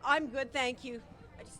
I'm good, thank you. I just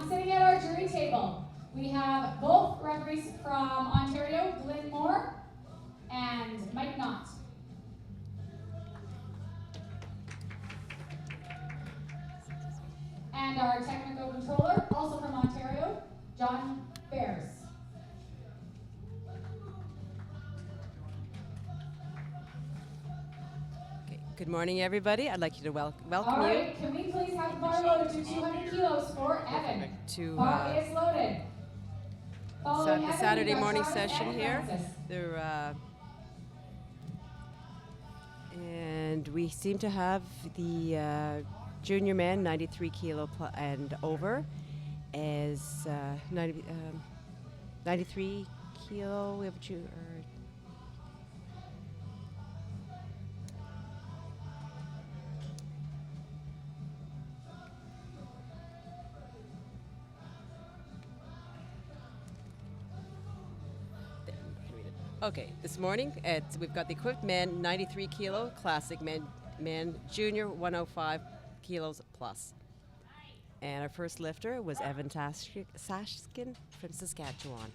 Sitting at our jury table, we have both referees from Ontario, Glenn Moore and Mike Knott. And our technical controller, also from Ontario, John Bears. Okay. Good morning, everybody. I'd like you to welcome All right, can we please have the bar loaded to 200 kilos for Evan? to Bar is loaded. Following the Evan, Saturday we've got morning Travis session and here. Francis. And we seem to have the junior men 93 kilo and over as 93 kilo. We have a junior. Okay, this morning we've got the equipped men 93 kilo, classic men junior 105 kilos plus. And our first lifter was Evan Sashkin from Saskatchewan.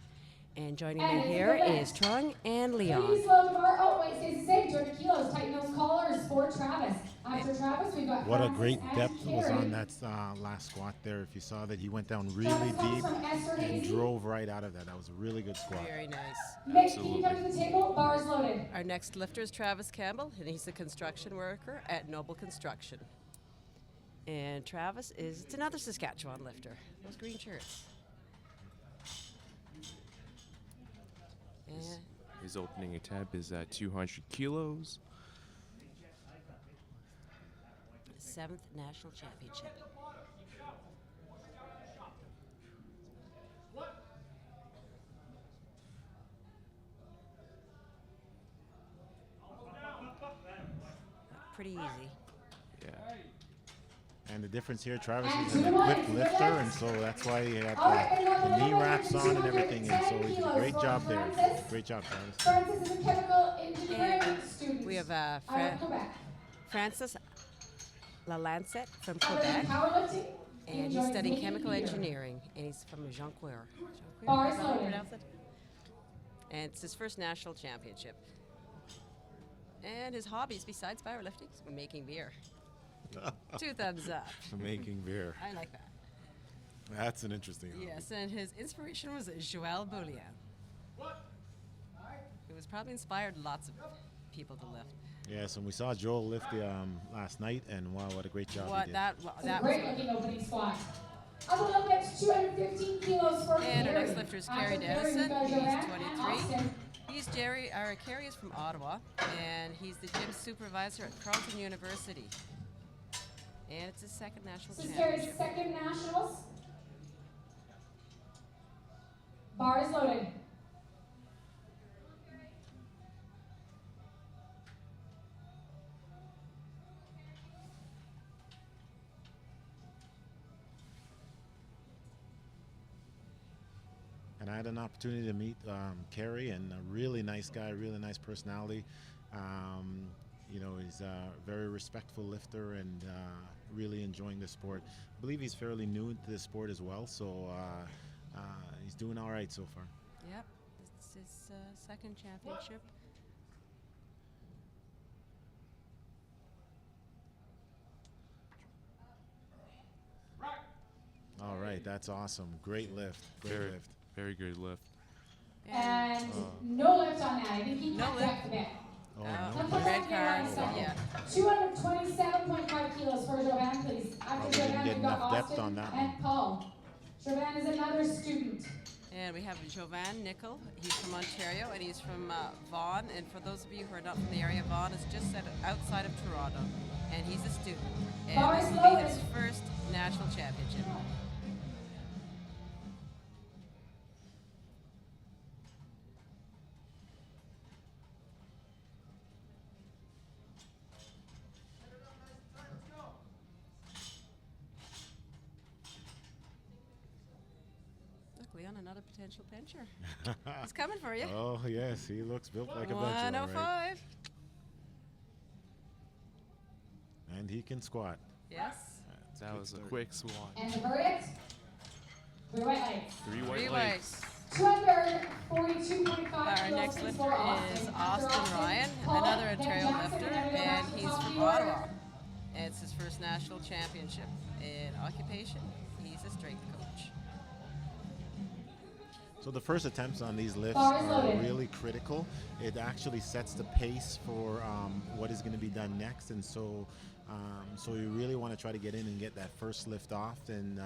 And joining me here is Trung and Leon. Please load the bar. Oh, wait, stays the same. 200 kilos. Tighten those collars for Travis. After Travis, we've got what a Francis great and depth was Carrie. on that last squat there. If you saw that, he went down really deep and drove right out of that. That was a really good squat. Very nice. Nick, can you come to the table? Bar is loaded. Our next lifter is Travis Campbell, and he's a construction worker at Noble Construction. And Travis it's another Saskatchewan lifter. Those green shirts. And His opening attempt is at 200 kilos. 7th National Championship. Pretty easy. Yeah. And the difference here, Travis is an equipped lifter, and so that's why he had the knee wraps on and everything. And so he's a great job there. Great job, Travis. Francis is a chemical engineering student. We have Quebec. Francis Lalancet from Other than Quebec, powerlifting, and he's studying chemical engineering, and he's from Jonquière. Bar Is is that how you loaded. pronounce it? And it's his first national championship. And his hobbies, besides powerlifting, is making beer. 2 thumbs up. Making beer. I like that. That's an interesting hobby. Yes, and his inspiration was Joël Bouillon. It was probably inspired lots of people to lift. Yes, and we saw Joel lift last night, and wow, what a great job he did. It's a great looking opening squat. I will look at 215 kilos for And our Carrie. next lifter is Carrie After Dennison. we've got He's Joanne and 23. Austin. Carrie is from Ottawa, and he's the gym supervisor at Carleton University. And it's his 2nd national This is Carrie's championship. 2nd nationals. Bar is loaded. And I had an opportunity to meet Kerry, and a really nice guy, really nice personality. You know, he's a very respectful lifter and really enjoying the sport. I believe he's fairly new to the sport as well, so he's doing all right so far. Yep, it's his 2nd championship. All right, that's awesome. Great lift. Great lift. Very good lift. And no lift on that. I think he No cut lift. back the bit. Oh, Let's no. put red that there on card, a second. yeah. 227.5 kilos for Joanne, please. After Probably didn't Joanne, get we've got enough depth Austin on that and Paul. Joanne is another student. And we have Jovan Nickel. He's from Ontario, and he's from Vaughan. And for those of you who are not from the area, Vaughan is just outside of Toronto. And he's a student. And Bar this is will be his loaded. first national championship. Look, Leon Leon, another potential pincher. He's coming for you. Oh, yes, he looks built like a bench. 105. And he can squat. Yes. That was a quick squat. And the verdict? 3 white lights. 3 Three white whites. lights. 242.5 Our kilos, next please, lifter for Austin. is After Austin Ryan, Paul, another then Ontario Jackson, lifter, and then we go back and to the he's top from of the order. Ottawa. It's his first national championship. In occupation, he's a strength coach. So the first attempts on these lifts Bars are loaded. really critical. It actually sets the pace for what is going to be done next, and so you really want to try to get in and get that first lift off, and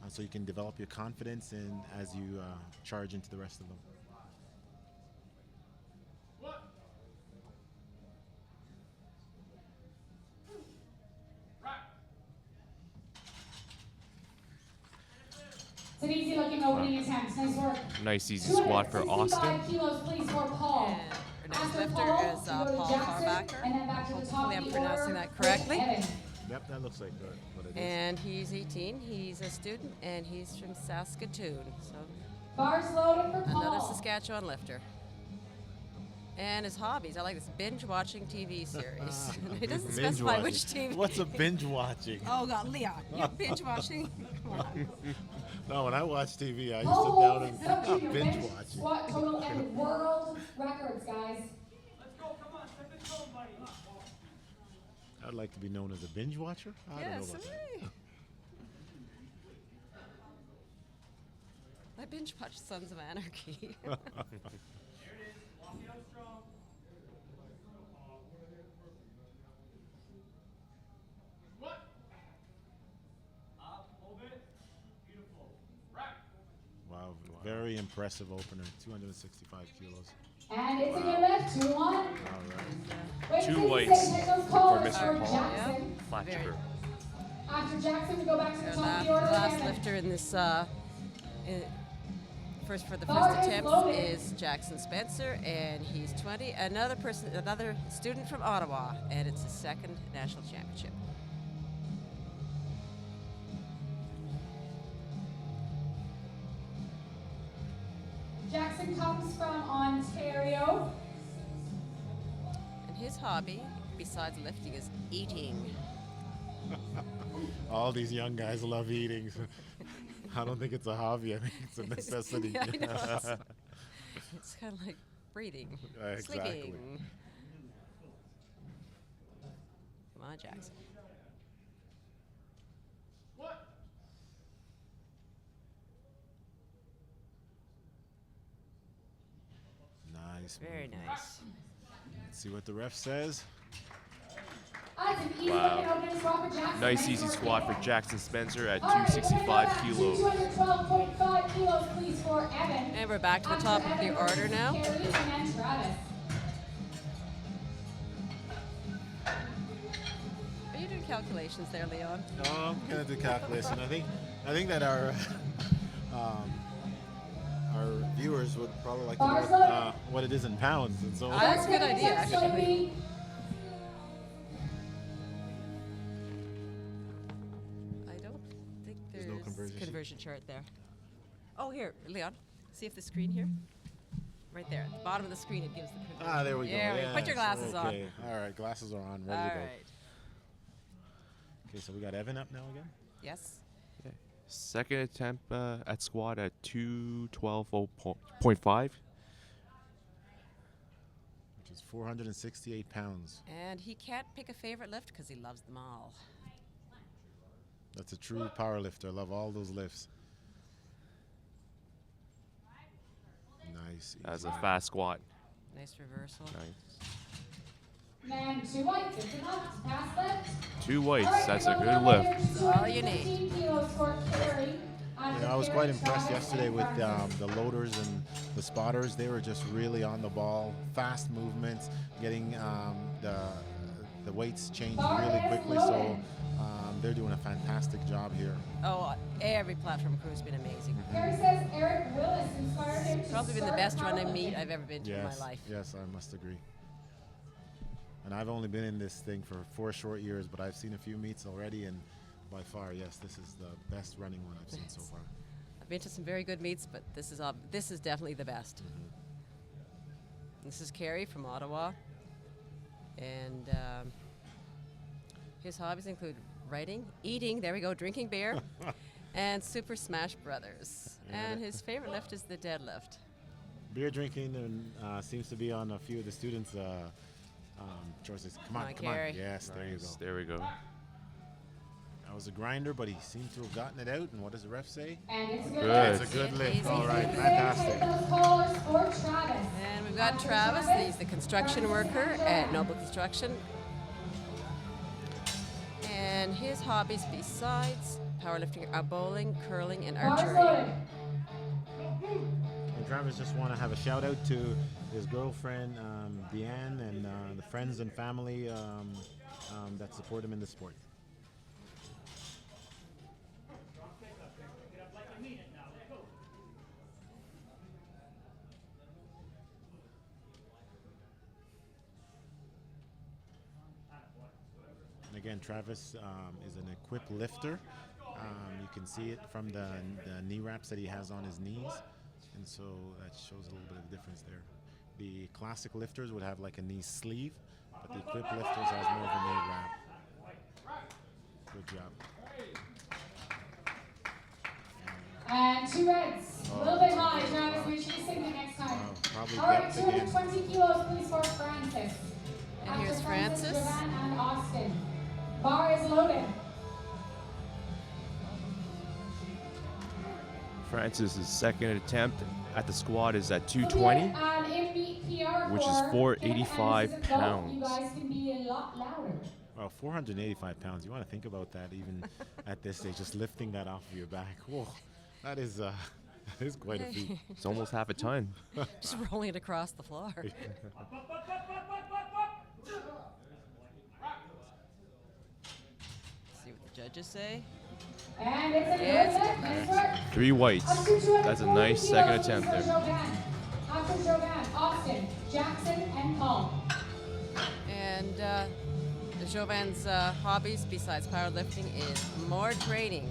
so you can develop your confidence and as you charge into the rest of them. It's an easy looking opening attempt. Nice work. Nice easy squat for 265 Austin. kilos, please, for Paul. And our next After lifter Paul, is we go to Paul Jackson, Farbacker. and then back to the top Hopefully of I'm the pronouncing order that with correctly. Evan. Yep, that looks like what it is. And he's 18. He's a student, and he's from Saskatoon. So Bars loaded for another Paul. Saskatchewan lifter. And his hobbies, I like this binge watching TV series. It doesn't Binge specify watching. which TV. What's a binge watching? Oh God, Leon, you're binge watching. Come on. No, when I watch TV, I just Paul sit holds down his up to and your binge bench watching. squat total and world records, guys. I'd like to be known as a binge watcher. I don't know Yes, about that. hey. I binge watch Sons of Anarchy. Wow, very impressive opener, 265 kilos. And it's a good lift, 2-1. All right. Wait, 2 please, whites take those for calls Mr. Paul. Jackson. Flat Very- chipper. After Jackson, we go back to the Our top of the last, order. last Evan. lifter in this for the Bar first is attempt loaded. is Jackson Spencer, and he's 20. Another student from Ottawa, and it's his second national championship. Jackson comes from Ontario. And his hobby, besides lifting, is eating. All these young guys love eating. I don't think it's a hobby. I think it's a necessity. Yeah, I know. It's kind of like breathing, Exactly. sleeping. Come on, Jackson. Nice. Very movement. nice. Let's see what the ref says. That's an easy Wow. looking opening squat for Jackson. Nice easy work. squat for Jackson Spencer at All right, 265 we're gonna go kilos. back to 212.5 kilos, please, for Evan. And we're back to the After top of Evan, the we're order to now. Carrie and then Travis. Are you doing calculations there, Leon? No, I'm gonna do calculation. I think that our viewers would probably like to Bars know loaded. what it is in pounds, and so That's a good First idea, attempt is gonna actually. be I don't think There's there's no conversion sheet? conversion chart there. Oh, here, Leon. See if the screen here? Right there. At the bottom of the screen, it gives the conversion. there we go. There we go. Put your Yes, glasses okay. All right, glasses are on, on. ready All to go. right. Okay, so we got Evan up now again. Yes. Second attempt at squat at 212.5. Which is 468 pounds. And he can't pick a favorite lift because he loves them all. That's a true power lifter. I love all those lifts. Nice. That's easy. a fast squat. Nice reversal. Nice. man 2 whites. It's enough. Pass lift. 2 whites. All right, That's we're a going good over lift. here to All you 215 kilos for Carrie. You know, I was quite impressed yesterday with the loaders and the spotters. They were just really on the ball, fast movements, getting the weights changed really quickly. So they're doing a fantastic job here. Oh, every platform crew has been amazing. Carrie says Eric Willis inspired him to Probably been the start best run and powerlifting. meet I've ever been to in my Yes, life. yes, I must agree. And I've only been in this thing for 4 short years, but I've seen a few meets already, and by far, yes, this is the best running one I've seen so far. I've been to some very good meets, but this is definitely the best. This is Kerry from Ottawa, and his hobbies include writing, eating, there we go, drinking beer, and Super Smash Brothers. And his favorite lift is the deadlift. Beer drinking and seems to be on a few of the students' choices. Come on. Kerry. Yes, there you go. There we go. That was a grinder, but he seemed to have gotten it out. And what does the ref say? And it's a good Good. It's a good Easy. lift. All right, Take fantastic. those callers for Travis. And we've got After Travis, he's the construction worker at Noble Construction. And his hobbies besides powerlifting are bowling, curling, and Bars archery. loaded. And Travis just want to have a shout out to his girlfriend, Deanne, and the friends and family that support him in the sport. And again, Travis is an equipped lifter. You can see it from the knee wraps that he has on his knees, and so that shows a little bit of difference there. The classic lifters would have like a knee sleeve, but the equipped lifters has more of a knee wrap. Good job. And 2 reds. A little bit high, Travis. Make sure you sink it next time. Probably All right, depth again. 220 kilos, please, for Francis. And here's Francis. Joanne, and Austin. Bar is loaded. Francis's second attempt at the squat is at 220. And in-meet PR Which is for 485 Kenneth and pounds. You guys can be a lot louder. Well, 485 pounds. You want to think about that even at this stage, just lifting that off of your back. Whoa, that is quite a feat. It's almost half a ton. Just rolling it across the floor. See what the judges say. And it's a Yes. good lift. Nice work. 3 whites. Up to 240 That's a nice second kilos, attempt please, for there. Joanne. After Joanne, Austin, Jackson, and Paul. And Jovan's hobbies besides powerlifting is more training.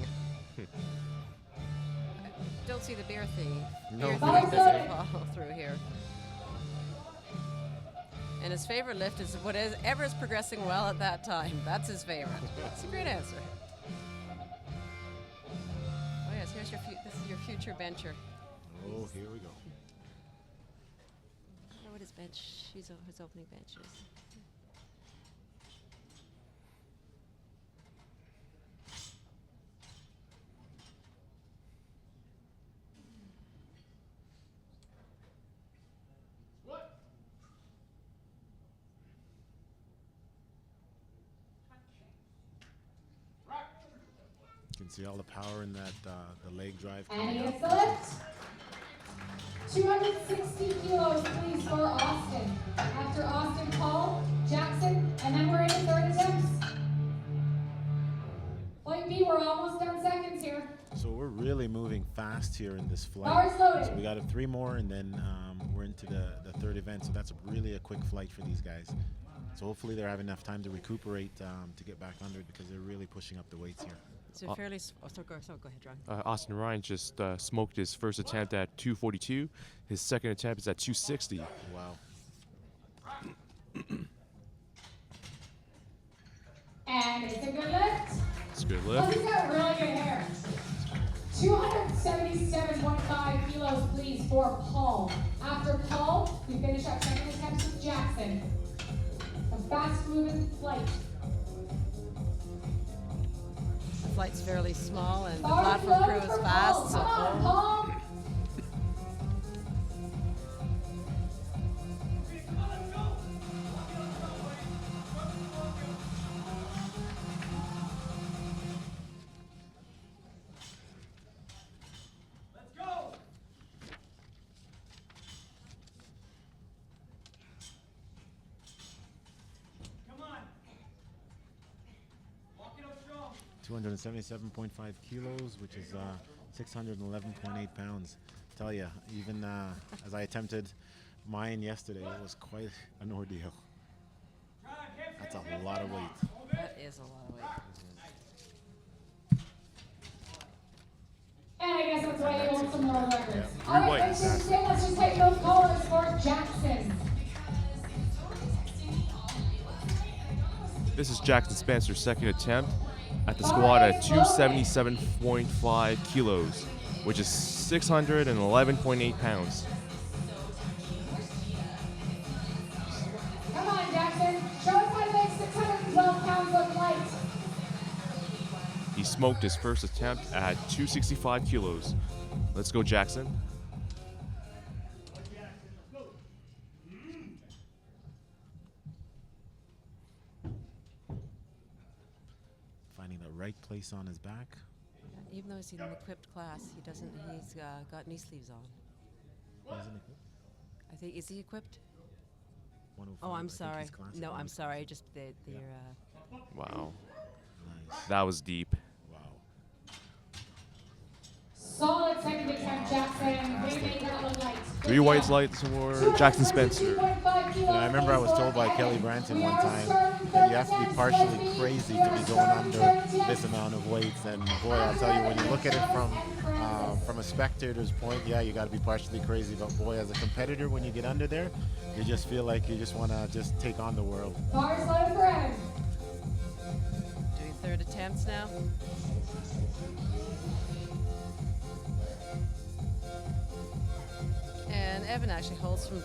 Don't see the beer thing. No. Beer Follow thing doesn't through. follow through here. And his favorite lift is whatever is progressing well at that time. That's his favorite. That's a great answer. Oh yes, here's this is your future bencher. Oh, here we go. I don't know what his opening bench is. You can see all the power in that the leg drive And coming he up. gets the lift. 260 kilos, please, for Austin. After Austin, Paul, Jackson, and then we're into third attempts. Flight B, we're almost 10 seconds here. So we're really moving fast here in this flight. Bars loaded. So we got 3 more, and then we're into the third event. So that's really a quick flight for these guys. So hopefully they're having enough time to recuperate to get back under it, because they're really pushing up the weights here. So fairly. Go ahead, Ron. Austin Ryan just smoked his first attempt at 242. His second attempt is at 260. Wow. And it's a good lift. It's a good Oh, lift. he's got really good hair. 277.5 kilos, please, for Paul. After Paul, we finish up second attempts with Jackson. A fast-moving flight. The flight's fairly small and the Bars platform loaded crew for is fast. Paul. So Come on, Paul. Come on. Walk it up strong. 277.5 kilos, which is 611.8 pounds. Tell you, even as I attempted mine yesterday, it was quite an ordeal. That's a lot of weight. that is a lot of weight. And a guess that's why you hold some world records. Yeah, All right, white. let's just take those callers for Jackson. This is Jackson Spencer's second attempt at the squat at 277.5 kilos, which is 611.8 pounds. Come on, Jackson. Show us how to make 612 pounds look light. He smoked his first attempt at 265 kilos. Let's go, Jackson. Finding the right place on his back. Even though he's in an equipped class, he's got knee sleeves on. Isn't it? I think, is he equipped? 105, Oh, I I'm think sorry. he's classic No, I'm 105. sorry. Just Wow, Nice. that was deep. Wow. Solid second attempt, Jackson. Way to make that look light. Three whites lights for Jackson Spencer. You know, I remember I was told by Kelly Branson one time that you have to be partially crazy to be going under this amount of weights. And boy, I'll tell you, when you look at it from a spectator's point, yeah, you got to be partially crazy. But boy, as a competitor, when you get under there, you just feel like you just want to just take on the world. Bars loaded for Evan. doing third attempts now. And Evan actually holds from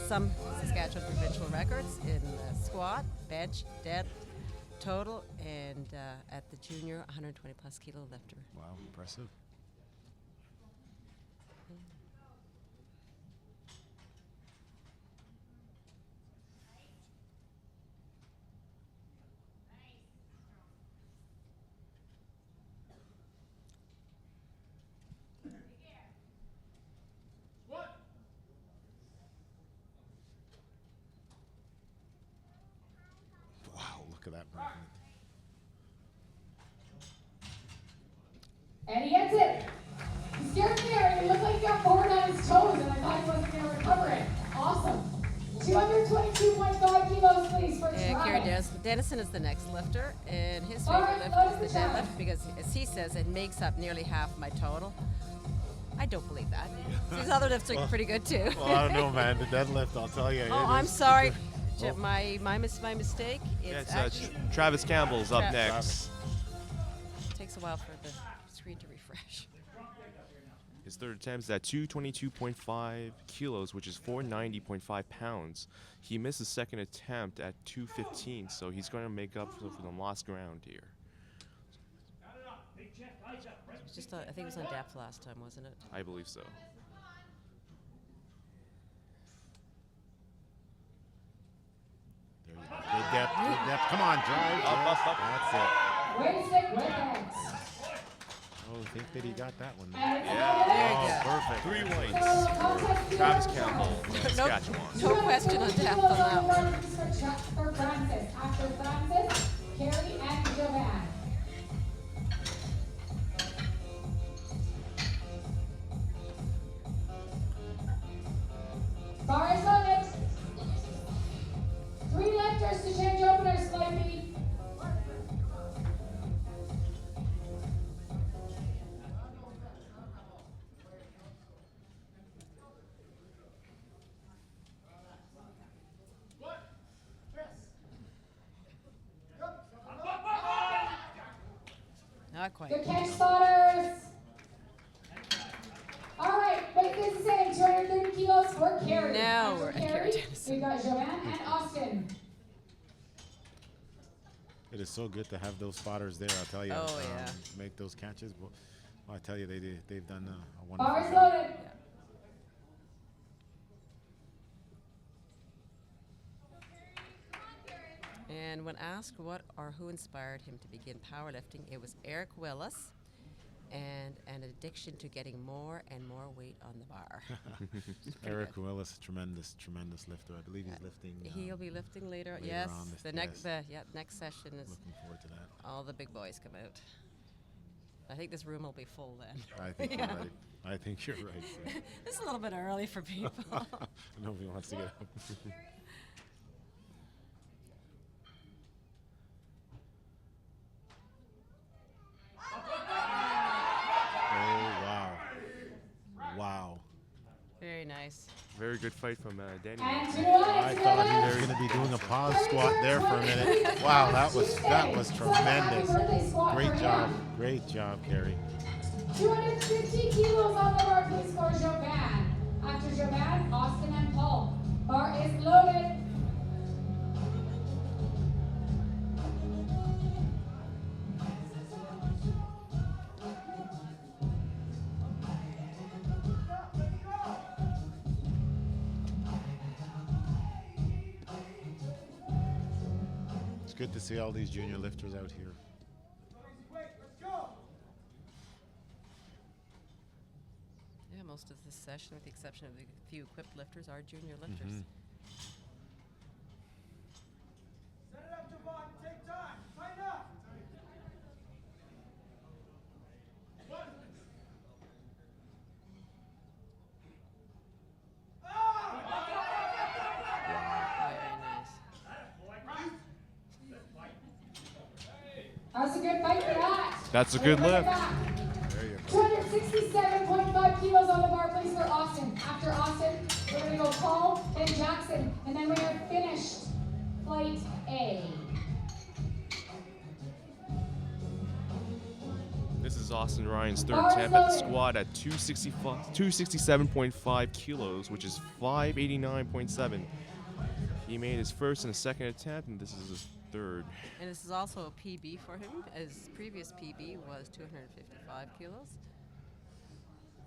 some Saskatchewan provincial records in squat, bench, dead, total, and at the junior 120 plus kilo lifter. Wow, impressive. Wow, look at that movement. And he gets it. He scared me there. He looked like he got forward on his toes, and I thought he wasn't going to recover it. Awesome. 222.5 kilos, please, for And Kerry Travis. Dennison is the next lifter, and his All favorite right, lift is let's the go. deadlift because, as he says, it makes up nearly half my total. I don't believe that. These other lifts are pretty good too. Well, I don't know, man. The deadlift, I'll tell you. Oh, it I'm is- sorry. Oh. My mistake. Yeah, It's it's actually Travis Campbell's up Tra- next. takes a while for the screen to refresh. His third attempt is at 222.5 kilos, which is 490.5 pounds. He missed his second attempt at 215, so he's going to make up for the lost ground here. It's just I think it was on depth last time, wasn't it? I believe so. There you go. Good depth, good depth. Come on, drive. Yes, that's it. Way to stick with it. Oh, I think that he got that one. And it's There you Oh, go. perfect. 3 So whites contest for leader Travis for Campbell Travis. from No- Saskatchewan. No question on depth on that one. For Francis. After Francis, Carrie and Jovan. Bar is loaded. 3 lifters to change openers slightly. Not quite. Good catch, spotters. All right, weight is the same, 230 kilos for Carrie. Now After we're at Carrie, Carrie Dennison. we've got Joanne and Austin. It is so good to have those spotters there, I'll tell you. Oh, yeah. Make those catches. Well, I tell you, they've done a wonderful Bars job. loaded. And when asked what or who inspired him to begin powerlifting, it was Eric Willis and an addiction to getting more and more weight on the bar. It's pretty Eric good. Willis, tremendous lifter. I believe he's lifting. He'll be lifting later. later Yes, on this- the next yes. next session is Looking forward to that. all the big boys come out. I think this room will be full then. I think Yeah. you're right. I think you're right. Sir. This is a little bit early for people. Nobody wants to get up. Oh, wow. Very good fight from Danny. And to the audience, I thought they were going to be doing a pause squat there for a minute. Wow, that was tremendous. Great job, Carrie. 250 kilos on the bar, please, for Jovan. After Jovan, Austin and Paul. Bar is loaded. It's good to see all these junior lifters out here. Yeah, most of this session, with the exception of the few equipped lifters, are junior lifters. Set it up, Javon. Take time. Tighten up. Very nice. That's a good fight for that. That's a good lift. There you go. 267.5 kilos on the bar, please, for Austin. After Austin, we're going to go Paul, then Jackson, and then we have finished flight A. This is Austin Ryan's third attempt at the squat at 267.5 kilos, which is 589.7. He made his first and second attempt, and this is his third. And this is also a PB for him. His previous PB was 255 kilos.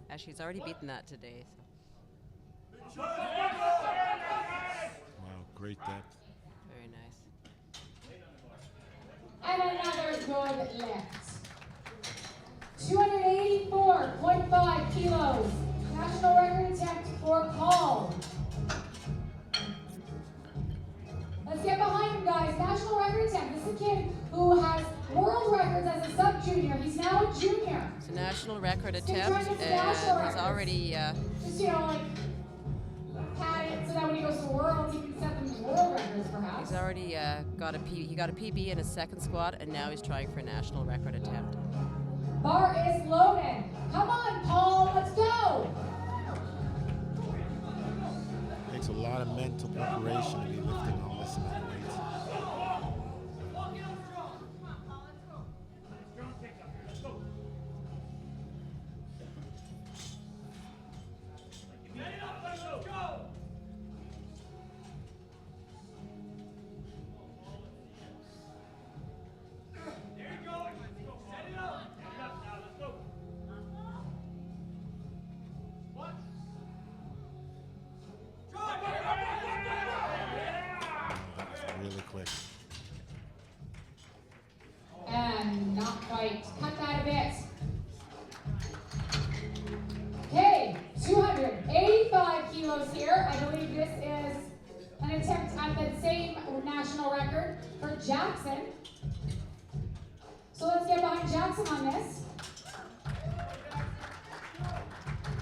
Actually, he's already beaten that today. So. Wow, great depth. Very nice. And another good lift. 284.5 kilos. National record attempt for Paul. Let's get behind him, guys. National record attempt. This is a kid who has world records as a sub-junior. He's now a junior. It's a national record He's attempt, trying to get and national he's records. already Just, like, pad it so that when he goes to Worlds, he can set them as world records, perhaps. he got a PB in his second squat, and now he's trying for a national record attempt. Bar is loaded. Come on, Paul, let's go. Takes a lot of mental preparation to be lifting all this amount of weight. Really quick. And not quite. Cut that a bit. Okay, 285 kilos here. I believe this is an attempt at the same national record for Jackson. So let's get behind Jackson on this.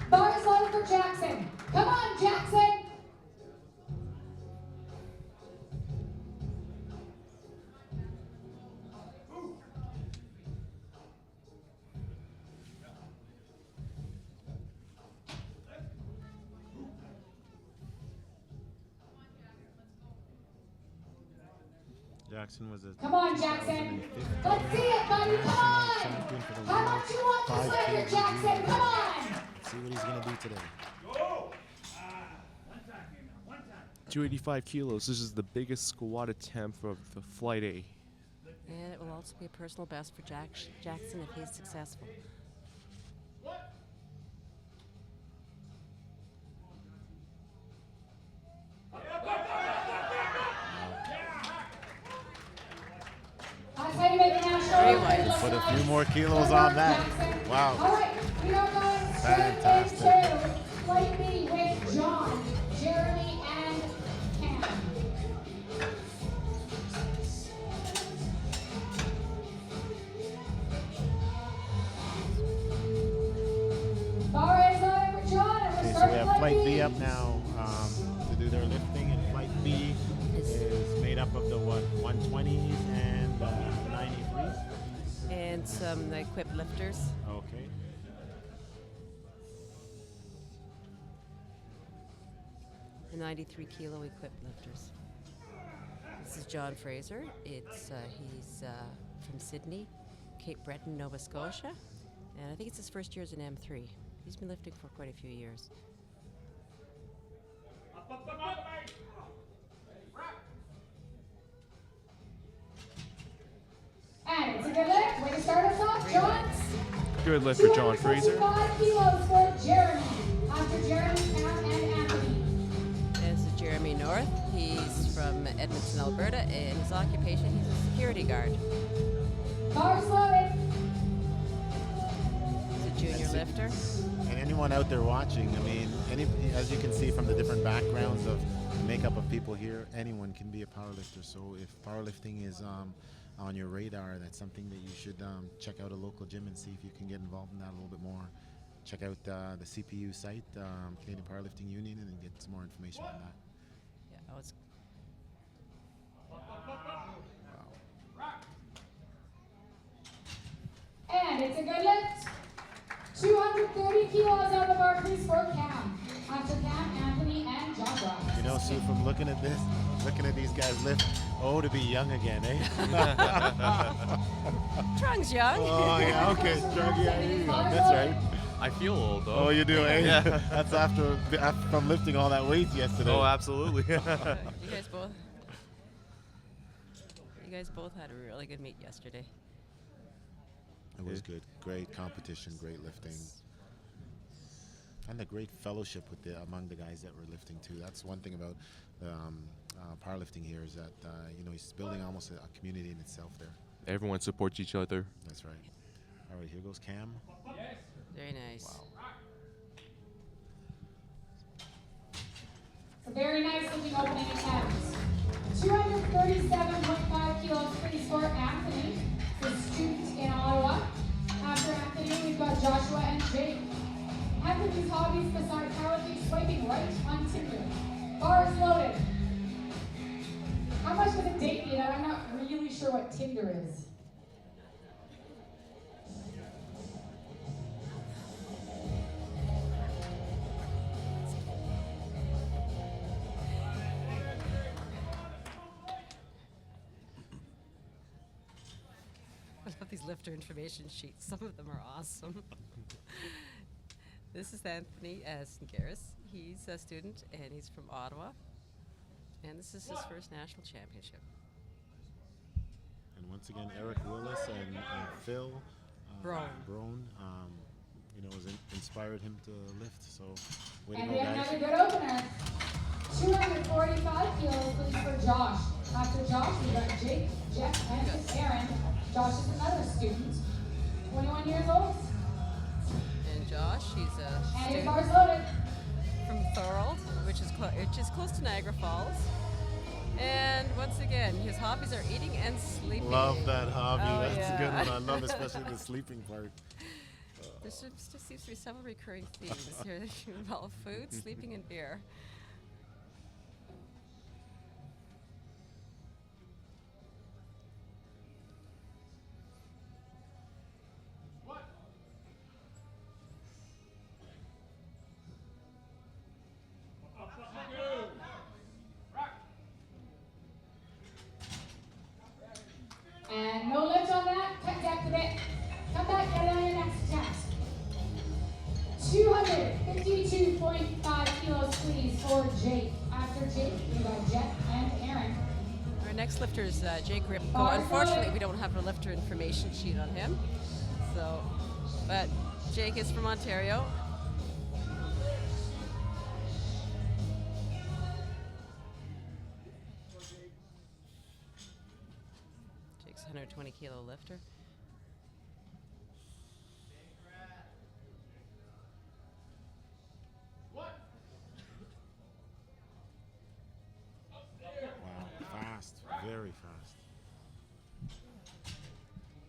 Bar is loaded for Jackson. Come on, Jackson. Jackson was a Come on, Jackson. 2015 Let's see it, buddy. Come on. champion for the How world. much you want this 5 record, kg Jackson? junior. Come on. See what he's going to do today. 285 kilos. This is the biggest squat attempt of the flight A. And it will also be a personal best for Jackson if he's successful. That's how you make a national Very record. wide. Let's Put a go. few more kilos Come on that. Jackson. Wow. All right, we are going straight Fantastic. into flight B with John, Jeremy, and Cam. Bar is on for John, and we're Okay, so we starting have Flight B up now to do their lifting, and Flight B is made up of the 120s and 93s. And some equipped lifters. Okay. the 93 kilo equipped lifters. This is John Fraser. He's from Sydney, Cape Breton, Nova Scotia, and I think it's his first year as an M3. He's been lifting for quite a few years. And it's a good lift. Way to start us off, John. Good lift for John Fraser. 255 kilos for Jeremy. After Jeremy, Cam, and Anthony. This is Jeremy North. He's from Edmonton, Alberta, and his occupation, he's a security guard. Bars loaded. He's a junior lifter. And anyone out there watching, I mean, as you can see from the different backgrounds of the makeup of people here, anyone can be a powerlifter. So if powerlifting is on your radar, that's something that you should check out a local gym and see if you can get involved in that a little bit more. Check out the CPU site, Canadian Powerlifting Union, and get some more information on that. Yeah, oh, it's And it's a good lift. 230 kilos on the bar, please, for Cam. After Cam, Anthony, and Joshua. You know, Sue, from looking at these guys lift, to be young again, eh? Trung's young. Oh, yeah, okay. Strong, yeah, you're young. That's right. I feel old though. Oh, you do, eh? Yeah. That's after from lifting all that weight yesterday. Oh, absolutely. You guys both had a really good meet yesterday. It was good. Great competition, great lifting. And a great fellowship among the guys that were lifting too. That's one thing about powerlifting here is that he's building almost a community in itself there. Everyone supports each other. That's right. All right, here goes Cam. Very nice. Wow. A very nice looking opening attempt. 237.5 kilos, please, for Anthony, the student in Ottawa. After Anthony, we've got Joshua and Jake. Anthony's hobbies besides powerlifting, swiping right on Tinder. Bars loaded. How much does it date me that I'm not really sure what Tinder is? I love these lifter information sheets. Some of them are awesome. This is Anthony Singaris. He's a student and he's from Ottawa. And this is his first national championship. And once again, Eric Willis and Phil Brown. Inspired him to lift. So, way to And go, we have guys. another good opener. 245 kilos, please, for Josh. After Josh, we got Jake, Jeff, and Aaron. Josh is another student, 21 years old. And Josh, he's a And his student bar's loaded. from Thorold, which is close to Niagara Falls. And once again, his hobbies are eating and sleeping. Love that hobby. Oh, That's yeah. a good one. I love especially the sleeping part. There just seems to be several recurring themes here that involve food, sleeping, and beer. And no lift on that. Cut back a bit. Come back, get on your next attempt. 252.5 kilos, please, for Jake. After Jake, we got Jeff and Aaron. Our next lifter is Jake Ripko. Bars Unfortunately, loaded. we don't have a lifter information sheet on him. But Jake is from Ontario. Jake's 120 kilo lifter. Wow, fast, very fast.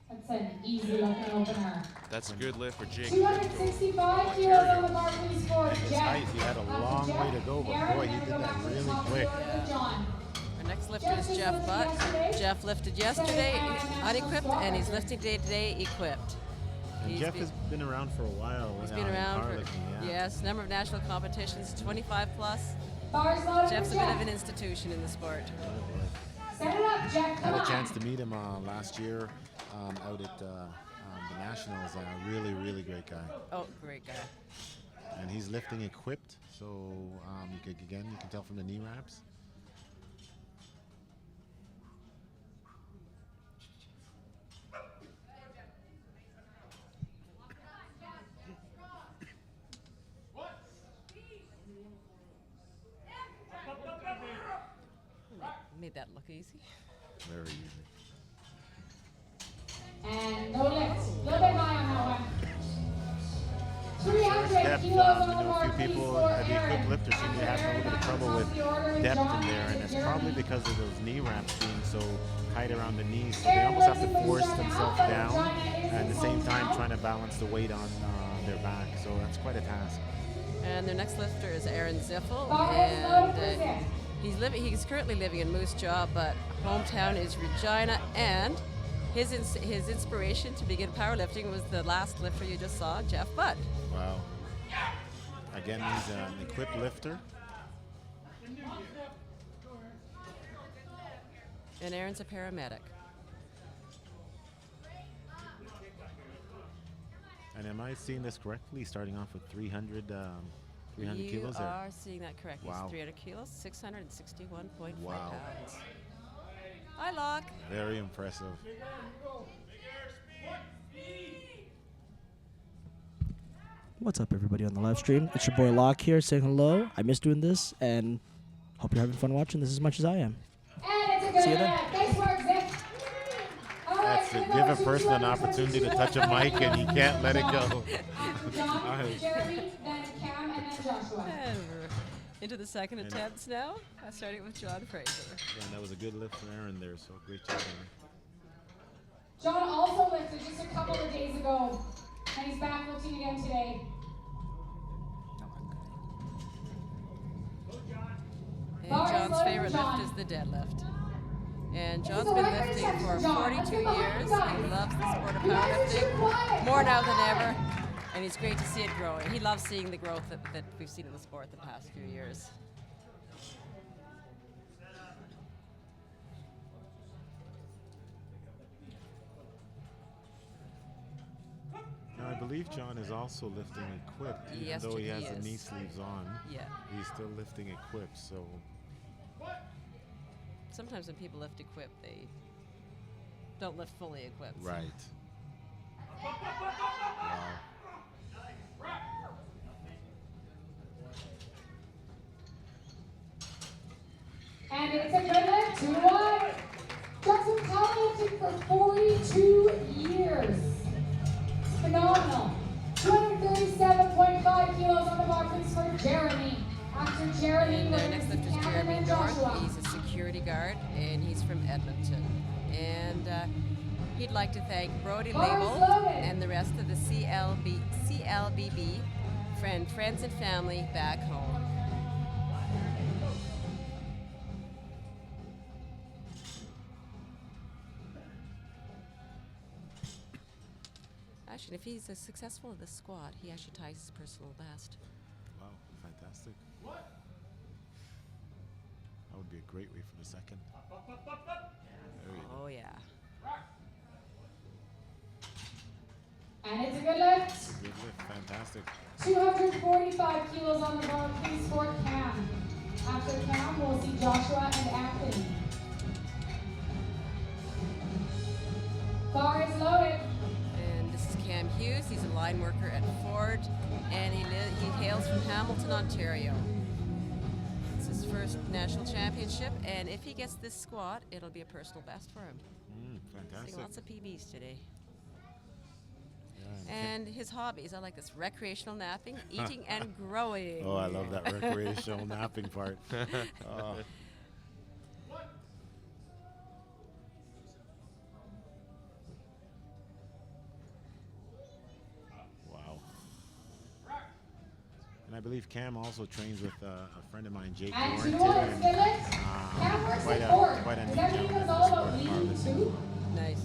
That's an easy looking opener. That's a good lift for Jake. 265 kilos on the bar, please, for And his Jeff. height, he had a After long Jeff, way to go, but Aaron, boy, he and did go that back to the really top of the quick. order with John. Our next lifter Jeff is just Jeff lifted Butt. yesterday. Jeff lifted yesterday, and unequipped, national and he's spot lifting today equipped. And He's Jeff been- has been around for a while. He's now been in around for, powerlifting, yeah. yes, number of national competitions, 25 plus. Bars loaded Jeff's for a bit of Jeff. an institution in the sport. Set it up, Jeff. I Come had on. a chance to meet him last year out at the Nationals. Really, really great guy. Oh, great guy. And he's lifting equipped, so you can tell from the knee wraps. Made that look easy. Very easy. And no lift. A little bit high on that one. 300 Depth, kilos on you the know, a bar, few please, people for at the Aaron. equipped lifter seem to be having a little bit of trouble with depth in there, and it's probably because because of those knee wraps being so tight around the knees. So they almost have to force themselves down, and at the same time trying to balance the weight on their back. So that's quite a task. And their next lifter is Aaron Ziffel, Bars and loaded for Ziff. he's currently living in Moose Jaw, but hometown is Regina, and his inspiration to begin powerlifting was the last lifter you just saw, Jeff Butt. Wow. Again, he's an equipped lifter. And Aaron's a paramedic. And am I seeing this correctly? Starting off with 300 You kilos there. are seeing that correct. Wow. He's 300 kilos, 661.5 Wow. pounds. Hi, Locke. Very impressive. What's up, everybody on the live stream? It's your boy Locke here saying hello. I miss doing this, and hope you're having fun watching this as much as I am. And it's a good See you then. Nice work, Ziff. All right, That's it. we're Give going a to person an 232 opportunity to touch a mic, and you can't let it go. John, Jeremy, then Cam, and then Joshua. And we're into the second And- attempts now, starting with John Fraser. And that was a good lift from Aaron there, so great job, Aaron. John also lifted just a couple of days ago, and he's back lifting again today. And Bars John's loaded favorite for John. lift is the deadlift. And This John's is a been record lifting section, for John. Let's 42 get behind years. you guys. He loves the sport of You guys are too powerlifting quiet. more now than All right. ever. And he's great to see it growing. He loves seeing the growth that we've seen in the sport the past few years. Now, I believe John is also lifting equipped, even Yes, though he has he the knee is. sleeves on. Yeah. He's still lifting equipped, so Sometimes when people lift equipped, they don't lift fully equipped. right. Wow. And it's a good lift, 2-1. Jackson powerlifting for 42 years. Phenomenal. 237.5 kilos on the bar, please, for Jeremy. After Jeremy, And we're our going next to lifter see is Cam Jeremy and then North. Joshua. He's a security guard, and he's from Edmonton. And he'd like to thank Brody Bars Label loaded. and the rest of the CLBB friends and family back home. Actually, if he's successful at this squat, he actually ties his personal best. Wow, fantastic. That would be a great way for the second. There you go. Oh, yeah. And it's a good lift. Good lift, fantastic. 245 kilos on the bar, please, for Cam. After Cam, we'll see Joshua and Anthony. Bar is loaded. And this is Cam Hughes. He's a line worker at Ford, and he hails from Hamilton, Ontario. It's his first national championship, and if he gets this squat, it'll be a personal best for him. Seeing Fantastic. lots of PBs today. Yeah, And his hobbies are like this: recreational napping, eating, and growing. oh, I love that recreational napping part. Oh. Wow. And I believe Cam also trains with a friend of mine, Jake And Warrington. 2-1 is good lift. Cam works at Ford. quite a Does neat that mean gentleman it's in all the about sport of leading powerlifting. too? Nice.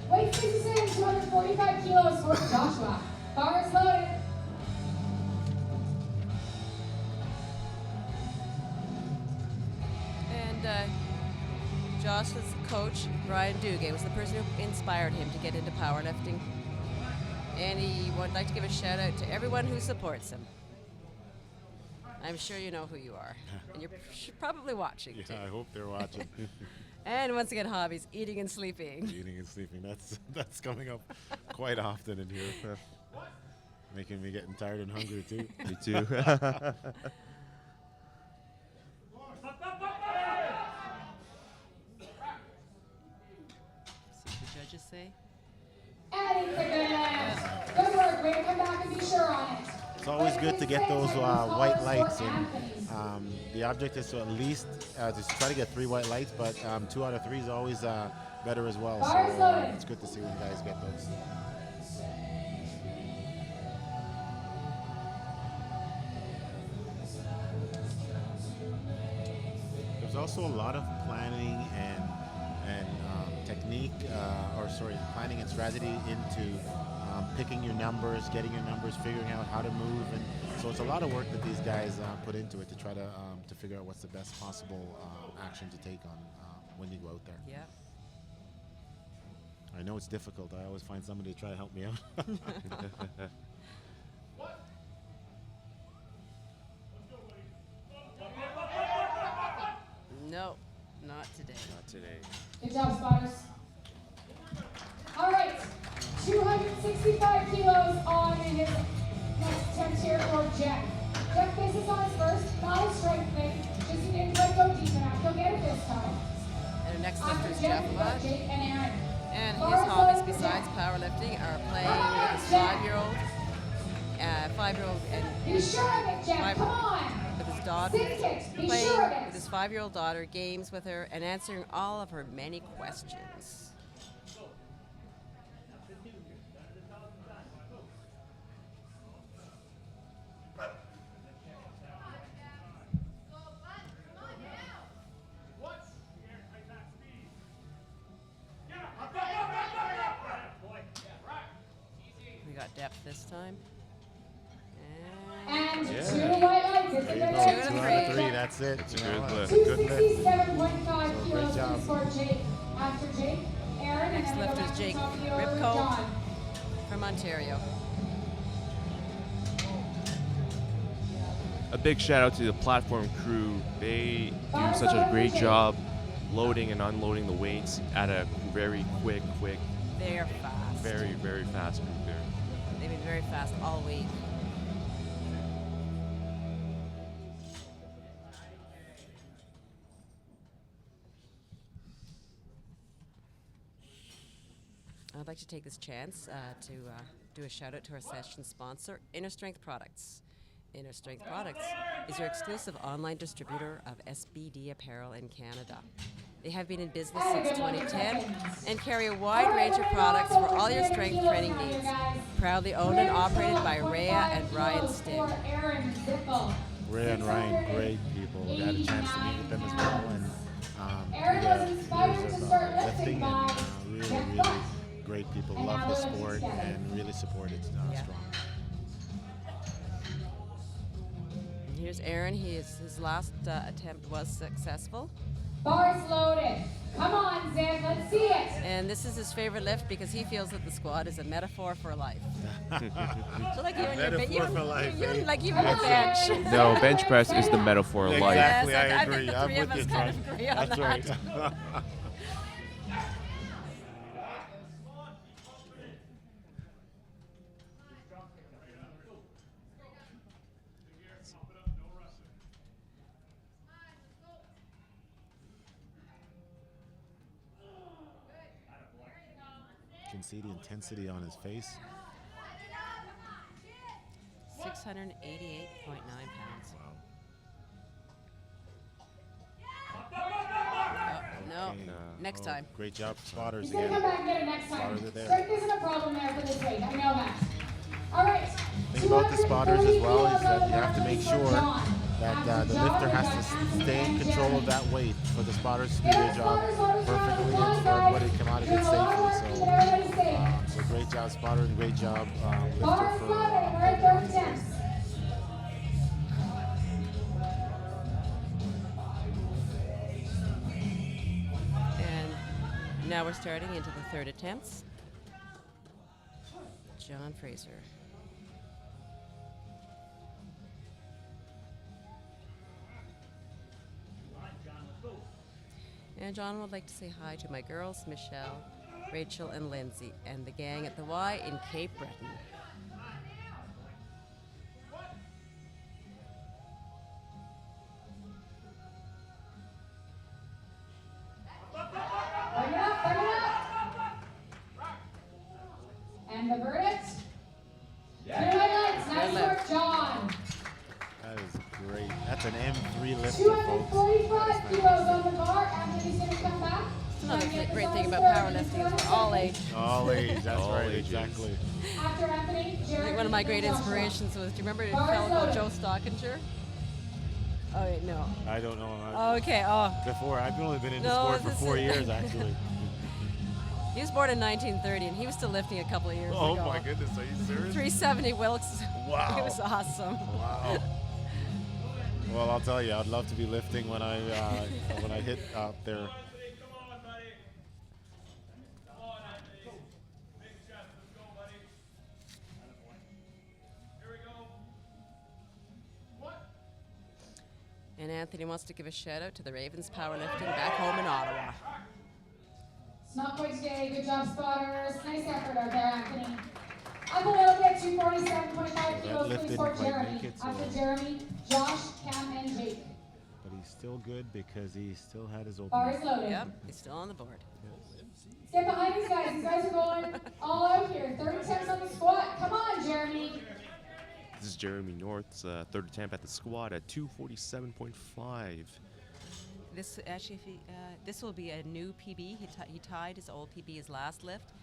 Weight is the same, 245 kilos for Joshua. Bar is loaded. Brian Duguay was the person who inspired him to get into powerlifting. And he would like to give a shout out to everyone who supports him. I'm sure you know who you are. And you're probably watching. Yeah, too. I hope they're watching. And once again, hobbies, eating and sleeping. Eating and sleeping. That's coming up quite often in here. Making me getting tired and hungry too. Me too. See what the judges say. Adding the good. Good work. Way to come back and be sure on it. It's always good to get those white lights, and the object is to at least to try to get 3 white lights, but 2 out of 3 is always better as well. So it's good to see when you guys get those. There's also a lot of planning and technique, planning and strategy into picking your numbers, getting your numbers, figuring out how to move, and so it's a lot of work that these guys put into it to try to figure out what's the best possible action to take on when you go out there. Yeah. I know it's difficult. I always find somebody to try to help me out. No, not today. Not today. Good job, spotters. All right, 265 kilos on his next attempt here for Jeff. Jeff misses on his first, not a strength thing, just he didn't quite go deep enough. He'll get it this time. And our next lifter After is Jeff, Jeff we've got Mudd. Jake and Aaron. And his Forward hobbies load for besides Jeff. powerlifting are playing with his 5-year-old, 5-year-old and Be sure of it, Jeff. Five- Come on. with his daughter, Sink it. Be playing sure of it. with his 5-year-old daughter, games with her, and answering all of her many questions. We got depth this time. And And Yeah. 2 white lights. It's a There you good go. 2 lift. out of 3. That's it. It's a You good know, lift. Good lift. 267.5 So, kilos great job. for Jake. After Jake, Aaron, Next and then we go lifter is back to Jake Tokyo, Ripco. John. from Ontario. A big shout out to the platform crew. They do such a great job loading and unloading the weights at a very quick, They're fast. very, very fast group there. They've been very fast all week. I'd like to take this chance to do a shout out to our session sponsor, Inner Strength Products. Inner Strength Products is your exclusive online distributor of SBD apparel in Canada. They have been in business since 2010 and carry a wide range of products for all your strength training needs. Proudly owned and operated by Rhea and Ryan Stitt. Ray and Ryan, great people. We had a chance to meet with them as well, and Aaron through was the inspired years to of start lifting, lifting and by really, Jeff really Buck. great people. And Love now the they're lifting sport together. and really support it Yeah. strong. And here's Aaron. His last attempt was successful. Bars loaded. Come on, Zed, let's see it. And this is his favorite lift because he feels that the squat is a metaphor for life. So like you and your Metaphor for life, eh? like you and your bench. No, bench press is the metaphor of life. Exactly, Yes, I I agree. think the I'm three of with us you, kind John. of agree on That's right. that. You can see the intensity on his face. 688.9 pounds. No, Okay. next Oh, time. Great job, spotters He's going to come again. back and get it next time. Spotters are there. Strength isn't a problem there for this weight. I know that. All right. Thing about the spotters as well is that 230 you have to make kilos sure on that After the John, lifter we've has got to stay in Aaron control and of that weight for the spotters to do Get their our job spotters on perfectly the and line, for everybody to guys. come out of Doing it a lot of work safely. to keep everybody safe. So great job spotter and great job lifter Bars for loaded. We're at third attempts. And now we're starting into the third attempts. John Fraser. And John would like to say hi to my girls, Michelle, Rachel, and Lindsay, and the gang at the Y in Cape Breton. Bring it up, bring it up. And the verdict? Green lights, nice work, John. That is great. That's an M3 lifter, folks. 245 kilos on the bar. Anthony's going to come back. Another great thing about powerlifting is we're all age. All age, that's All right, ages. exactly. After Anthony, I Jared. think one of my great inspirations was, do you remember a fellow called Joe Stockinger? Oh, wait, no. I don't know. Okay, oh. Before, I've only been in the No, sport for this 4 is- years, actually. He was born in 1930, and he was still lifting a couple of years ago. Oh my goodness, are you serious? 370 Wilks. Wow. It was awesome. Wow. Well, I'll tell you, I'd love to be lifting when I hit out there. Come on, buddy. Come on, Anthony. Big chest. Let's go, buddy. Here we go. What? And Anthony wants to give a shout out to the Ravens powerlifting back home in Ottawa. It's not quite today. Good job, spotters. Nice effort out there, Anthony. Up a little bit, 247.5 kilos lift please didn't for quite Jeremy. make it, so- After Jeremy, Josh, Cam, and Jake. But he's still good because he still had his Bar opening. is loaded. Yep, he's still on the board. Get behind these guys. These guys are going all out here. 30 attempts on the squat. Come on, Jeremy. This is Jeremy North's third attempt at the squat at 247.5. This actually, if he, this will be a new PB. He tied his old PB his last lift.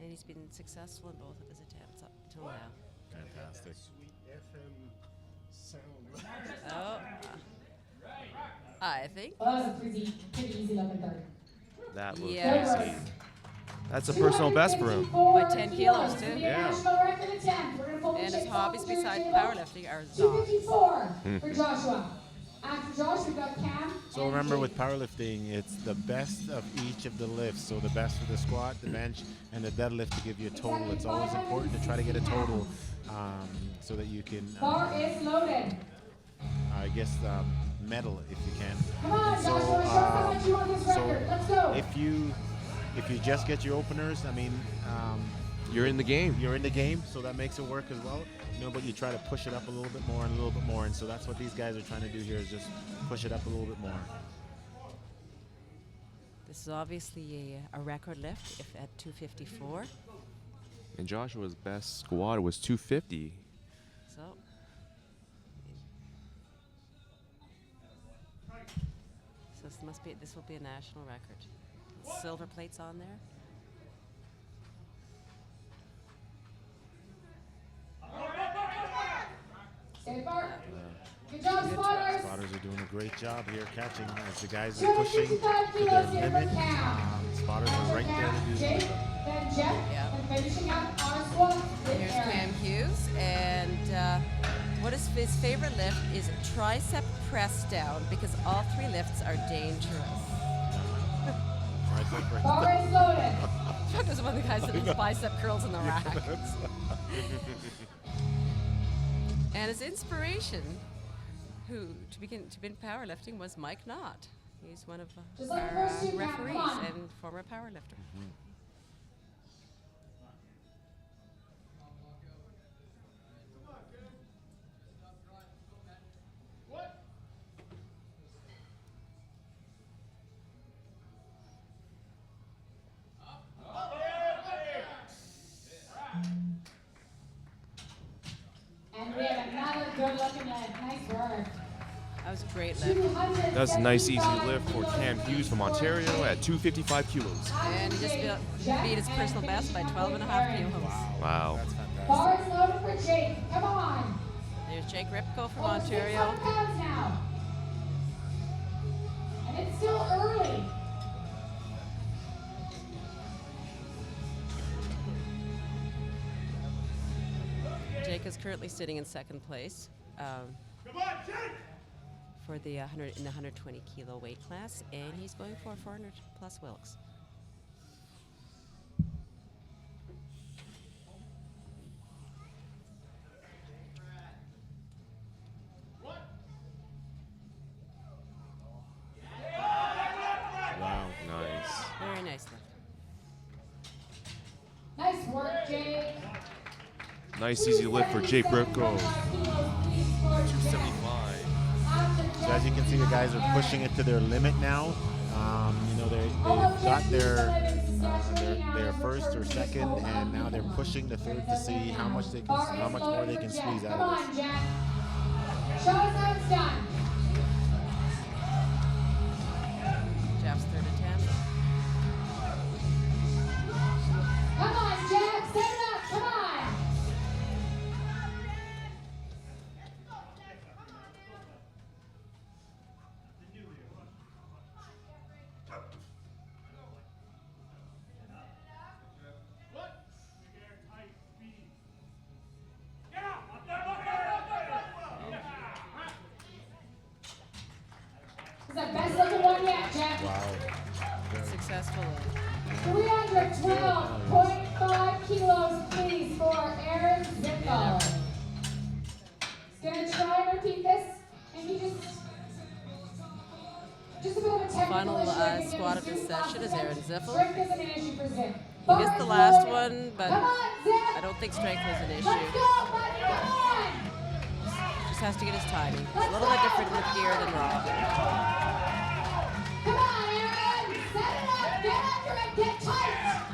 And he's been successful in both of his attempts up till now. Fantastic. Sweet FM sound. Oh, I think. Well, that was a pretty easy looking third. That looks Yeah. easy. That's a personal best for him. 254 By 10 kilos, too. to be a Yeah. national record attempt. We're gonna pull the And his shakes hobbies off the besides table. powerlifting are dogs. 254 for Joshua. After Josh, we've got Cam. So and remember, Jake. with powerlifting, it's the best of each of the lifts. So the best for the squat, the bench, and the deadlift to give you a total. It's always important to try to get a total so that you can, Bar is loaded. I guess, medal if you can. Come on, And so, Joshua, show us how much you want this record. Let's go. if you just get your openers, I mean, You're in the game. you're in the game, so that makes it work as well. You know, but you try to push it up a little bit more and a little bit more, and so that's what these guys are trying to do here, is just push it up a little bit more. This is obviously a record lift if at 254. And Joshua's best squat was 250. So this will be a national record. Silver plates on there. Stay bar. Good job, spotters. Spotters are doing a great job here catching as the guys are pushing 255 to kilos their here limit. for Cam. Spotters are right there to do Jake, that. then Jeff, Yep. and finishing up our squat with Here's Aaron. Cam Hughes, and what is his favorite lift is tricep press down because all three lifts are dangerous. Tricep Bar press. is loaded. Chuck was one of the guys that does bicep curls in the rack. And his inspiration, who to begin powerlifting, was Mike Knott. He's one of Just like the our first two, Cam, come referees on. and former powerlifter. And we have another good looking lift. Nice work. That was a great lift. That's a nice easy lift for Cam Hughes from Ontario at 255 kilos. And he just beat his personal best by 12.5 kilos. Wow. That's fantastic. Bar is loaded for Jake. Come on. There's Jake Ripko from Oh, Ontario. 600 pounds now. And it's still early. Jake is currently sitting in second place. Come on, Jake! for the 100 in the 120 kilo weight class, and he's going for 400 plus Wilks. Wow. Nice. Very nice lift. Nice work, Jake. Nice easy lift for Jake Ripko. 275. So as you can see, the guys are pushing it to their limit now. You know, they've got their first or second, and now they're pushing the third to see how much more they can squeeze out of this. Jack. Show us how it's done. Jeff's third attempt. Come on, Jack. Set it up. Come on. Is that best looking one yet, Jack? Wow. Successful lift. 312.5 kilos, please, for Aaron Zippo. He's going to try and repeat this, and he just a bit of a technical Final issue. I think squat in of this his session is Aaron Ziffel. Strength isn't an issue for Zip. He missed the last one, but Come on, Zip. I don't think strength was an Let's issue. go, buddy. Come on. Just has to get his timing. It's a little bit different with gear than raw. Come on, Aaron. Set it up. Get under it. Get tight.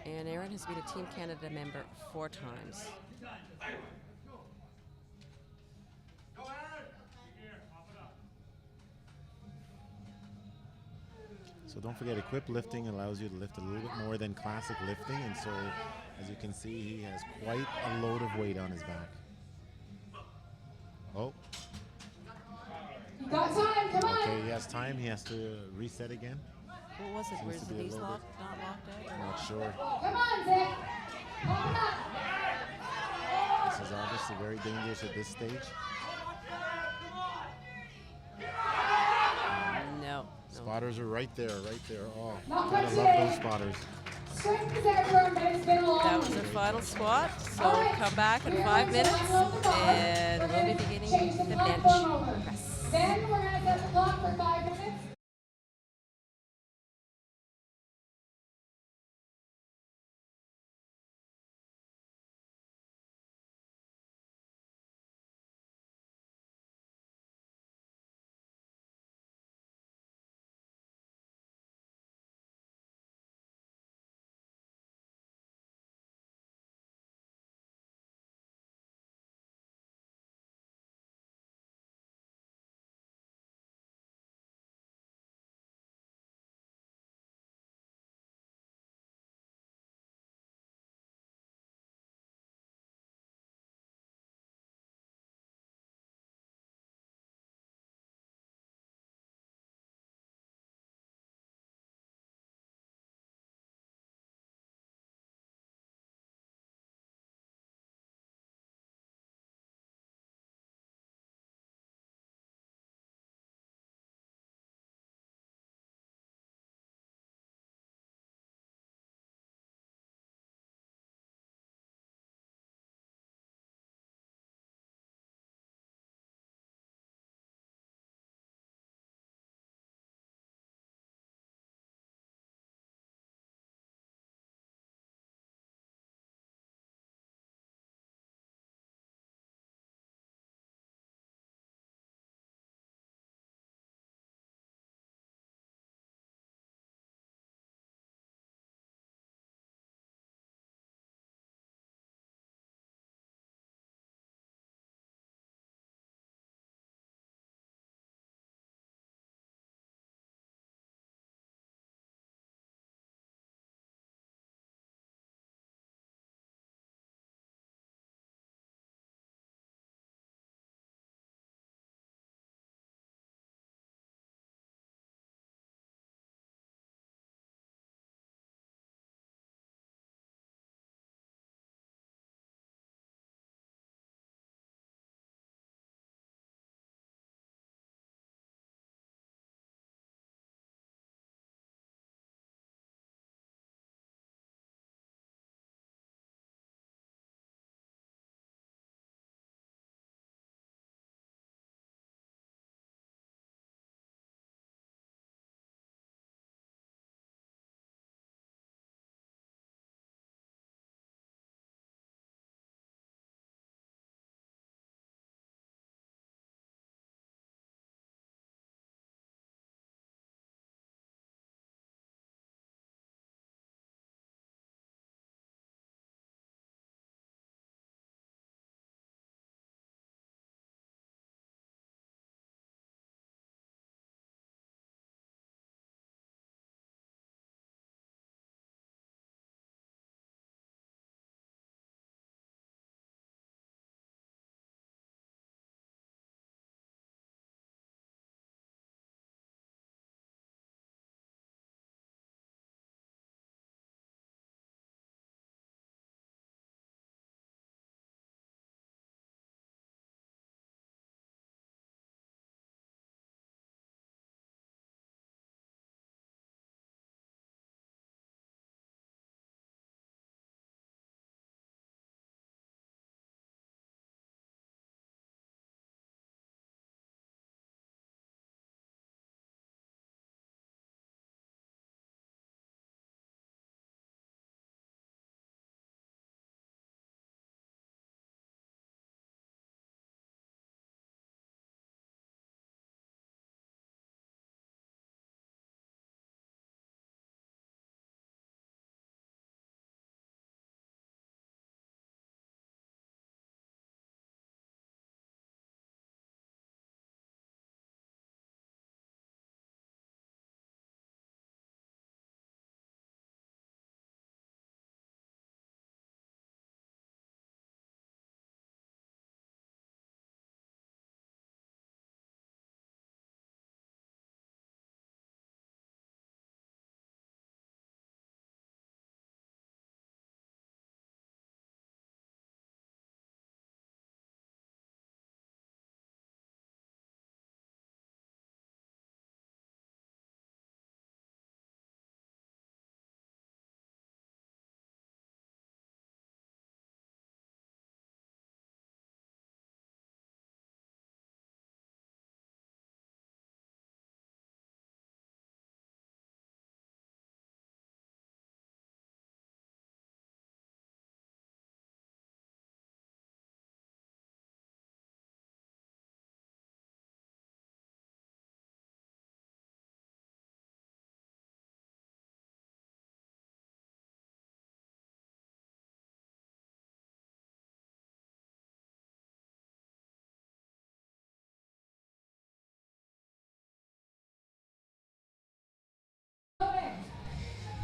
And Aaron has been a Team Canada member 4 times. So don't forget, equipped lifting allows you to lift a little bit more than classic lifting, and so as you can see, he has quite a load of weight on his back. Oh, You got time. Come on. okay, he has time. He has to reset again. What was it? Where's to the be a knees little not locked out? I'm not sure. Come on, Zip. Open up. This is obviously very dangerous at this stage. No. Spotters are right there, right there. Oh, Not gotta quite love today. those spotters. Strength is everywhere, but it's been a long That was week. our final squat. So All right. come back in We're 5 going to minutes, unload the bar. and We're we'll be gonna beginning change the platform bench over. press. Then we're going to set the clock for 5 minutes.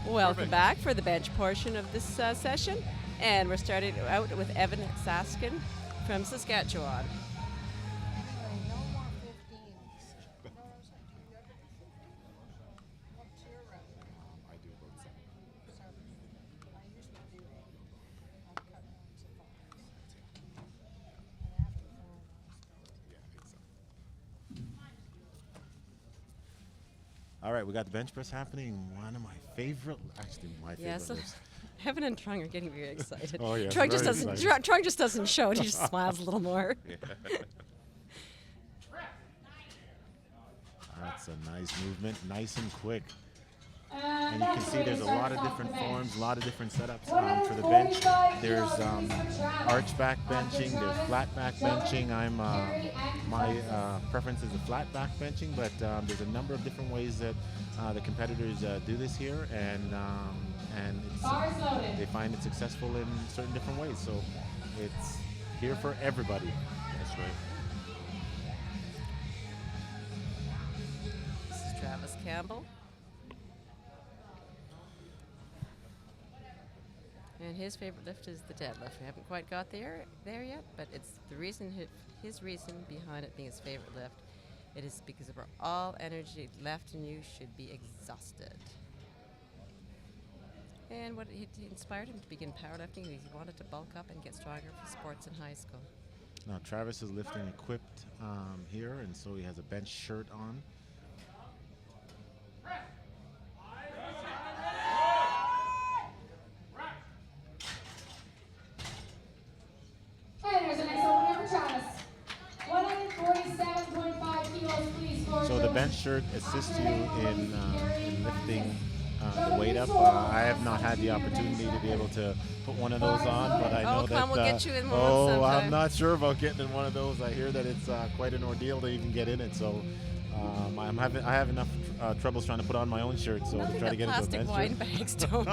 Welcome back for the bench portion of this session. And we're starting out with Evan Saskin from Saskatchewan. All right, we got the bench press happening. One of my favorite, actually my favorite. Yes. lifts. Evan and Trung are getting very excited. Oh, yes, Trung just very doesn't. excited. Trung just doesn't show it. He just smiles a little more. That's a nice movement, nice and quick. And you can see there's a lot of different forms, a lot of different setups for the bench. There's arch back benching, there's flat back benching. My preference is the flat back benching, but there's a number of different ways that the competitors do this here, and they find it successful in certain different ways. So it's here for everybody. That's right. This is Travis Campbell. And his favorite lift is the deadlift. We haven't quite got there yet, but it's the reason his reason behind it being his favorite lift. It is because of all energy left in you should be exhausted. And what he inspired him to begin powerlifting is he wanted to bulk up and get stronger for sports in high school. Now Travis is lifting equipped here, and so he has a bench shirt on. And there's an next opener for Travis. 147.5 kilos, please. So the bench shirt assists you in lifting the weight up. I have not had the opportunity to be able to put one of those on, but I know that. We'll get you in one I'm sometime. not sure about getting in one of those. I hear that it's quite an ordeal to even get in it. So I have enough troubles trying to put on my own shirt. So to try to get into a bench wine shirt. bags don't.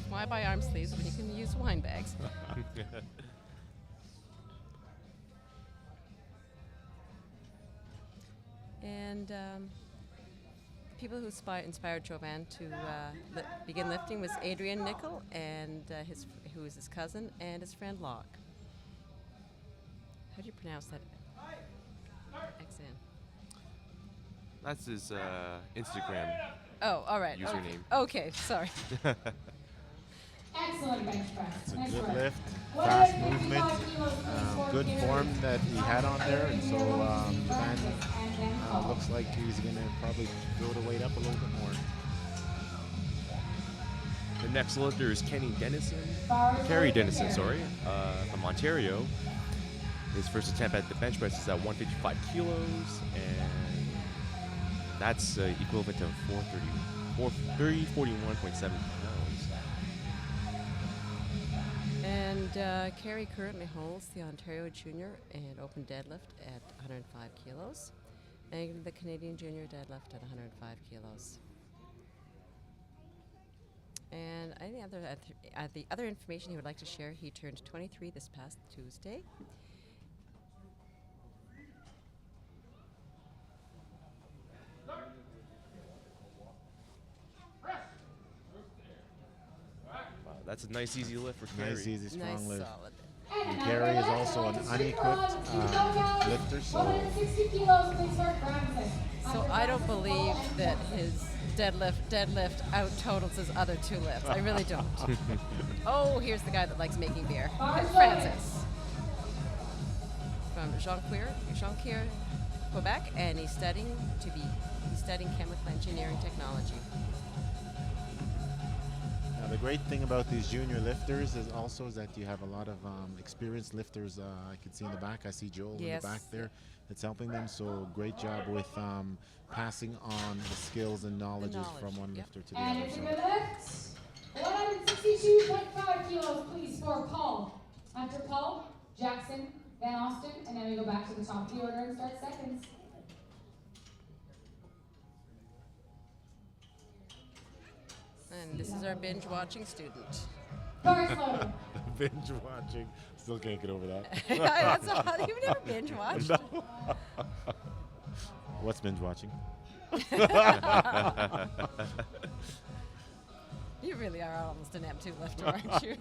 Why buy arm sleeves when you can use wine bags? And people who inspired Jovan to begin lifting was Adrian Nickel and who is his cousin, and his friend Locke. How do you pronounce that? XN. That's his Instagram Oh, all right. username. Okay, sorry. Excellent bench press. It's a Nice good work. lift, fast movement, good form that he had on there, and so Jovan looks like he's going to probably throw the weight up a little bit more. The next lifter is Kerry Dennison, from Ontario. His first attempt at the bench press is at 155 kilos, and that's equivalent to 41.7 pounds. And Kerry currently holds the Ontario Junior and Open Deadlift at 105 kilos, and the Canadian Junior Deadlift at 105 kilos. And the other information he would like to share, he turned 23 this past Tuesday. That's a nice, easy lift for Kerry. Nice, easy, strong Nice, lift. solid. And Kerry is also an unequipped lifter, so 160 kilos, please, for Francis. So I don't believe that his deadlift out totals his other two lifts. I really don't. Oh, here's the guy that likes making beer. Francis. From Jonquière, Quebec, and he's studying chemical engineering technology. Now, the great thing about these junior lifters is that you have a lot of experienced lifters. I can see in the back. I see Joel in Yes. the back there that's helping them. So great job with passing on the skills and knowledges from one lifter to the And other. it's a So good lift. 162.5 kilos, please, for Paul. After Paul, Jackson, Van Austin, and then we go back to the top of the order and start seconds. And this is our binge watching student. Forrest Loader. binge watching. Still can't get over that. That's all, you've never binge watched? No. What's binge watching? You really are almost an M2 lifter, aren't you?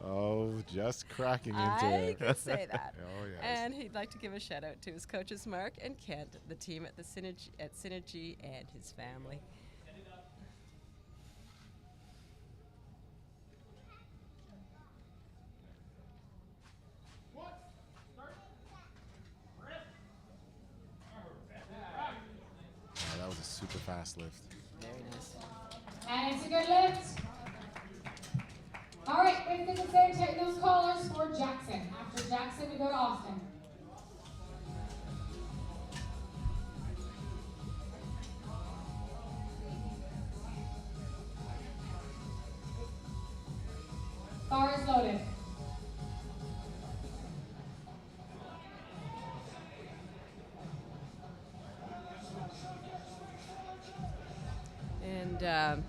Oh, just cracking into I it. could say that. Oh, yes. And he'd like to give a shout out to his coaches Mark and Kent, the team at the Synergy, and his family. Oh, that was a super fast lift. Very nice. And it's a good lift. All right, let's get the same check those callers for Jackson. After Jackson, we go to Austin. Bar is loaded. And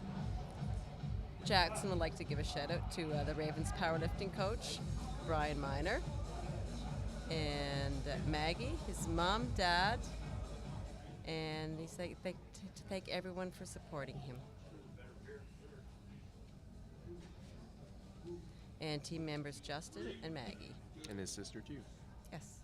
Jackson would like to give a shout out to the Ravens powerlifting coach, Brian Miner, and Maggie, his mom, dad, and he's like to thank everyone for supporting him. And team members Justin and Maggie. And his sister too. Yes.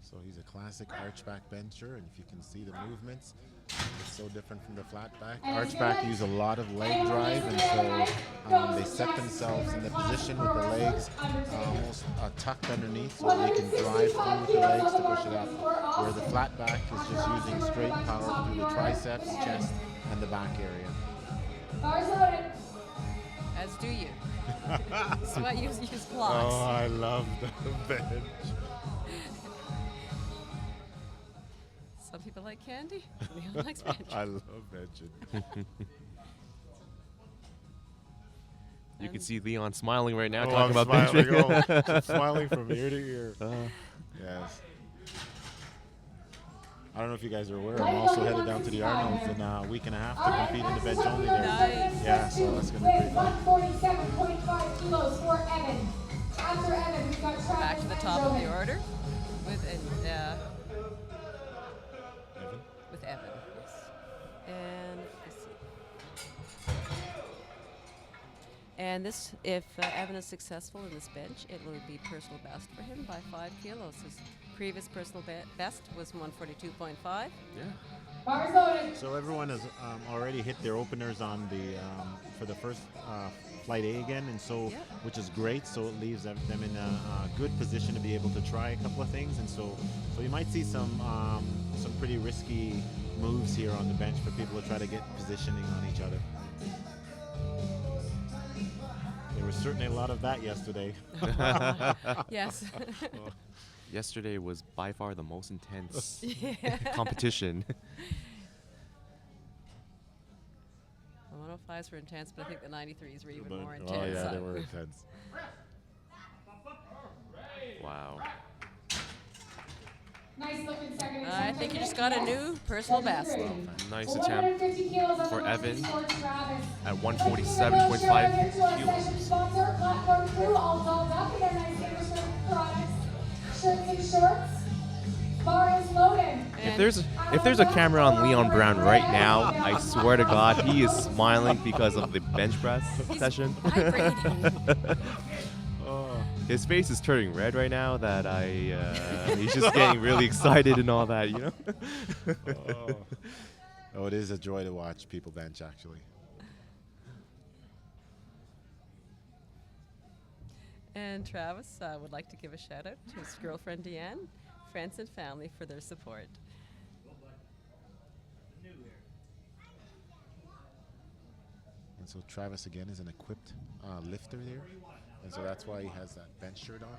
So he's a classic archback bencher, and if you can see the movements, it's so different from the flat back. Archback use a lot of leg drive, and so they set themselves in the position with the legs almost tucked underneath, so they can drive through with the legs to push it up. Where the flat back is just using straight power through the triceps, chest, and the back area. Bar's loaded. As do you. So I use blocks. Oh, I love the bench. Some people like candy. Leon likes bench. I love benching. You can see Leon smiling right now, Oh, talking I'm about smiling. benching. Oh, I'm smiling from ear to ear. Yes. I don't know if you guys are aware, I'm also headed down to the Arnolds in a week and a half to compete in the bench only there. Nice. Yeah, so that's going to be pretty fun. 147.5 kilos for Evan. After Evan, we've got Travis Back to the and top of the Johan. order with Evan? Evan. Yes. And let's see. And this, if Evan is successful in this bench, it will be personal best for him by 5 kilos. His previous personal best was 142.5. Yeah. Bar's loaded. So everyone has already hit their openers on the for the first flight A again, and so Yep. which is great. So it leaves them in a good position to be able to try a couple of things, and so you might see some pretty risky moves here on the bench for people to try to get positioning on each other. There was certainly a lot of that yesterday. Yes. Yesterday was by far the most intense Yeah. competition. The 105s were intense, but I think the 93s were even But- more intense. oh yeah, they were intense. Wow. Nice looking second. I think you just got a new personal best. Nice Well, attempt 150 kilos on for the line Evan for Travis. at Thank 147.5 you so much, kilos. Session sponsor, Platform Crew, all dolled up in their nice Intermission products, shirts and shorts. Bar is loaded. If there's a camera on Leon Brown right now, I swear to God, he is smiling because of the bench press session. Vibrating. His face is turning red right now. That he's just getting really excited and all that, you know. Oh, it is a joy to watch people bench, actually. And Travis would like to give a shout out to his girlfriend Deanne, friends and family for their support. And so Travis again is an equipped lifter there, and so that's why he has that bench shirt on.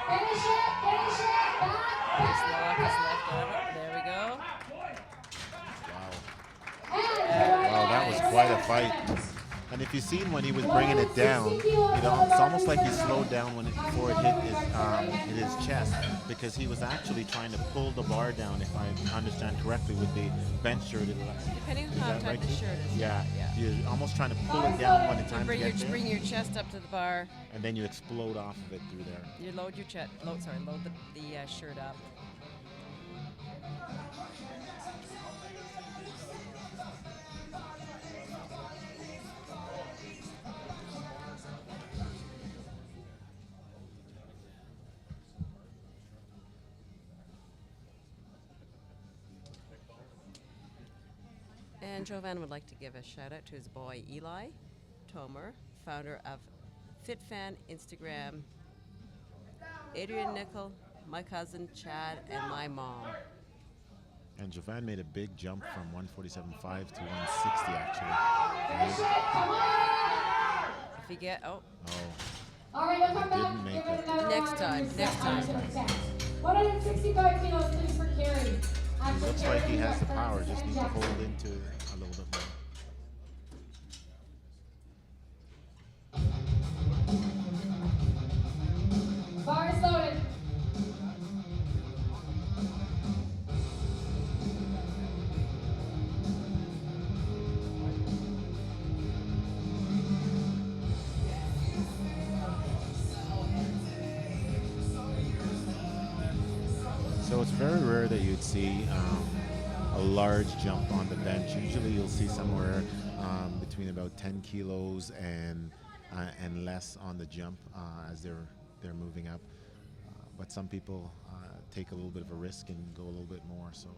Finish it, back. His lock is left out. There we go. Wow, that was quite a fight. And if you've seen when he was bringing it down, it's almost like he slowed down before it hit his chest. because he was actually trying to pull the bar down, if I understand correctly, with the bench shirt. Depending on how that tight right, the Keith? shirt is. Yeah. Yeah. You're almost trying to pull it down when it's time to Bring get there, bring your chest up to the bar. and then you explode off of it through there. You load your chest. Load the shirt up. And Jovan would like to give a shout out to his boy Eli Tomer, founder of FitFan Instagram, Adrian Nickel, my cousin Chad, and my mom. And Jovan made a big jump from 147.5 to 160 actually. If you get Oh, All right, you'll come back. Didn't make give it. another Next round time, of your next set. time. 165 kilos, please, for Carrie. looks like he has the power. Just needs to hold into a little bit more. Bar is loaded. So it's very rare that you'd see a large jump on the bench. Usually you'll see somewhere between about 10 kilos and less on the jump as they're moving up. But some people take a little bit of a risk and go a little bit more. So,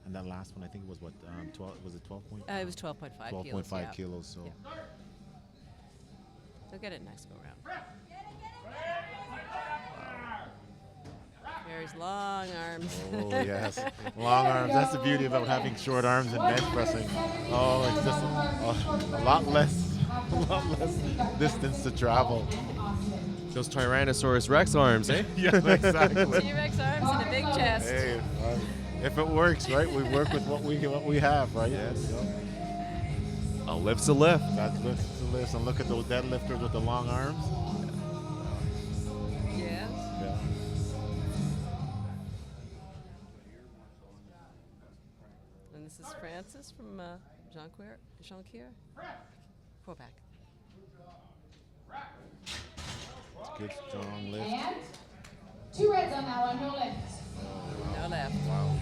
and that last one, I think it was what 12, was it 12 point? it was 12.5 kilos. 12.5 yeah. kilos. So. Yeah. They'll get it next go round. Carries long arms. Oh yes, long arms. That's the beauty about having short arms and bench pressing. Oh, it's just a lot less distance to travel. Those Tyrannosaurus Rex arms, eh? Yeah, exactly. T-Rex arms and a big chest. Hey, if it works, right? We work with what we have, right? Yes. Yeah. A lift's a lift. That's lifts to lifts, and look at those deadlifters with the long arms. Yeah. Yeah. And this is Francis from Jonquière, Quebec. Good strong lift. And 2 reds on that one, no lift. No left. Wow.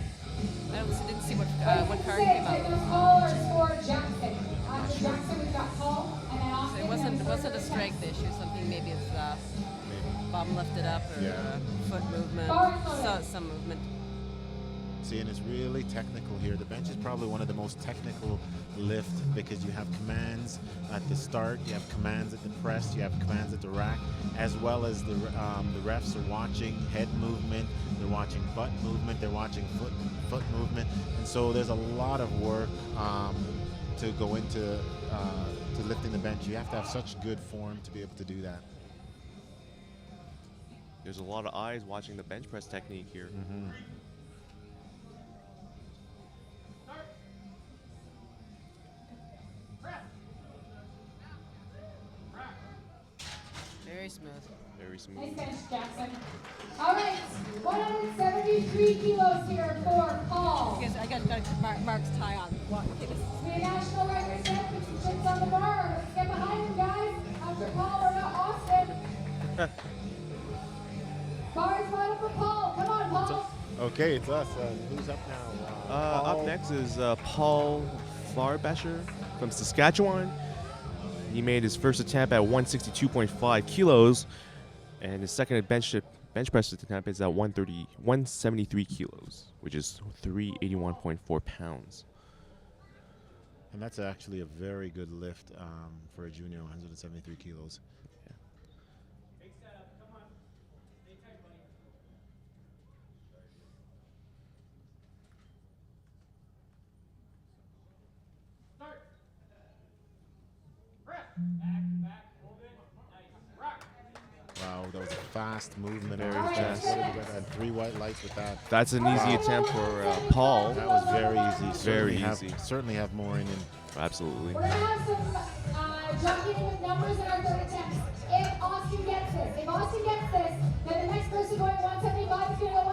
I didn't see what card Six, came and out. those callers for Jackson. After Jackson, we've got Paul, and then So Austin. it wasn't a strength issue. Something maybe it's bum lifted up or Yeah. foot movement, some movement. See, and it's really technical here. The bench is probably one of the most technical lift because you have commands at the start, you have commands at the press, you have commands at the rack, as well as the refs are watching head movement, they're watching butt movement, they're watching foot movement, and so there's a lot of work to go into to lifting the bench. You have to have such good form to be able to do that. There's a lot of eyes watching the bench press technique here. Mm-hmm. Very smooth. Very smooth. Nice bench, Jackson. All right, 173 kilos here for Paul. Because I got Mark's tie on. We have national record set, put some chips on the bar. Let's get behind him, guys. After Paul, we're not Austin. Bar is final for Paul. Come on, Paul. Okay, it's us. Who's up now? Up next is Paul Farbesher from Saskatchewan. He made his first attempt at 162.5 kilos, and his second bench press attempt is at 173 kilos, which is 381.4 pounds. And that's actually a very good lift for a junior, 173 kilos. Wow, that was a fast movement. Very fast. fast. And 3 white lights with that. That's an easy attempt for Paul. That was very easy. Very Certainly easy. Certainly have more in him. Absolutely. We're going to have some jockeying with numbers in our third attempt. If Austin gets this, then the next person going 175 is going to go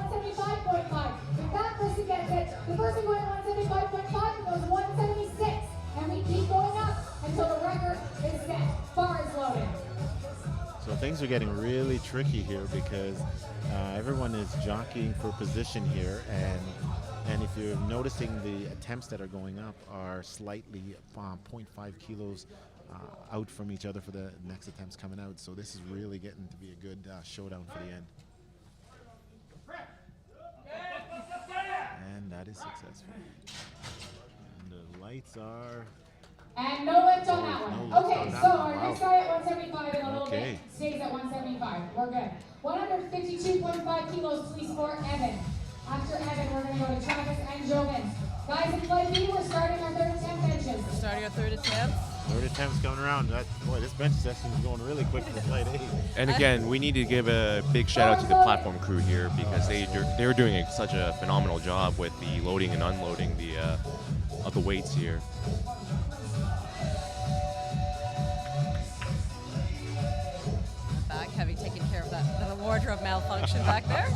are getting really tricky here because everyone is jockeying for position here, and if you're noticing, the attempts that are going up are slightly 0.5 kilos out from each other for the next attempts coming out. So this is really getting to be a good showdown for the end. And that is successful. And the lights are... And no lift on that no one. lift Okay, on that so one. our Wow. next guy at 175 in a little Okay. bit stays at 175. We're good. 152.5 kilos, please, for Evan. After Evan, we're going to go to Travis and Jovan. Guys, in flight B, we're starting our third attempt benches. Starting our third attempt. Third attempt's coming around. Boy, this bench session is going really quick for flight A. And again, we need to give a big shout out to the platform crew here because they're doing such a phenomenal job with the loading and unloading of the weights here. Back, having taken care of that little wardrobe malfunction back there.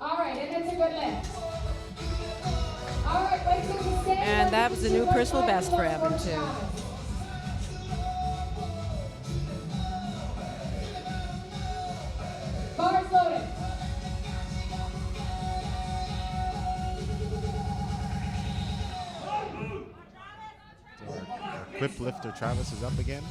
All right, and it's a good lift. All right, wait till we stay. And that was a new personal best for Evan, too. Bars loaded. So our equipped lifter Travis is up again.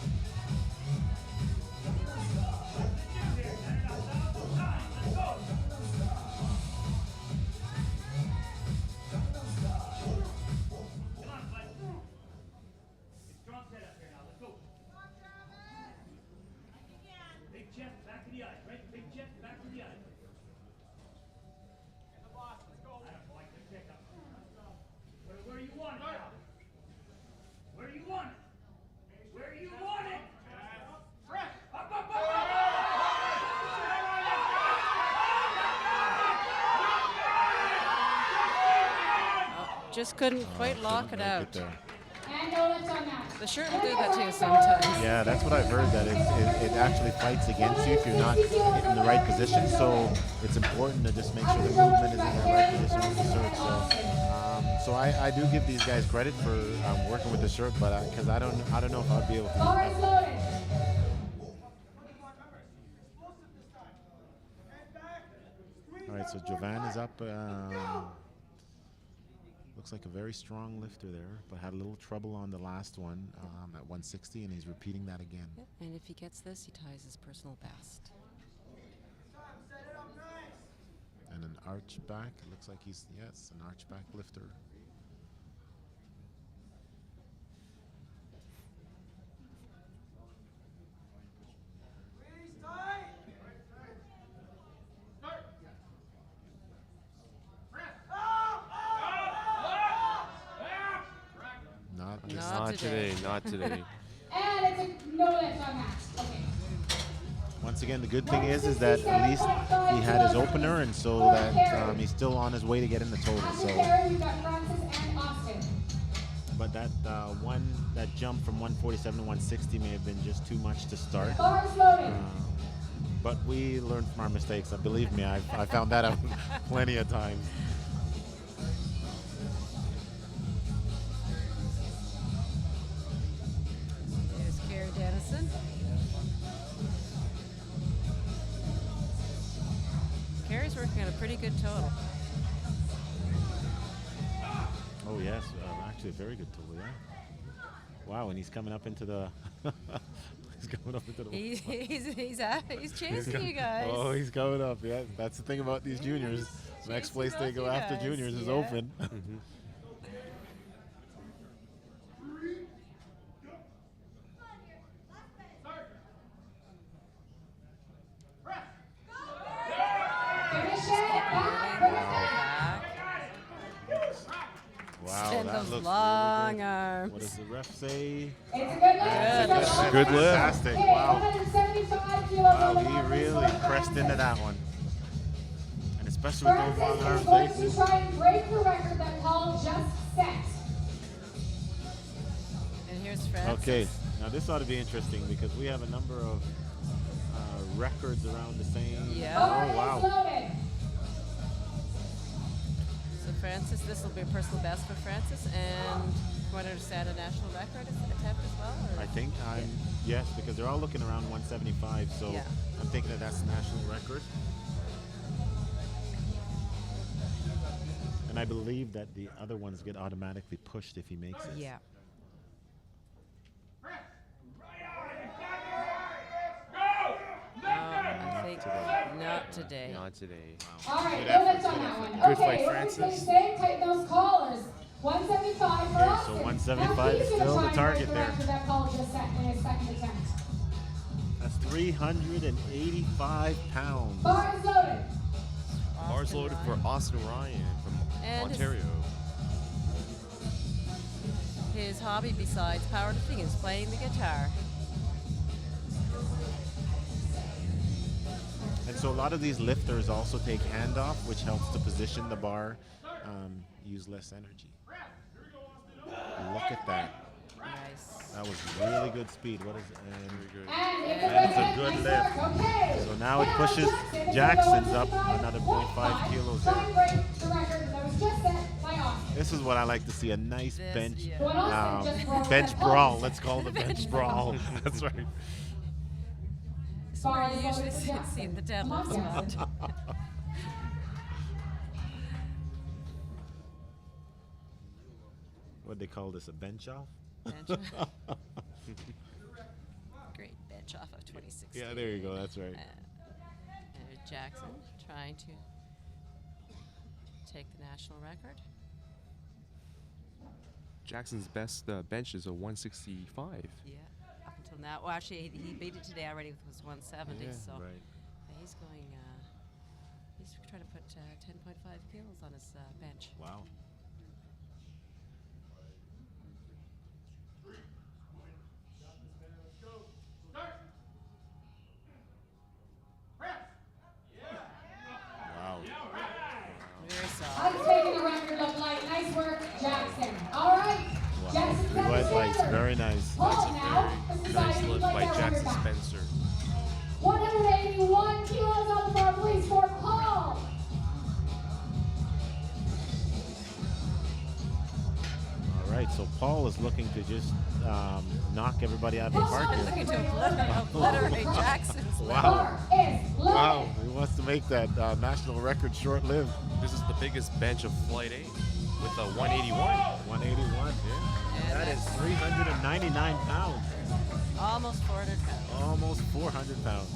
Strong set up here now. Let's go. Big chest, back to the eye. Right? Big chest, back to the eye. And the boss, let's go. I don't like the pickup. Where you want it now? Where you want it? Where you want it? Fresh. Up, up, up, up. Just couldn't quite lock it Couldn't make out. there. And no lift on that. The shirt will do that too sometimes. Yeah, that's what I've heard, that it actually fights against you if you're not in the right position. So it's important to just make sure the movement is in the right position with the shirt. So I do give these guys credit for working with the shirt, but because I don't know if I'd be able to. Bars loaded. All right, so Jovan is up. Looks like a very strong lifter there, but had a little trouble on the last one at 160, and he's repeating that again. Yep, and if he gets this, he ties his personal best. And an arch back. It looks like he's, yes, an arch back lifter. Not this Not Not today, not today. And it's a no lift on that. Okay. Once again, the good thing is that at least he had his opener, and so that he's still on his way to get in the total. After So, Carey, we've got Francis and Austin. but that that jump from 147 to 160 may have been just too much to start. Bars loaded. But we learn from our mistakes. Believe me, I found that out plenty of times. There's Carey Dennison. Carey's working on a pretty good total. Oh yes, actually a very good total, yeah. Wow, and he's coming up into the. He's coming up into the. He's chasing you guys. Oh, he's coming up. Yeah, that's the thing about these juniors. Next Chasing place they off go you after guys, juniors is yeah. open. Finish it. Back. Finish it. Back. Wow, Send that those looks long really good. arms. What does the ref say? It's a good lift. That's It's Good lift. Fantastic. Okay, Wow. 175 kilos Wow, on the he bar, please, really for pressed into Francis. that one. And especially with those long Francis is arms, going to try and break the record that Paul just set. And here's Francis. Okay, now this ought to be interesting because we have a number of records around the same. Yeah. Bar Oh, is wow. loaded. So Francis, this will be a personal best for Francis, and you want to set a national record attempt as well? Or? I think yes, because they're all looking around 175, so Yeah. I'm thinking that that's the national record. And I believe that the other ones get automatically pushed if he makes it. Yeah. I think not today. Not today. All right, Good no effort, lift on good that effort. one. Good Okay, fight, we're just Francis. gonna stay tight those collars. 175 for Okay, us. so 175 is still the target there. That Paul just set in his second attempt. That's 385 pounds. Bar is loaded. Bars Austin loaded Ryan. for Austin Ryan from And his- Ontario. His hobby besides powerlifting is playing the guitar. And so a lot of these lifters also take handoff, which helps to position the bar, use less energy. Look at that. Nice. That was really good speed. What is it? Very good. And it's That's a lift. good Nice lift. work. Okay. So now it Now pushes Jackson. Jackson's up 155, another 0.5 kilos Try there. and break the record that was just set by Austin. This is what I like to see, a nice This, bench yeah. What Austin just broke bench that brawl. Paul Let's call it a bench brawl. That's right. It's where Bar you is usually loaded for see the Jackson. Come on, deadlift Jackson. spot. What they call this, a bench off? Bench off. Great bench off of 2016. Yeah, there you go. That's right. And there's Jackson trying to take the national record. Jackson's best bench is a 165. Yeah, up until now. Well, actually, he beat it today already. It was 170. Yeah, so right. he's going. He's trying to put 10.5 kilos on his bench. Wow. Wow. Very solid. How's making the record look like? Nice work, Jackson. All right. Wow. Jackson Three set the white lights. standard. Very nice. Paul That's a now very has nice decided he'd lift like by that Jackson record back. Spencer. 181 kilos on the bar, please, for Paul. All right. So Paul is looking to just knock everybody out of the park He's here. looking to obliterate Jackson's Wow. Bar is loaded. Wow. He wants to make that national record short-lived. This is the biggest bench of Flight A with a 181. 181. And That is that's 399 pounds. almost 400 pounds. Almost 400 pounds.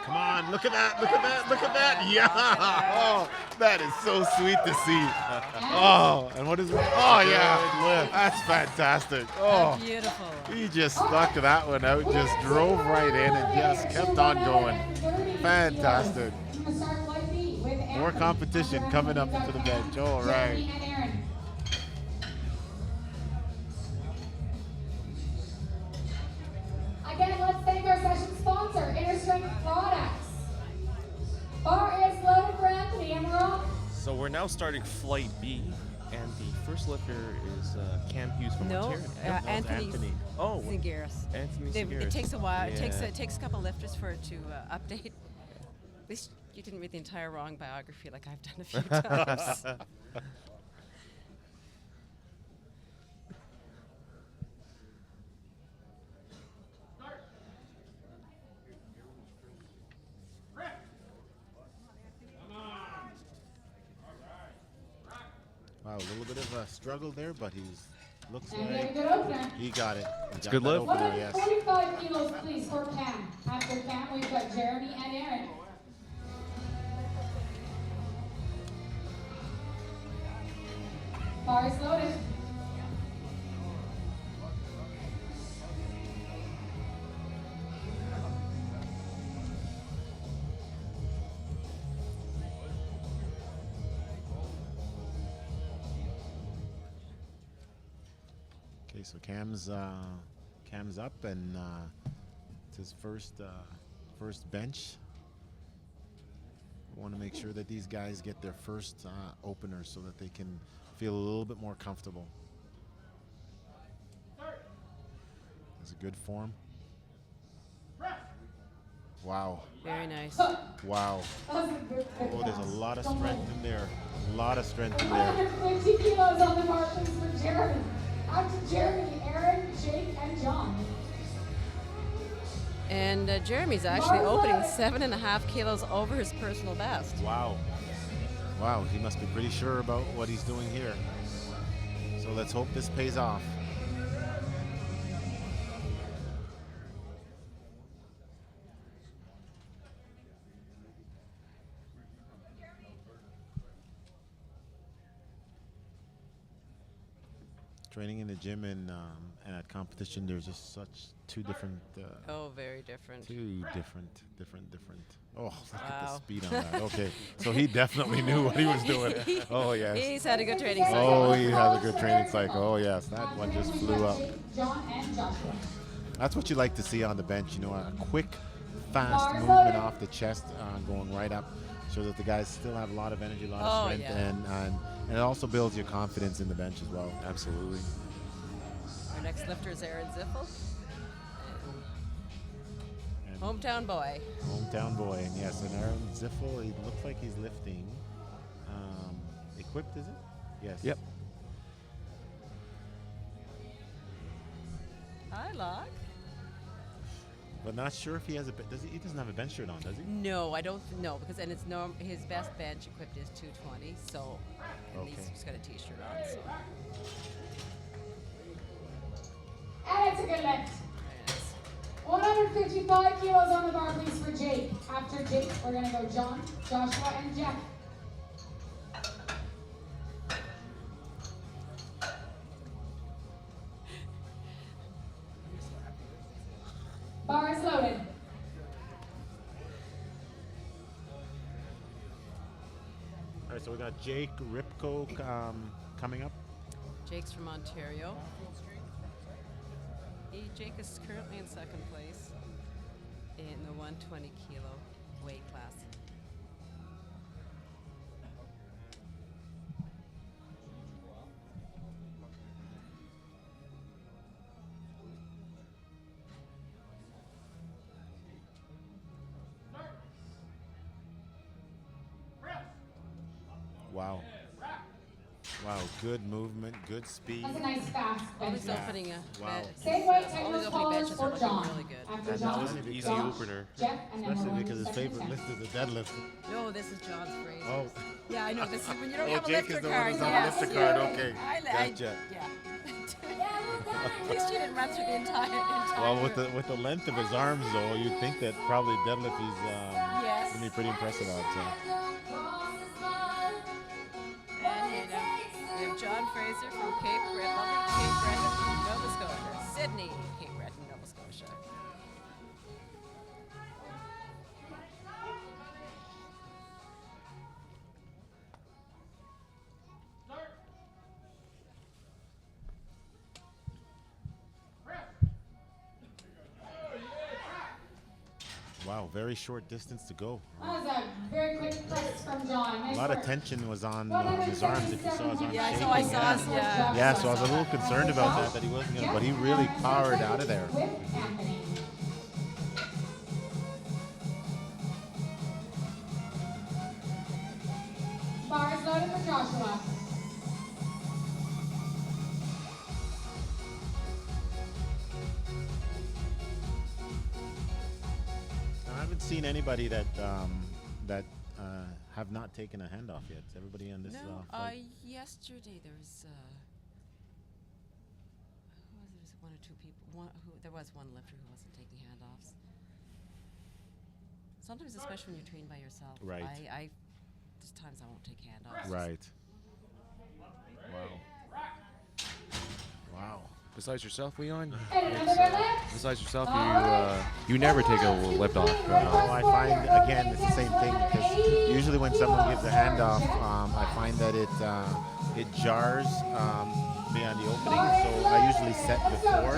Come on, look at that, look at that, look at that. Yeah. Oh, that is so sweet to see. Oh, and what is it? Oh, yeah. That's fantastic. Oh, Beautiful. he just stuck that one out, just drove right in and just kept on going. Fantastic. More competition coming up into the bench. All right. Again, let's thank our session sponsor, Inner Strength Products. Bar is loaded for Anthony, and we're off. So we're now starting Flight B, and the first lifter is Cam Hughes from No, Ontario. Anthony. Oh, Zingers. Anthony It Seguiris. takes a while. Yeah. It takes a couple lifters for it to update. At least you didn't read the entire wrong biography like I've done a few times. Wow, a little bit of a struggle there, but he's looks And we have a like good opener. he got it. He got good that lift. opener, yes. 145 kilos, please, for Cam. After Cam, we've got Jeremy and Aaron. Bars loaded. Okay, so Cam's up, and it's his first bench. Want to make sure that these guys get their first opener so that they can feel a little bit more comfortable. That's a good form. Wow. Very nice. Wow. That was a good Oh, there's a lot of strength in there. A lot of strength in there. 150 kilos on the bar, please, for Jeremy. After Jeremy, Aaron, Jake, and John. And Jeremy's actually opening 7.5 kilos over his personal best. Wow. Wow, he must be pretty sure about what he's doing here. So let's hope this pays off. Training in the gym and at competition, there's just such two different. Oh, very different. Two different. Oh, look at the Wow. speed on that. Okay, so he definitely knew what he was doing. Oh yes. He's had a good training cycle. Oh, he has a good training cycle. Oh yes, that one just flew up. John and Joshua. That's what you like to see on the bench. You know, a quick, fast movement off the chest, going right up, so that the guys still have a lot of energy, a lot of strength, yeah. and it also builds your confidence in the bench as well. Absolutely. Our next lifter is Aaron Ziffel. And Hometown boy. hometown boy, and yes, and Aaron Ziffel, he looks like he's lifting. Equipped, is it? Yes. Yep. Hi, Locke. But not sure if he has a. He doesn't have a bench shirt on, does he? No, I don't know because and it's his best bench equipped is 220. So and he's Okay. just got a T-shirt on. So And it's a good lift. very nice. 155 kilos on the bar, please, for Jake. After Jake, we're going to go John, Joshua, and Jeff. Bar is loaded. All right, so we got Jake Ripko coming up. Jake's from Ontario. Jake is currently in second place in the 120 kilo weight class. Wow. Wow, good movement, good speed. That's a nice fast bench. Always opening a Wow. Same weight, all take these those opening callers benches are for looking John. really good. After That John, was an easy Josh, opener. Jeff, and then Especially we're because his going to favorite second lift is the deadlift. No, this is John's phrase. Oh, Yeah, I know. This is when you don't Oh, have a Jake lifter is the one card. who's on the yes. lifter card, okay. Yeah. Gotcha. At least you didn't run through the entire well, with the length of his arms, though, you'd think that probably deadlift he's Yes. gonna be pretty impressive on. So. And we have John Fraser from Cape Breton, Nova Scotia. Sydney, Cape Breton, Nova Scotia. Wow, very short distance to go. That was a very quick press from John. A Nice lot of work. tension was on his arms. If you saw his arms Yeah, shaking. I saw his, yeah. Yeah, so I was a little concerned about that he wasn't gonna, but he really powered out of there. With Anthony. Bar is loaded for Joshua. I haven't seen anybody that have not taken a handoff yet. Everybody on this No, flight. yesterday there was there was one lifter who wasn't taking handoffs. Sometimes, especially when you're trained by yourself. Right. There's times I won't take handoffs. Right. Wow. Wow. Besides yourself, Leon? And another deadlift. Besides yourself, you never take a lift off. I find, again, it's the same thing because usually when someone gives a handoff, I find that it jars me on the opening. So I usually set before,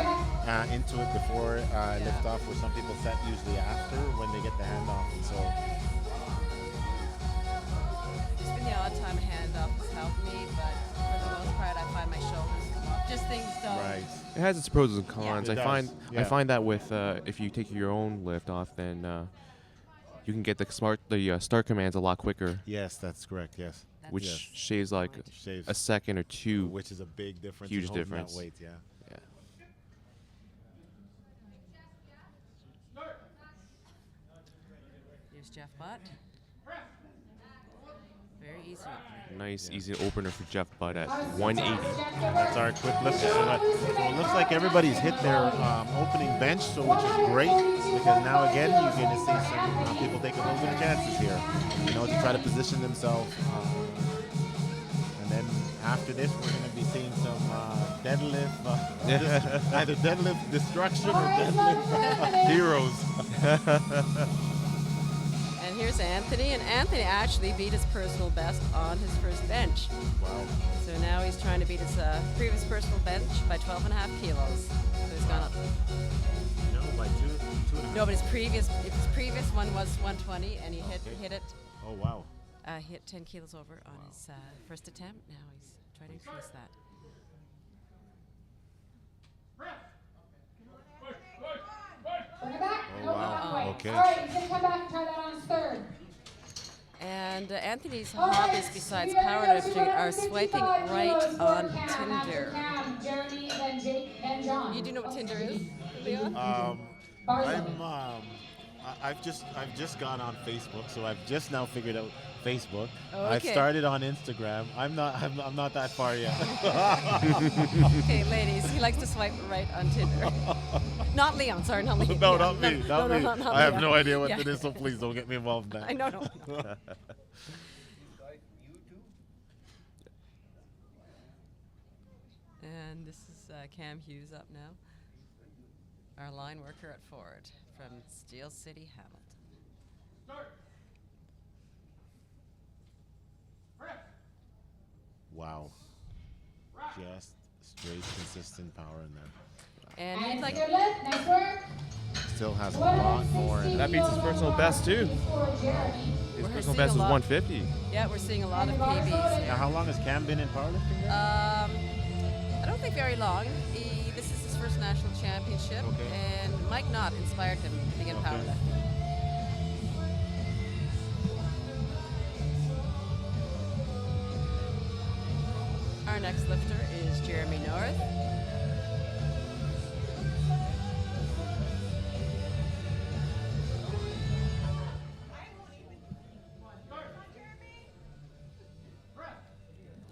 into it before I lift off, where some people set usually after when they get the handoff. And so, There's been the odd time a handoff has helped me, but for the most part, I find my shoulders come off. Just things don't. right. It has its pros and cons. It I does, find yeah. I find that with if you take your own lift off, then you can get the start commands a lot quicker, Yes, that's correct. Yes. which Yes. shaves like Shaves, a second or two. which is a big difference. Huge in holding difference. That weight, yeah. Yeah. Here's Jeff Butt. Very easy. Nice, easy opener for Jeff Butt at 180. That's our quick lift. So it looks like everybody's hit their opening bench, so which is great because now again you're going to see some people take a little bit of chances here, to try to position themselves. And then after this, we're going to be seeing some deadlift, either deadlift destruction or deadlift heroes. And here's Anthony, and Anthony actually beat his personal best on his first bench. Wow. So now he's trying to beat his previous personal bench by 12.5 kilos. So he's gone up. No, by two. No, but his previous one was 120, and he hit it. Oh wow. Hit 10 kilos over on his first attempt. Now he's trying to increase that. Bring it back. Oh, No, wow. not quite. Okay. All right, he's going to come back and try that on his third. And Anthony's All right, hobbies besides we are gonna go powerlifting are 255 swiping right kilos for on Cam, after Tinder. Cam, Jeremy, then Jake, then John. You do know what Tinder is, Leon? I've just gone on Facebook, so I've just now figured out Facebook. Oh, I've okay. started on Instagram. I'm not that far yet. Okay, ladies, he likes to swipe right on Tinder. Not Leon, sorry, not Leon. No, not me. No, Not me. not I have Leon. no idea what Yeah. it is, so please don't get me involved in that. I know, no. And this is Cam Hughes up now, our line worker at Ford from Steel City, Hamilton. Wow. Just straight, consistent power in there. And And he'd it's like, good lift. Nice work. Still has a lot more in That it. beats his personal best, too. For Jeremy. His We're personal seeing best a was lot. 150. yeah, we're seeing a lot of PBs. Now, how long has Cam been in powerlifting then? I don't think very long. This is his first national championship, Okay. and Mike Knott inspired him to begin Okay. powerlifting. Our next lifter is Jeremy North.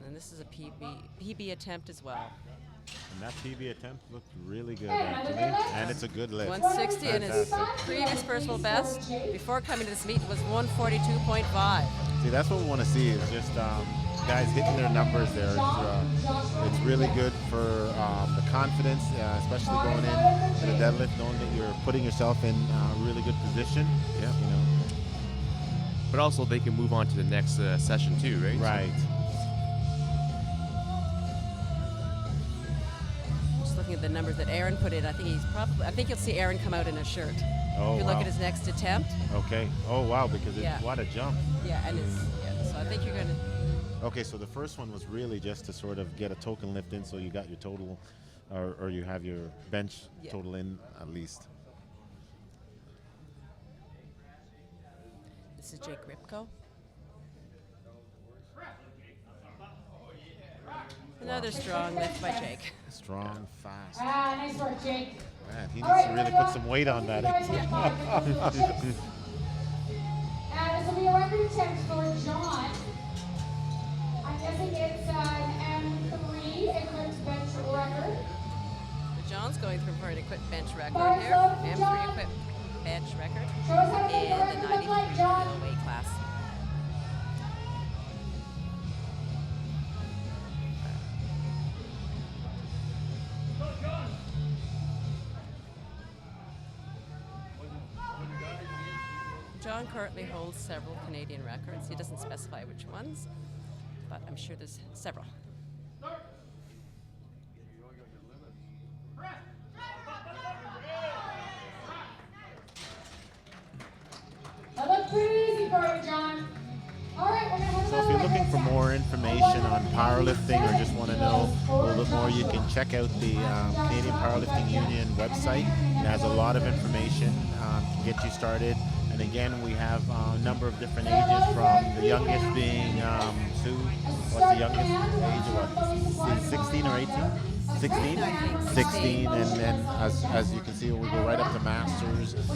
And this is a PB attempt as well. And that PB attempt looked really good, actually. And it's a good lift. 160, and his Fantastic. previous personal best before coming to this meet was 142.5. See, that's what we want to see is just guys hitting their numbers there. It's really good for the confidence, especially going in to the deadlift, knowing that you're putting yourself in a really good position. Yeah. But also they can move on to the next session too, right? Right. Just looking at the numbers that Aaron put in, I think you'll see Aaron come out in a shirt. Oh, If you look wow. at his next attempt. Okay. Oh, wow, because Yeah. what a jump. Yeah, and so I think you're going to. Okay, so the first one was really just to sort of get a token lift in so you got your total, or you have your bench Yeah. total in at least. This is Jake Ripko. Another strong lift by Jake. Strong, fast. Nice work, Jake. Man, he All needs right, to really we're put some weight on that. And this will be a record attempt for John. I'm guessing it's an M3 equipped bench record. John's going through for an equipped bench record Bars here. loaded for M3 John. equipped bench record Show us how to in make a the record look 93 like, John. kilo weight class. Go, John. John currently holds several Canadian records. He doesn't specify which ones, but I'm sure there's several. That looks pretty easy for you, John. All right, we're gonna have So if you're looking for more information on powerlifting or just want to know a little bit more, you can check out the Canadian Powerlifting Union website. It has a lot of information to get you started. And again, we have a number of different ages, from the youngest being Sue. What's the youngest age of what? 16 or 18? 16? 16, and then as you can see, we go right up to masters of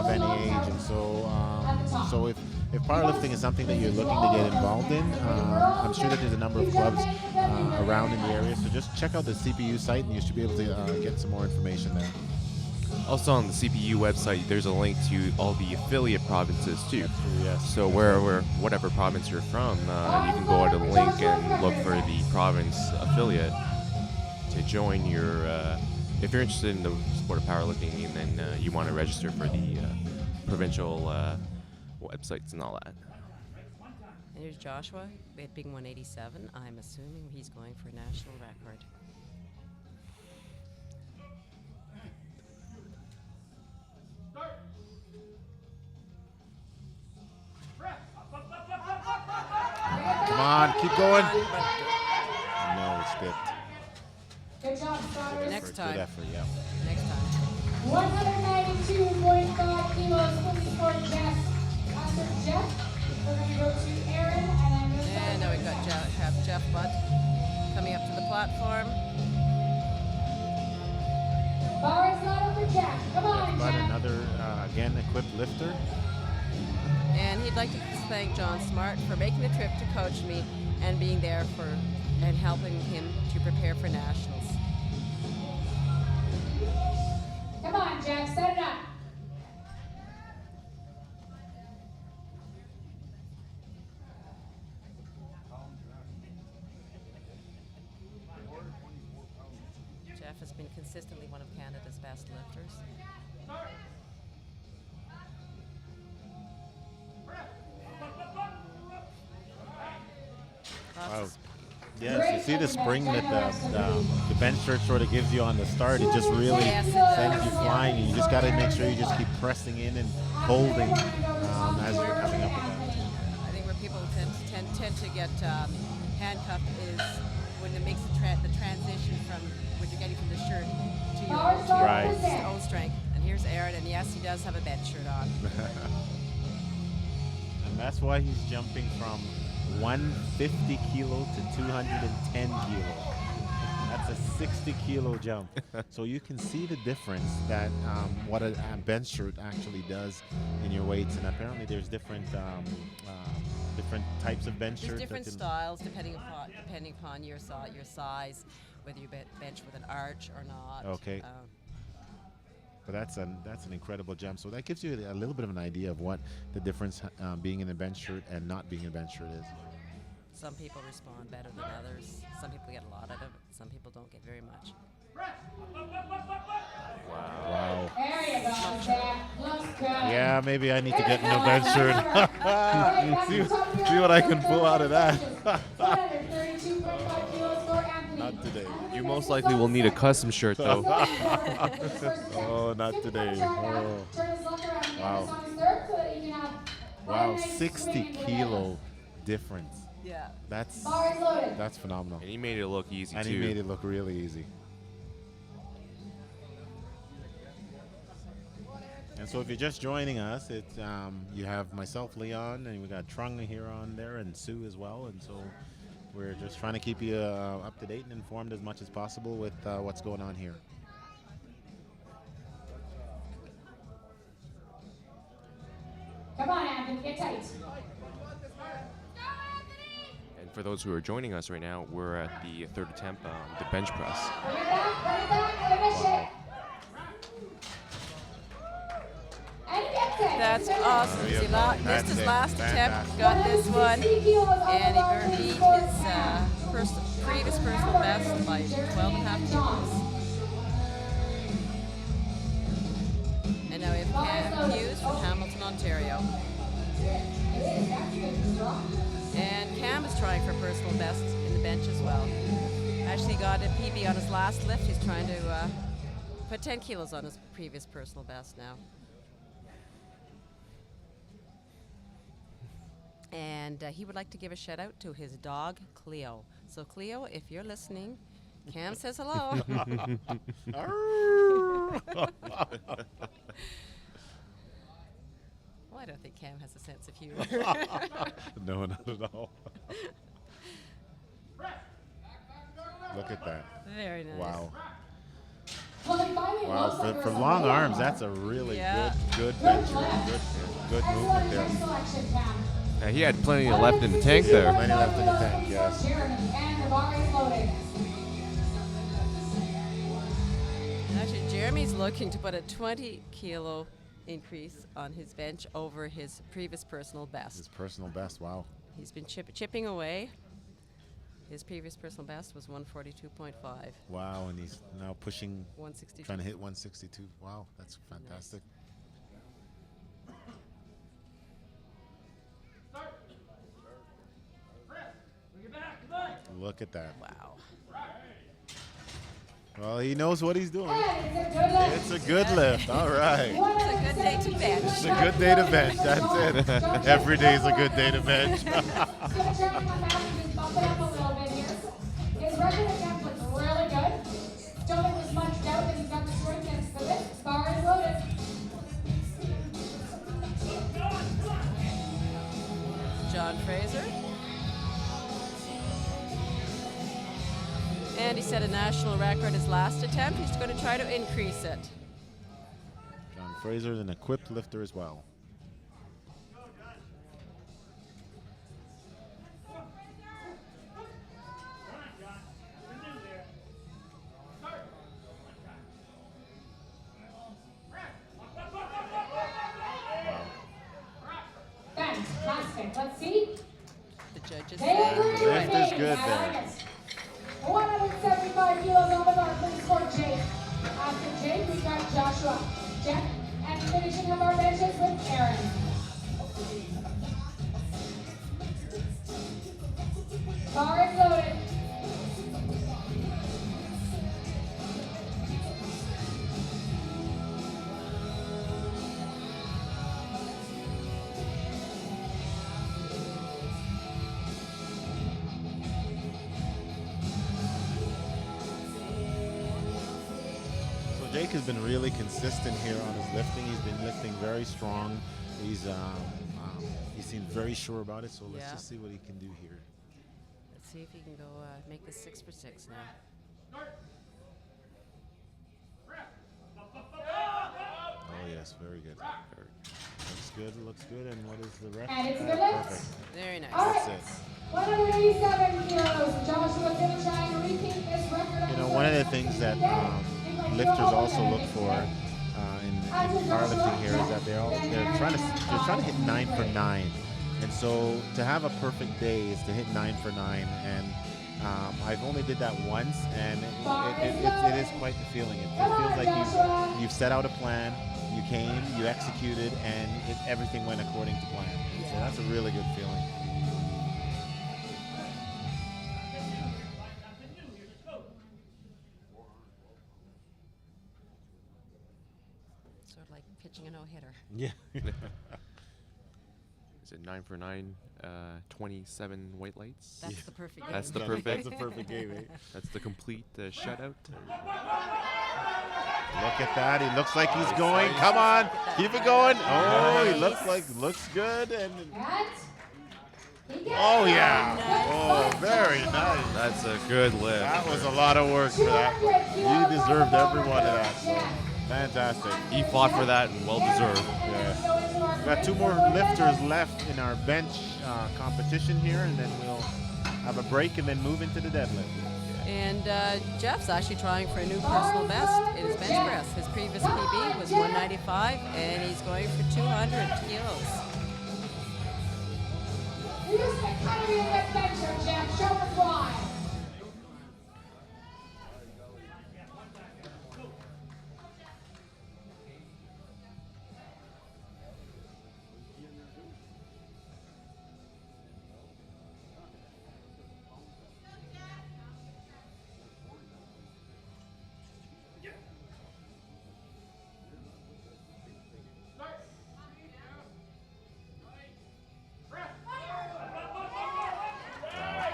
any age. And so if powerlifting is something that you're looking to get involved in, I'm sure that there's a number of clubs around in the area. So just check out the CPU site, and you should be able to get some more information there. Also on the CPU website, there's a link to all the affiliate provinces too. Yes. So wherever, whatever province you're from, you can go to the link and look for the province affiliate to join your. If you're interested in the sport of powerlifting, and then you want to register for the provincial websites and all that. And here's Joshua, being 187. I'm assuming he's going for a national record. Come on, keep going. No, it's dipped. Good job, Starters. Next Good time. effort, yeah. Next time. 192.5 kilos fully for Jeff. After Jeff, we're going to go to Aaron, and I'm going to start And now with we've got Jeff. have Jeff Butt coming up to the platform. Bar is not over Jeff. Come on, But Jeff. another, again, equipped lifter. And he'd like to thank John Smart for making the trip to coach me and being there for and helping him to prepare for nationals. Come on, Jeff. Set it up. Jeff has been consistently one of Canada's best lifters. Wow. Yes, you see the spring that the bench shirt sort of gives you on the start. It just really Yes, it does. sends you flying. And you just got to make sure you just keep pressing in and holding as you're coming up with that. I think where people tend to get handcuffed is when it makes the transition from what you're getting from the shirt to your Right. own strength. And here's Aaron, and yes, he does have a bench shirt on. And that's why he's jumping from 150 kilo to 210 kilo. That's a 60 kilo jump. So you can see the difference that what a bench shirt actually does in your weights. And apparently there's different different types of bench There's shirts. different styles depending upon your size, whether you bench with an arch or not. Okay. But that's an incredible jump. So that gives you a little bit of an idea of what the difference being in a bench shirt and not being in a bench shirt is. Some people respond better than others. Some people get a lot out of it. Some people don't get very much. Wow. There you go, Jeff. Looks good. Yeah, maybe I need to get in a bench shirt. see what I can pull out of that. 132.5 kilos for Anthony. Not today. You most likely will need a custom shirt though. Oh, not today. Oh. Wow. Wow, 60 kilo difference. Yeah. That's Bar is loaded. that's phenomenal. And he made it look easy And too. he made it look really easy. And so if you're just joining us, it's you have myself, Leon, and we got Trung here on there, and Sue as well. And so we're just trying to keep you up to date and informed as much as possible with what's going on here. Come on, Anthony, get tight. And For those who are joining us right now, we're at the third attempt, the bench press. Bring it back, finish it. And he gets it. That's Finish. awesome. There you He go. missed That's his it. last attempt, Fantastic. got this one, 160 kilos on the and bar he for beat score his 10. previous personal best by 12.5 kilos. And now we have Cam Hughes from Hamilton, Ontario. And Cam is trying for personal best in the bench as well. Actually got a PB on his last lift. He's trying to put 10 kilos on his previous personal best now. And he would like to give a shout out to his dog, Cleo. So Cleo, if you're listening, Cam says hello. Well, I don't think Cam has a sense of humor. No, not at all. Look at that. Very nice. Wow. Well, it finally Wow, looks like for there's long some arms, weight on that's a really Yeah. good Good bench. lift. Good Excellent movement there. lift selection, Cam. Yeah, he had plenty of left in the tank there. Plenty left in the tank, yes. Jeremy, and the bar is loaded. Actually, Jeremy's looking to put a 20 kilo increase on his bench over his previous personal His best. personal best, wow. He's been chipping away. His previous personal best was 142.5. Wow, and he's now pushing, 162. trying to hit 162. Wow, that's fantastic. Bring it back, come on. Look at that. Wow. Well, he knows what he's doing. And it's a good lift. It's a good lift. All right. It's a good day to bench. It's a good day to bench. That's it. Every day is a good day to bench. Just trying to come back and just bump it up a little bit here. His record attempt looks really good. Don't think there's much doubt that he's got the strength next to it. Bar is loaded. John Fraser. And he set a national record his last attempt. He's going to try to increase it. John Fraser is an equipped lifter as well. Fantastic. Let's see. The judges They say agree The with lift is me. good I there. like it. 175 kilos on the bar, please, for Jake. After Jake, we've got Joshua, Jeff, and finishing up our benches with Aaron. Bar is loaded. So Jake has been really consistent here on his lifting. He's been lifting very strong. He seemed very sure about it. So let's Yeah. just see what he can do here. Let's see if he can go make this 6 for 6 now. Oh yes, very good. Looks good. Looks good. And what is the rest? And it's a good lift. Perfect. Very nice. All That's right. it. 187 kilos. Joshua's going to try and repeat this record. You know, one of the things that lifters also look for in powerlifting here is that they're trying to hit 9 for 9, and so to have a perfect day is to hit 9 for 9. And I've only did that once, and it is quite the feeling. It feels like you've set out a plan, you came, you executed, and everything went according to plan. So that's a really good feeling. Sort of like pitching a no-hitter. Yeah. Is it 9 for 9, 27 white lights? That's the perfect That's game. the perfect. That's a perfect game, eh? That's the complete shutout. Look at that. He looks like he's going. Come on. Keep it going. Oh, he looks good. And oh, yeah. Oh, very nice. That's a good lift. That was a lot of work for that. You deserved every one of that. So, fantastic. He fought for that and well deserved. Yes. We've got 2 more lifters left in our bench competition here, and then we'll have a break, and then move into the deadlift. And Jeff's actually trying for a new personal best in his bench press. His previous PB was 195, and he's going for 200 kilos. You're using a calorie bencher, Jeff. Show us why.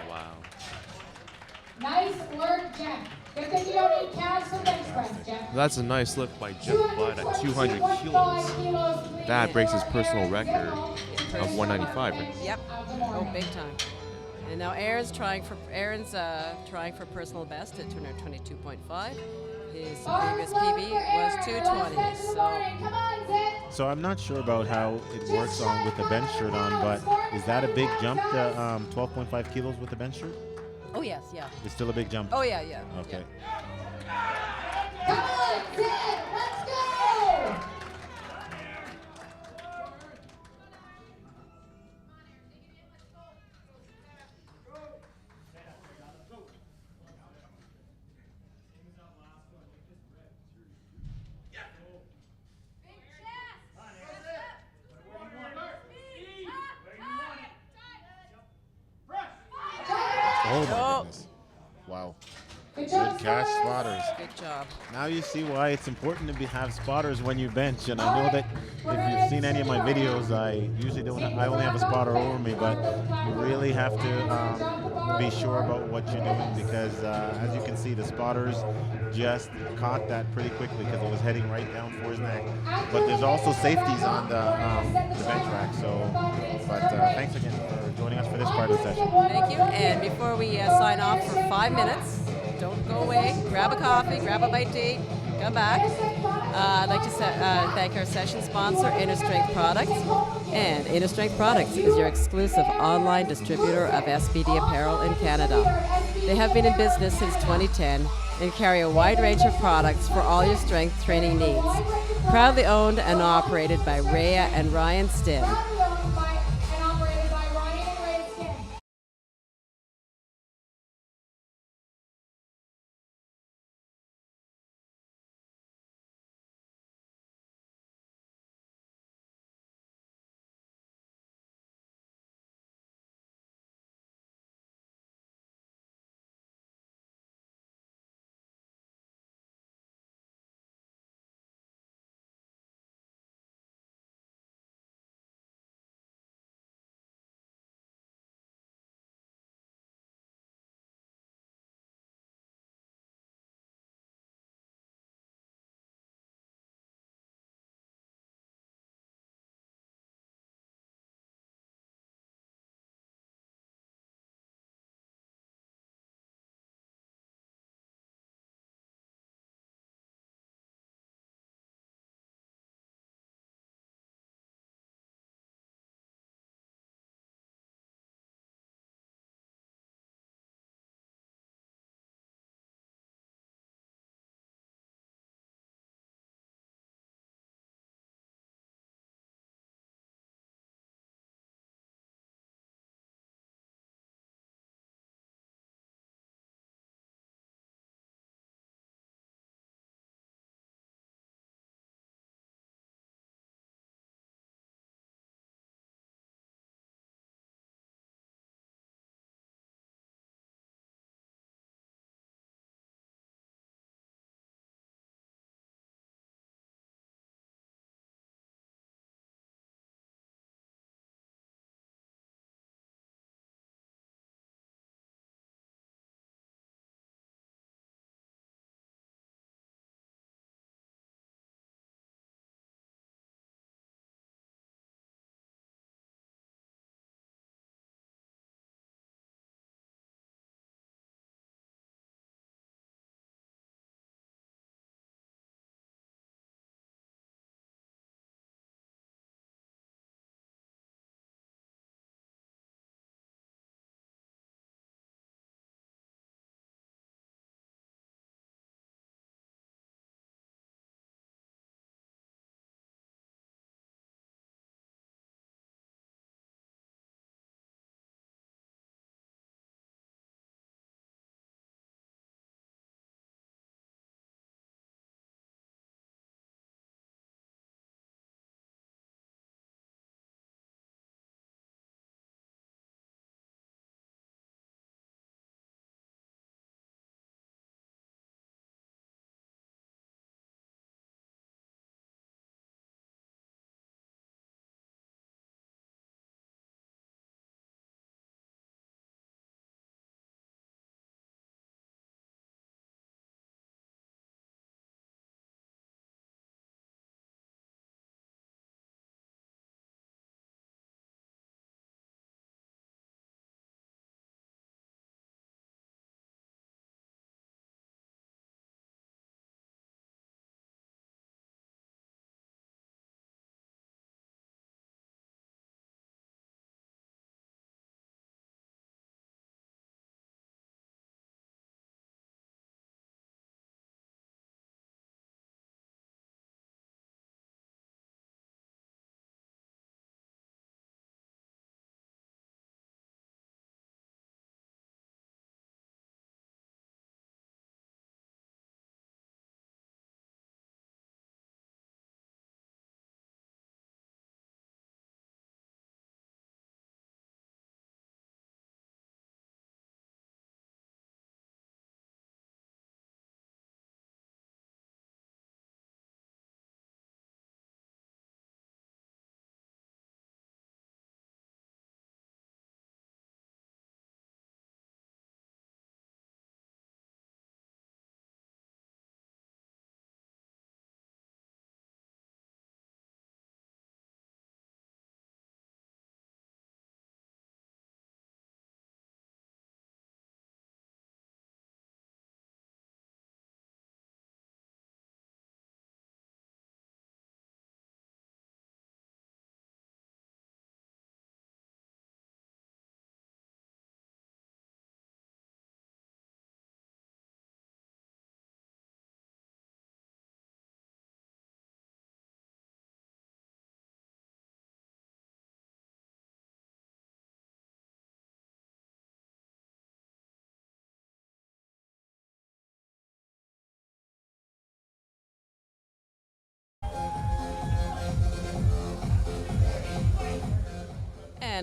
Wow. Nice work, Jeff. Good thing you don't need calves for bench press, Jeff. That's a nice lift by Jeff Budd at 200 kilos. That breaks his personal record of 195, right? Yep. Oh, big time. And now Aaron's trying for personal best at 222.5. His previous PB was 220. So I'm not sure about how it works on with the bench shirt on, but is that a big jump to 12.5 kilos with the bench shirt? Oh yes, yeah. It's still a big jump. Oh yeah, yeah. Okay. Come on, Sid, let's go! Oh my Oh. goodness. Wow. Good Good job, catch, Sarah. spotters. Good job. Now you see why it's important to have spotters when you bench. And I know that if you've seen any of my videos, I usually don't. I only have a spotter over me, but you really have to be sure about what you're doing because, as you can see, the spotters just caught that pretty quickly because it was heading right down for his neck. But there's also safeties on the bench rack. So, but thanks again for joining us for this part of the session. Thank you. And before we sign off for 5 minutes, don't go away. Grab a coffee, grab a bite to eat, come back. I'd like to thank our session sponsor, Inner Strength Products. And Inner Strength Products is your exclusive online distributor of SBD apparel in Canada. They have been in business since 2010 and carry a wide range of products for all your strength training needs. Proudly owned and operated by Rhea and Ryan Stinn.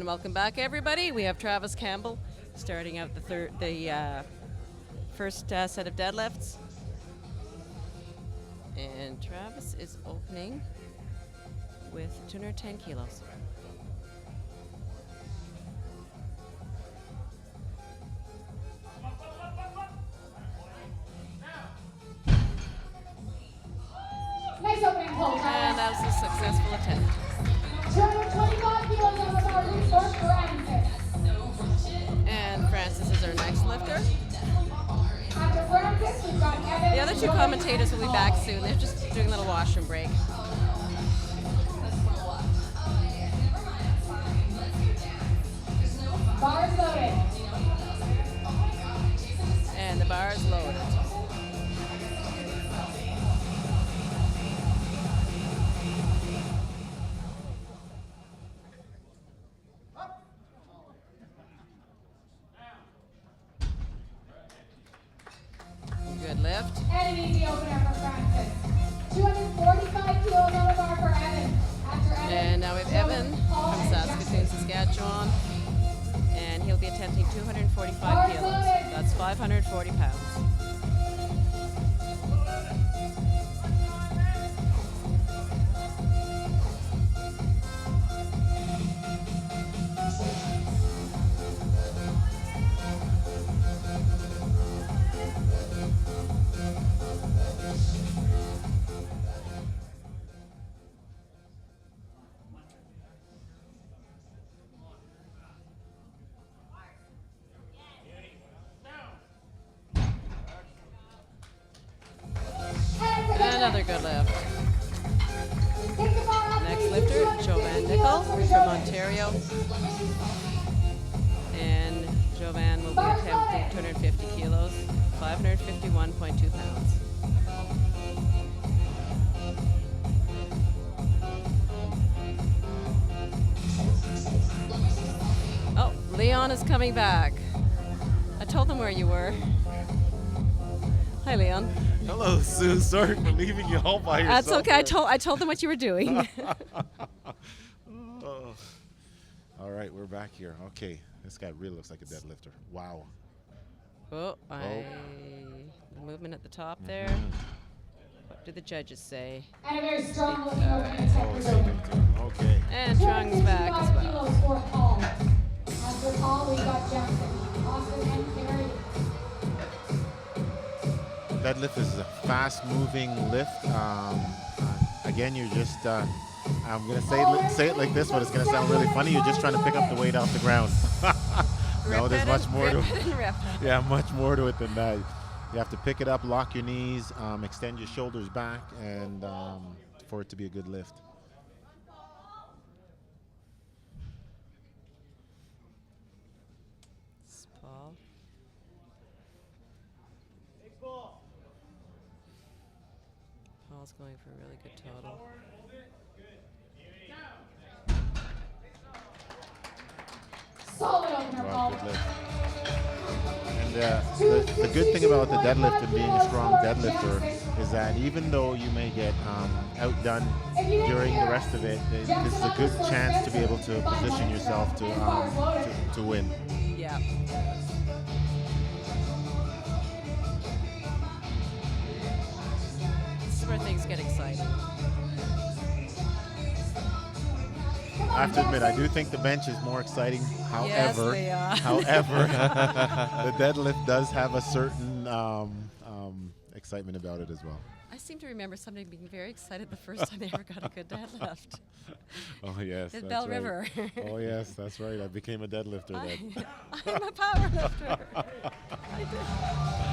welcome back, everybody. We have Travis Campbell starting out the first set of deadlifts. And Travis is opening with 210 kilos. Nice opening pull, And Travis. that was a successful attempt. 225 kilos on the bar for Francis. And Francis is our next lifter. After Francis, we've got Evan. The other two commentators will be back soon. They're just doing a little washroom break. Bar is loaded. And the bar is loaded. Good lift. And an easy opener for Francis. 245 kilos on the bar for Evan. After Evan. And now we have Evan from Saskatoon, Saskatchewan. And he'll be attempting 245 kilos. That's 540 pounds. Another good lift. Next lifter, Jovan Nickel from Ontario. And Jovan will be attempting 250 kilos, 551.2 pounds. Oh, Leon is coming back. I told them where you were. Hi, Leon. Hello, Sue. Sorry for leaving you all by yourself. That's okay. I told them what you were doing. Oh. All right, we're back here. Okay, this guy really looks like a deadlifter. Wow. The movement at the top there. What do the judges say? And a very strong looking opening attempt for Jovan. Okay. And Chung's back as 265 well. kilos for Paul. After Paul, we got Jackson, Austin, and Carey. Deadlift is a fast-moving lift. Again, you're just, I'm going to say it like this, but it's going to sound really funny. You're just trying to pick up the weight off the ground. No, there's much more to it. Yeah, much more to it than that. You have to pick it up, lock your knees, extend your shoulders back, and for it to be a good lift. Paul. Paul's going for a really good total. Solid opener, Wow, Paul. good lift. And the good thing about the deadlift and being a strong deadlifter is that even though you may get outdone during the rest of it, this is a good chance to be able to position yourself to win. Yeah. This is where things get exciting. I have to admit, I do think the bench is more exciting. However, they are. however, the deadlift does have a certain excitement about it as well. I seem to remember somebody being very excited the first time they ever got a good deadlift. Oh yes, In that's Bell right. River. Oh yes, that's right. I became a deadlifter then. I'm a power lifter.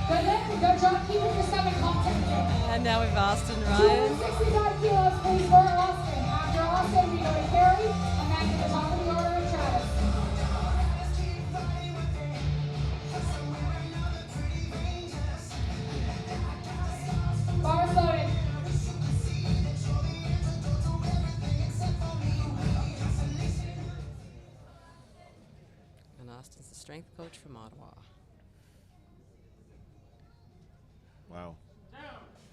Good lift, good job keeping your stomach content. And now we've Austin Ryan. 265 kilos, please, for Austin. After Austin, we go to Carey, and then to the top of the order, Travis. Bars loaded. And Austin's the strength coach from Ottawa. Wow.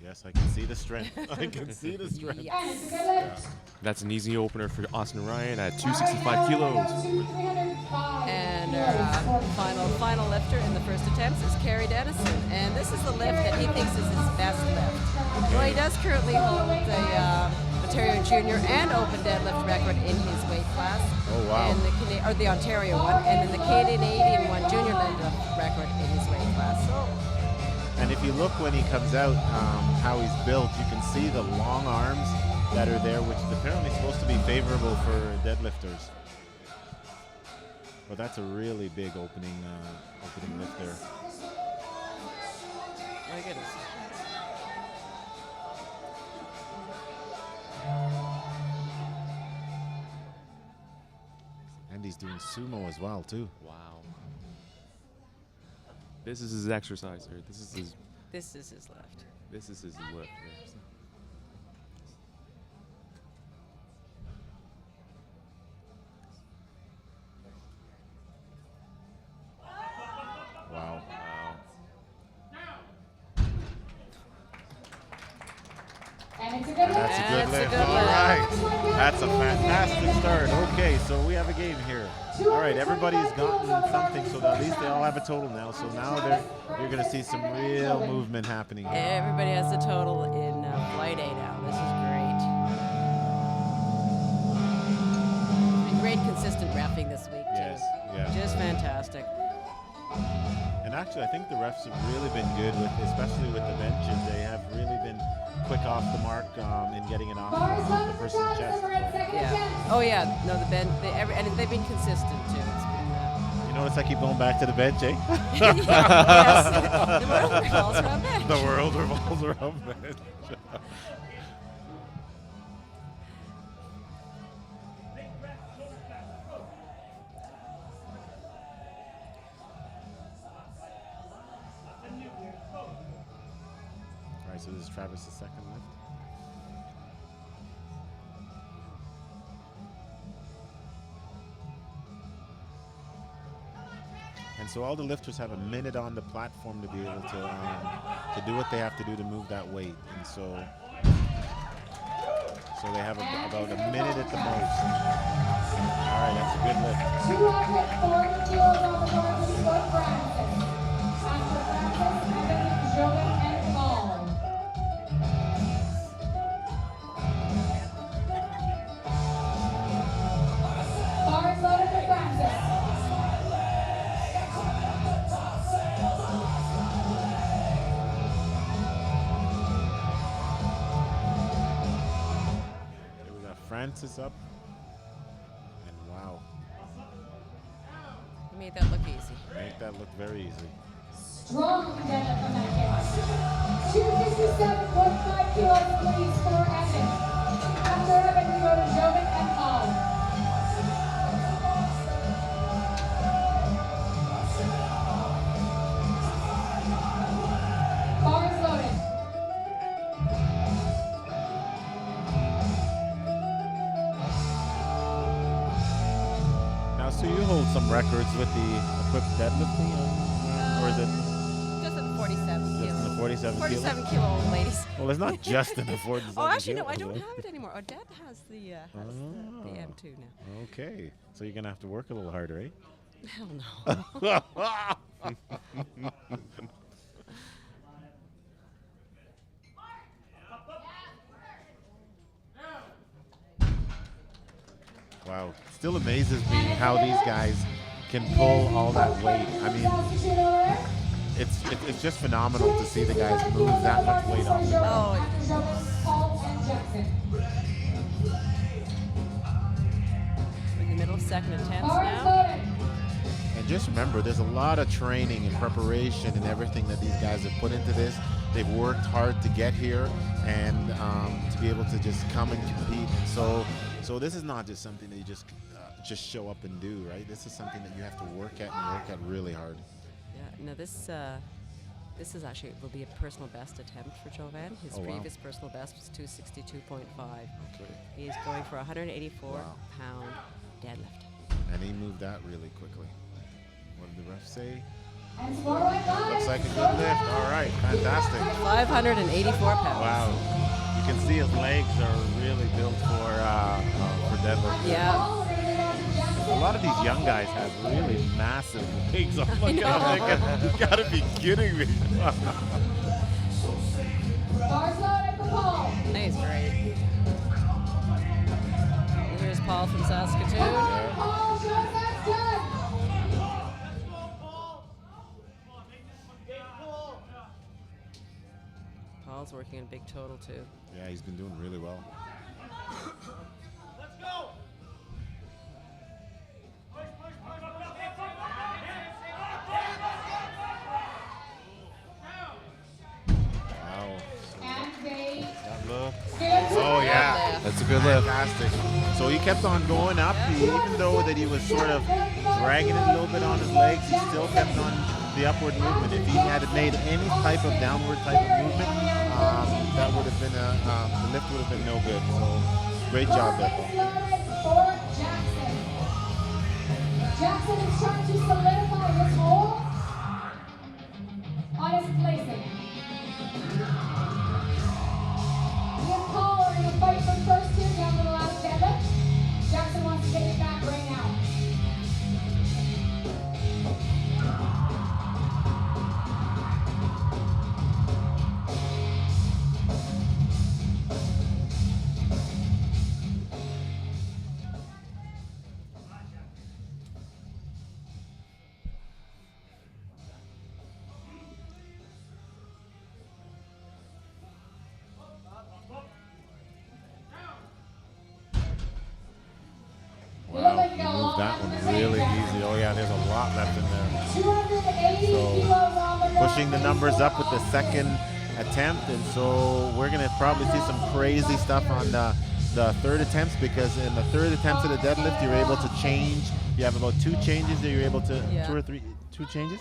Yes, I can see the strength. I can see the strength. And it's a good lift. That's an easy opener for Austin Ryan at 265 kilos. And our final lifter in the first attempts is Kerry Dennison, and this is the lift that he thinks is his best lift. Well, he does currently hold the Ontario Junior and Open deadlift record in his weight class. Oh, wow. And the Ontario one, and then the Canadian one junior deadlift record in his weight class. So, and if you look when he comes out, how he's built, you can see the long arms that are there, which is apparently supposed to be favorable for deadlifters. But that's a really big opening lift there. my goodness. And he's doing sumo as well, too. Wow. This is his exercise here. This is his left. This is his lift here. Wow. And it's a good And lift. that's a good That's a lift. good All lift. right. That's a fantastic start. Okay, so we have a game here. All right, everybody's gotten something, so at least they all have a total now. So now you're going to see some real movement happening here. Everybody has the total in Flight A now. This is great. It's been great, consistent reffing this week, too. Yes, yeah. Just fantastic. And actually, I think the refs have really been good with, especially with the benches. They have really been quick off the mark in getting it off the person's chest. Yeah. Oh yeah. No, and they've been consistent too. It's been. You notice I keep going back to the bench, eh? Yes. The world revolves around bench. The world revolves around bench. All right, so this is Travis' second lift. And so all the lifters have a minute on the platform to be able to do what they have to do to move that weight. And so they have about a minute at the most. All right, that's a good lift. 240 kilos on the bar for Scott Francis. After Francis, and then Jovan and Paul. Bar is loaded for Francis. Okay, we got Francis up. And wow, You made that look easy. make that look very easy. Strong contender from that kid. 257.5 kilos, please, for Evan. After Evan, we go to Jovan and Paul. Bar is loaded. Now, so you hold some records with the equipped deadlifting, or is it Just in the 47 just in the 47 kilos? 47 kilo old ladies. Well, it's not just in the 47 Oh, actually, no, I kilos, don't right? have it anymore. Odette has the Oh. M2 now. Okay, so you're gonna have to work a little harder, eh? Hell no. Wow, still amazes me how these guys can pull all that weight. I mean, it's just phenomenal to see the guys move that much weight off. Oh, Paul and Jackson. we're in the middle of second attempts Bar is now. loaded. And just remember, there's a lot of training and preparation and everything that these guys have put into this. They've worked hard to get here and to be able to just come and compete. So this is not just something that you just show up and do, right? This is something that you have to work at and work at really hard. Yeah, no, this is actually will be a personal best attempt for Jovan. His Oh, wow. previous personal best was 262.5. Okay. He's going for a 184 Wow. pound deadlift. And he moved that really quickly. What did the ref say? And some more white lines. Looks like a good lift. All right, fantastic. 584 pounds. Wow. You can see his legs are really built for deadlift. Yeah. A lot of these young guys have really massive legs. I'm looking at them thinking, you gotta be kidding me. Bars loaded for Paul. He's great. Here's Paul from Saskatoon. Come on, Paul, show us that's done. Paul's working on big total too. Yeah, he's been doing really well. Let's go. Wow. And they That look. good. Oh yeah, That's a good lift. fantastic. So he kept on going up. Even though that he was sort of dragging it a little bit on his legs, he still kept on the upward movement. If he had made any type of downward type of movement, that would have been the lift would have been no good. So great job there, Paul. Loaded for Jackson. Jackson is trying to solidify his hold on his placing. He and Paul are in a fight for first here down to the last deadlift. Jackson wants to take it back right now. Wow, he moved that one really easy. Oh yeah, there's a lot left in there. 280 So, kilos on the Pushing the numbers up with the second attempt, and so we're gonna probably see some crazy stuff on the third attempts, because in the third attempts of the deadlift, you're able to change. You have about 2 changes that you're able to, Yeah. 2 or 3, 2 changes?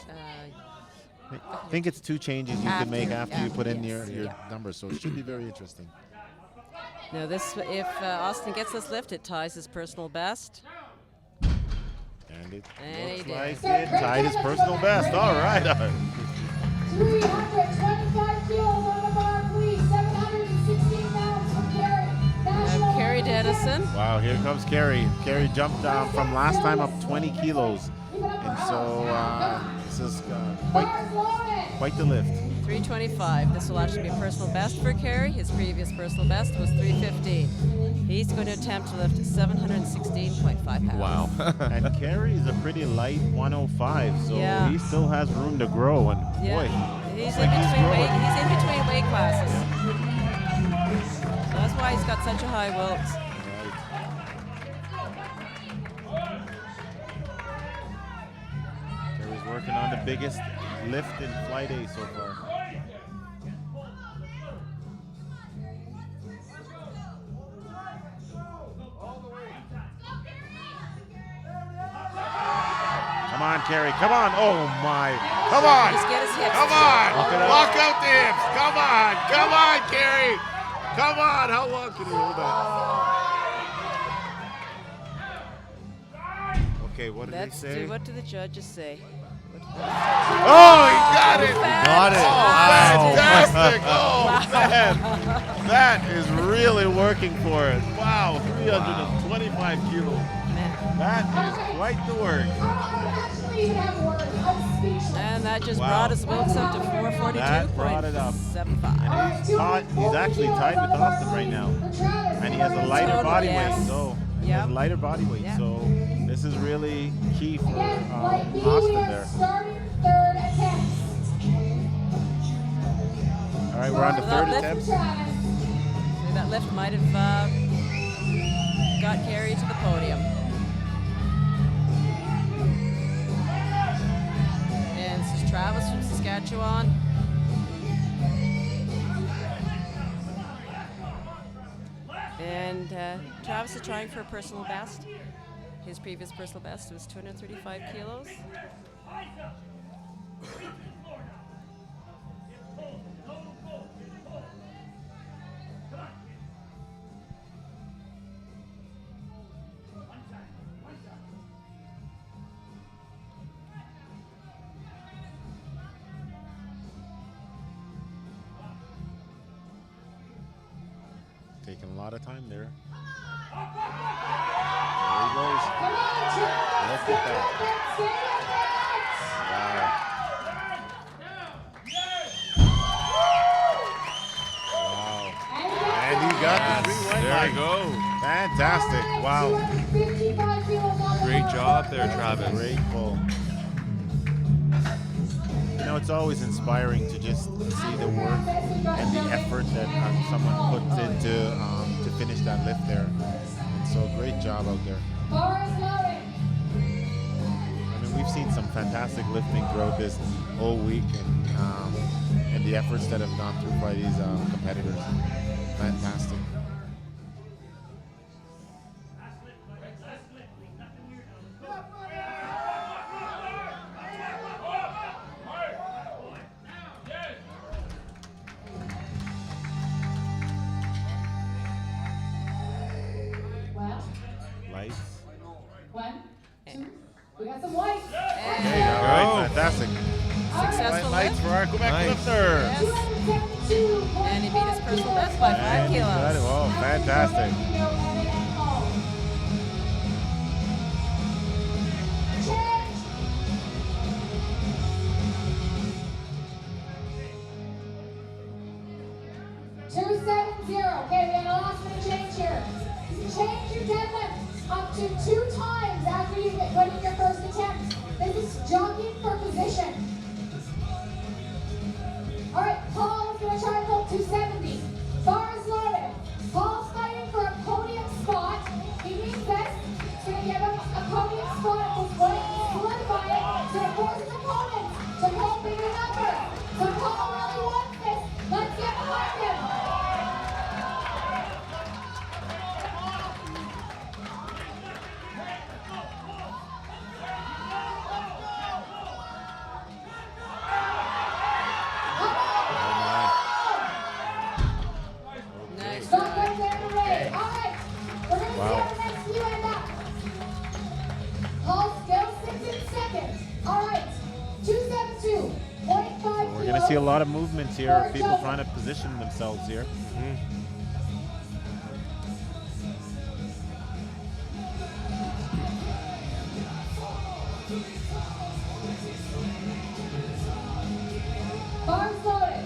I think it's 2 changes you can make after you put in your yes, numbers, so it should be very interesting. Now this, if Austin gets this lift, it ties his personal best. And it And he looks did. like it tied his personal best. All right. 325 kilos on the bar, please. 716 pounds from Gary. National Carrie record. Dennison. Wow, here comes Carrie. Carrie jumped from last time up 20 kilos. And so this is Bars loaded. quite the lift. 325. This will actually be a personal best for Carey. His previous personal best was 315. He's going to attempt to lift 716.5 pounds. Wow. And Carrie is a pretty light 105, so Yeah. he still has room to grow. And Yeah. boy, He's like in he's between growing. weight. He's in between weight classes. So that's why he's got such a high wilt. Carrie's working on the biggest lift in Flight A so far. Come on, Carrie. Come on. Oh, my. Come on. Just get his hips. Come on. Walk it Walk out the hips. Come on. Come on, Carrie. Come on. How long can you hold that? Okay, what did Let's they say? do. What do the judges say? What do they say? Oh, he got it. Got it. Oh, Wow. fantastic. Oh, man. That is really working for it. Wow, 325 kilos. Man. That is quite the work. I actually even have words. I'm speechless. And that just Wow. brought his wilts up to That brought it up. 442.75. And he's actually tied with Austin right now. And he has a lighter Total, body yes. weight, so he Yep. has a lighter body weight. Yep. So this is really key for Again, light B, we Austin are there. starting third attempts. All right, we're on the Well, third that attempt. Travis. So that lift might have got Carey to the podium. And this is Travis from Saskatchewan. And Travis is trying for a personal best. His previous personal best was 235 kilos. Taking a lot of time there. There he Come goes. on, Jonathan, Look stay at that. with it, stay with Wow. it. Wow. And he got the 3-1 There line. you go. Fantastic. Wow. 255 kilos on the Great board. job there, Travis. Great pull. You know, it's always inspiring to just see the work and the effort that someone puts into to finish that lift there. And so great job out there. Forrest loading. I mean, we've seen some fantastic lifting throughout this whole week, and the efforts that have gone through by these competitors. Fantastic. Well, Lights. 1, 2. We got some white. There you And go. Go. Right, fantastic. successful White lights lift. for our Quebec Nice. lifter. Yes. 272.5 And he beat his personal best by 5 And he got it. kilos. Oh, fantastic. Change. Okay, we have a last minute change here. Change your deadlift up to 2 times after you get winning your first attempt. This is jockeying for position. All right, Paul is going to try and pull 270. Bar is loaded. Paul's fighting for a podium spot. He needs this. It's going to give him a podium spot at this point. Solidify it. It's going to force his opponent to pull a bigger number. So Paul really wants this. Let's get behind him. Nice. Stop right there, Ray. All right. We're going to Wow. see how the next few end up. Paul still sits in second. All right. 272.5 We're going to see a lot of movements here of people trying to position themselves here. Barnes loaded.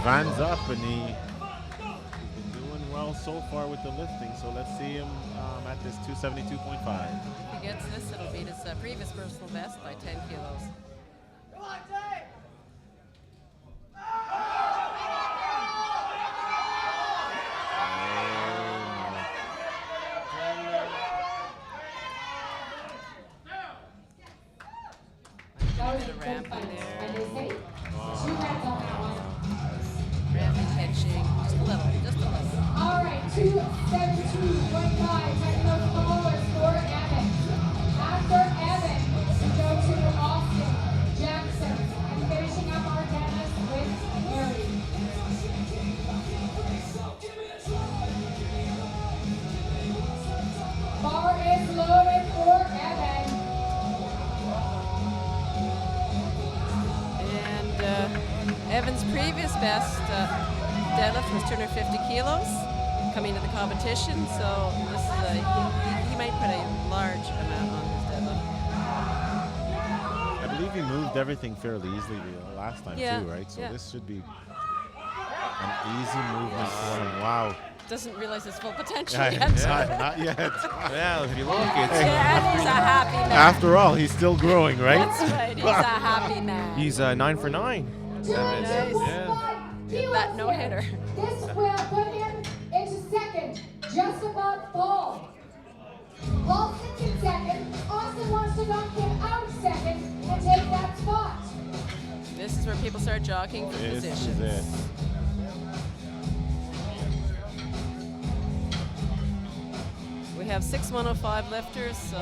Van's up and he's been doing well so far with the lifting. So let's see him at this 272.5. If he gets this, it'll beat his previous personal best by 10 kilos. That was The ramp in and there. they say 2 reps on that one. Ramping, pitching, just a little, just a little. All right, 272.5. Taking those followers for Evan. After Evan, we go to Austin, Jackson, and finishing up our deadlift with Harry. Bar is loaded for Evan. And Evan's previous best deadlift was 250 kilos coming to the competition, so this is he might put a large amount on his deadlift. I believe he moved everything fairly easily the last time Yeah, too, right? So yeah. this should be an easy movement for him. Wow. Doesn't realize his full potential Yeah, yet. not yet. Yeah, if you look, it's Yeah, and he's a happy man. After all, he's still growing, right? That's right, he's a happy man. he's 9 for 9. Nice. Yeah. That no-hitter. This will put him into second, just above Paul. Paul sits in second. Austin wants to knock him out of second and take that spot. This is where people start jockeying for This positions. is it. We have 6 105 lifters, so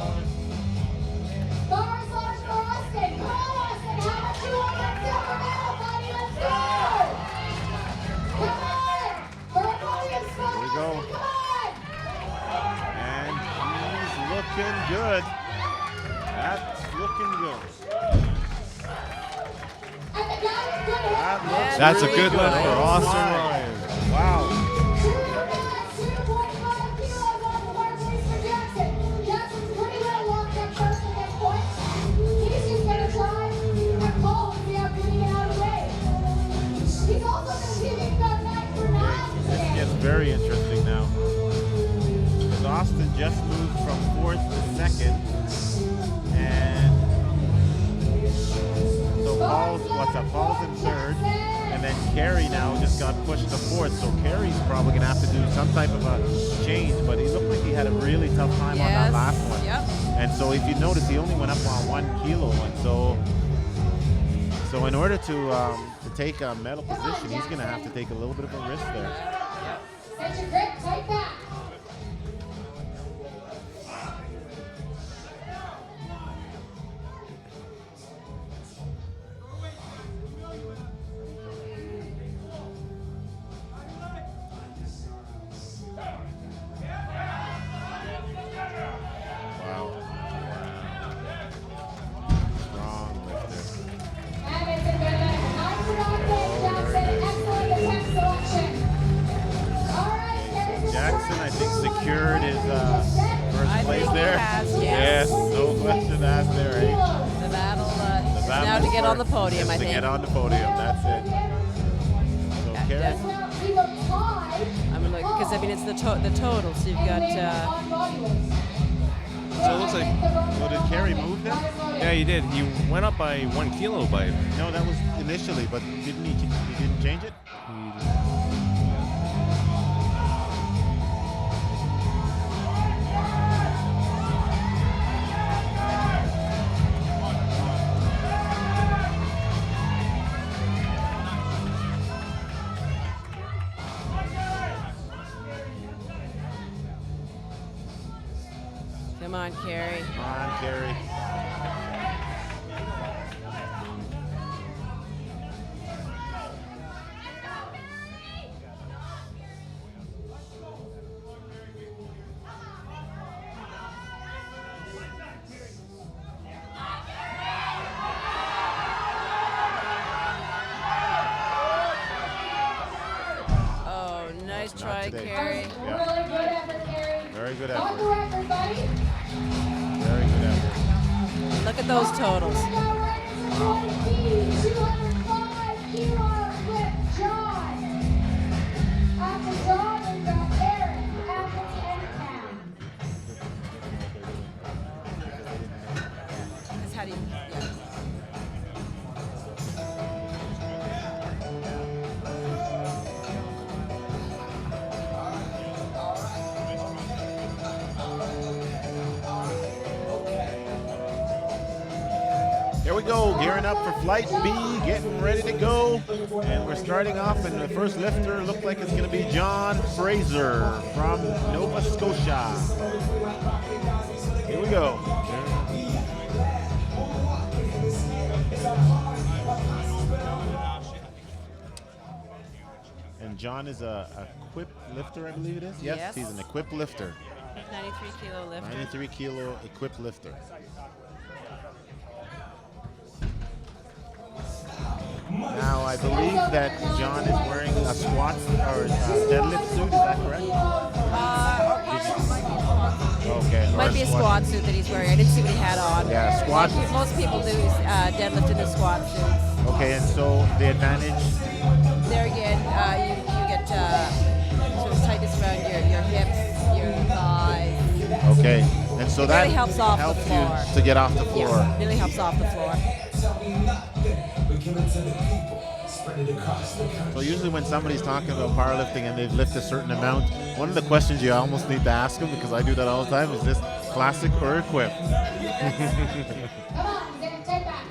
Bars launch for Austin. Come on, Austin. How much you want that silver medal, buddy? Let's go. Come on. For a podium spot, Here we go. Austin, come on. And he's looking good. That's looking good. Yeah, That's a really good lift for Oh, Austin my. Ryan. Wow. 2.5 kilos on the bar, please, for Jackson. Jackson's pretty well locked up first at this point. He's just gonna try and pull and see how he can get out of the way. He's also gonna see if he's got 9 for 9 This today. gets very interesting now. Because Austin just moved from 4th to 2nd. And so Paul's in 3rd. And then Carey now just got pushed to 4th. So Carey's probably going to have to do some type of a change. But he looked like he had a really tough time on that last one. Yep. And so if you notice, he only went up on 1 kilo. And so in order to take a medal position, he's going to have to take a little bit of a risk there. Set your grip, tight back. Wow. Strong lifter. And it's a good night. 9 for 9 day, Jackson. Excellent attempt selection. All right, So Jackson, I think, secured his first I place think he there. has, Yes, yes. no question asked there, eh? The battle, The is battle now to is get for- on the podium, I is to think. get on the podium, that's it. So Yeah, Carey, yeah. Now, either tied I'm gonna look because I mean it's the total. So you've and got then on body weight. So it looks like, so did Carey move then? yeah, he did. He went up by 1 kilo by. No, that was initially, but didn't he didn't change it? come on, Carey. Come on, Carey. Oh, nice try, today. Carey. Yeah. Really good effort, Carey. Very good Got the effort. record, buddy. Very good effort. Look at those totals. Now right into 205 kilos with John. After John, we've got Aaron, Anthony, and Cam. That's how do you? Yeah. Here we go, gearing up for flight B, getting ready to go. And we're starting off, and the first lifter looked like it's going to be John Fraser from Nova Scotia. Here we go. And John is a equipped lifter, I believe it is? Yes. He's an equipped lifter. 93 kilo lifter. 93 kilo equipped lifter. Now, I believe that John is wearing a squat or a deadlift suit, is that correct? Okay. or Might be a squat suit that he's wearing. I didn't see what he had on. Yeah, squat. Most people do deadlift in the squat suits. Okay, and so the advantage, There again, you get sort of tightness around your hips, your thighs. okay, and so It that really helps off the helps floor. you to get off the floor. Yeah, really helps off the floor. So usually when somebody's talking about powerlifting and they've lifted a certain amount, one of the questions you almost need to ask them, because I do that all the time, is this classic or equipped? Come on, get tight back.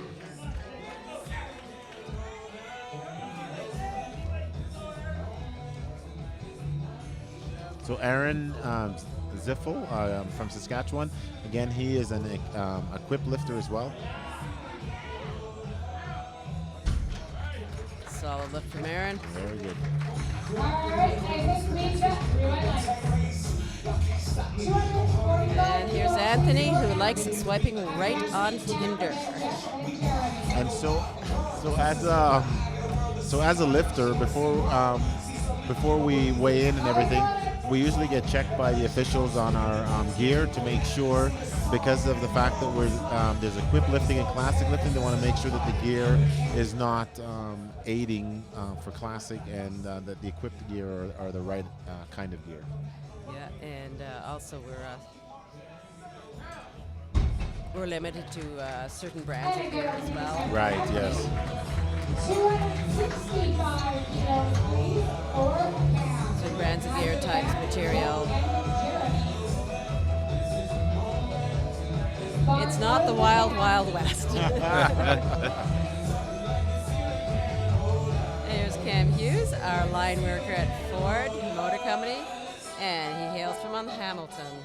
So Aaron Ziffel from Saskatchewan, again, he is an equipped lifter as well. Solid lift from Aaron. Very good. All right, I think means that. Rewind lights. 245 And here's Anthony, who likes swiping right on Tinder. And so So as a lifter, before we weigh in and everything, we usually get checked by the officials on our gear to make sure, because of the fact that there's equipped lifting and classic lifting, they want to make sure that the gear is not aiding for classic, and that the equipped gear are the right kind of gear. Yeah, and also we're limited to certain brands of gear as well. Right, yes. 265 kilos, please, for Cam. Certain brands of gear, types, material. It's not the wild, wild west. There's Cam Hughes, our line worker at Ford Motor Company, and he hails from Hamilton.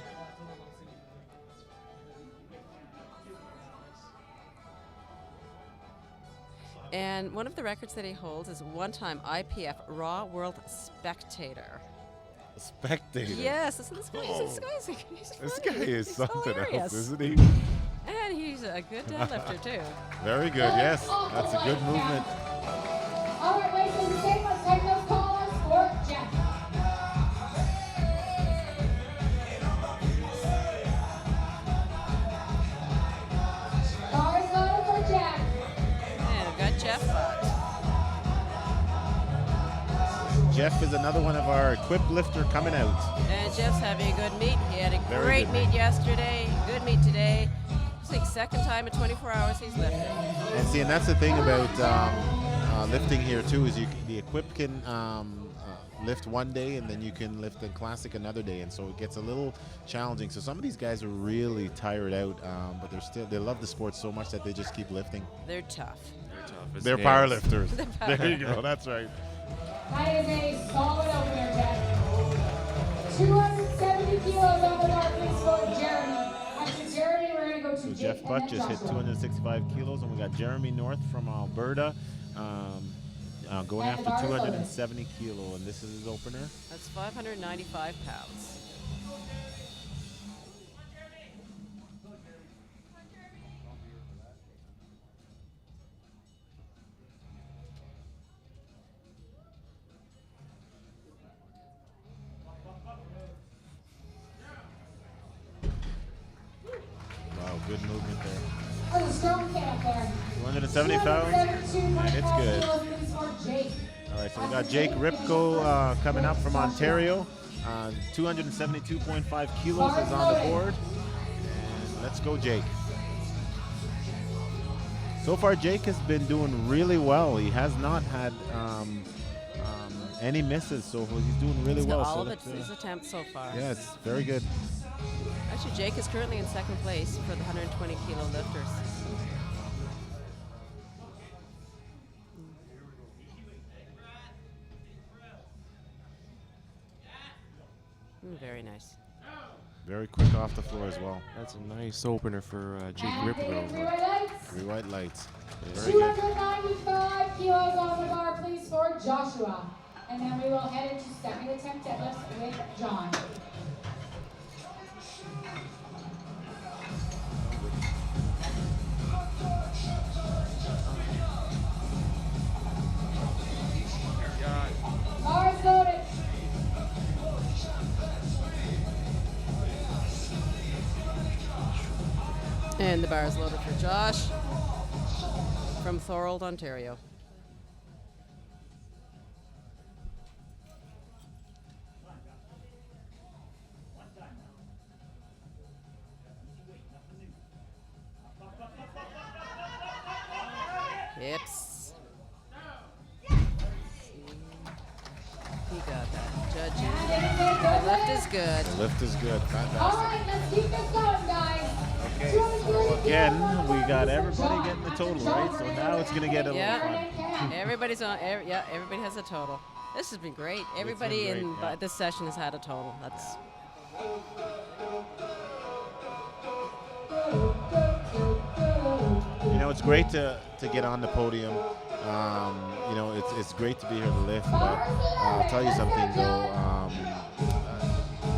And one of the records that he holds is one-time IPF Raw World Spectator. Spectator. Yes, this guy This guy is something else, isn't he? And he's a good deadlifter too. Very good, yes. That's a good movement. All right, ladies and gentlemen, let's take those callers for Jeff. Callers loaded for Jeff. And we've got Jeff Butt. Jeff is another one of our equipped lifter coming out. And Jeff's having a good meet. He had a Very great good meet meet. yesterday, good meet today. It's like second time in 24 hours he's lifting. And see, and that's the thing about lifting here too, is the equipped can lift one day, and then you can lift the classic another day, and so it gets a little challenging. So some of these guys are really tired out, but they love the sport so much that they just keep lifting. They're tough. They're tough as They're nails. power lifters. They're power There you go. That's right. That is a solid opener, Jeff. 270 kilos on the bar, please, for Jeremy. After Jeremy, we're going to go to So Jake Jeff and Butt then just hit Joshua. 265 kilos, and we got Jeremy North from Alberta going And the after bar is loaded. 270 kilo, and this is his opener. That's 595 pounds. Wow, good movement there. Oh, strong kid up there. 270 pounds, and it's good. Kilos, please, for Jake. All right, so we got Jake Ripko coming up from Ontario. 272.5 kilos is on the board. And let's go, Jake. So far, Jake has been doing really well. He has not had any misses, so he's doing really He's got well. all So of that's, his attempts so far. yes, very good. Actually, Jake is currently in second place for the 120 kilo lifters. Very nice. Very quick off the floor as well. That's a nice opener for Jake And Ripko. three white lights. 3 white lights. Very good. 295 kilos on the bar, please, for Joshua. And then we will head into second attempt deadlifts with John. Bars loaded. And the bar is loaded for Josh from Thorold, Ontario. Hips. He got that. Judges. The lift is good. The lift is good. All Fantastic. right, let's keep this going, guys. Okay, so again, we got everybody getting the total, right? So now it's going to get a little Yeah. fun. Everybody's on. Everybody has a total. This has been great. Everybody great, in yeah. this session has had a total. That's You know, it's great to get on the podium. You know, it's great to be here to lift, but I'll tell you something though.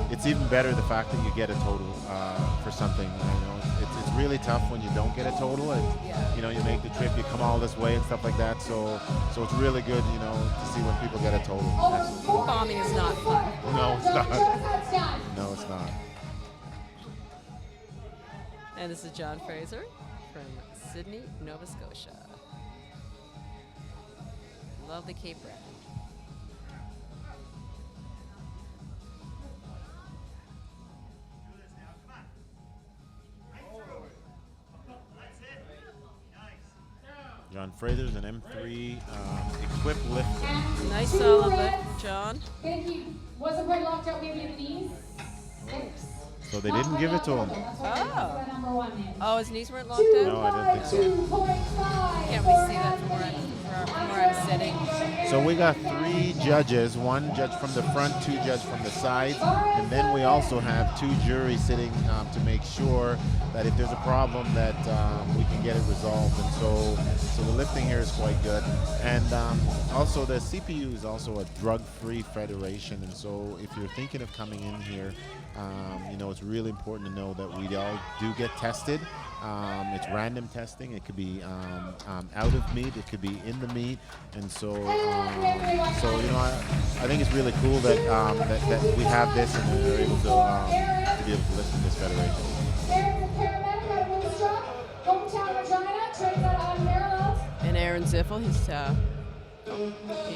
It's even better the fact that you get a total for something. You know, it's really tough when you don't get a total, and you know, you make the trip, you come all this way and stuff like that. So it's really good, you know, to see when people get a total. Bombing is not fun. No, it's not. Touchdown. No, it's not. And this is John Fraser from Sydney, Nova Scotia. Lovely Cape Breton. John Fraser's an M3 equipped lifter. And Nice two solid lifts. lift, John. Think he wasn't quite locked out maybe in the knees. 6. So they didn't give it to him. That's what the number 1 is. Oh, his knees weren't locked in? No, I didn't think so. 2.5. Can't really see that from where I'm sitting. So we got 3 judges, 1 judge from the front, 2 judges from the sides, and then we also have 2 juries sitting to make sure that if there's a problem that we can get it resolved. And so the lifting here is quite good. And also the CPU is also a drug-free federation, and so if you're thinking of coming in here, you know, it's really important to know that we all do get tested. It's random testing. It could be out of meat. It could be in the meat, and so you know, I think it's really cool that that we have this and we're able to be able to lift in this federation. Aaron's a paramedic out of Moonstruck, hometown Regina, trains out Unparalleled. And Aaron Ziffel, he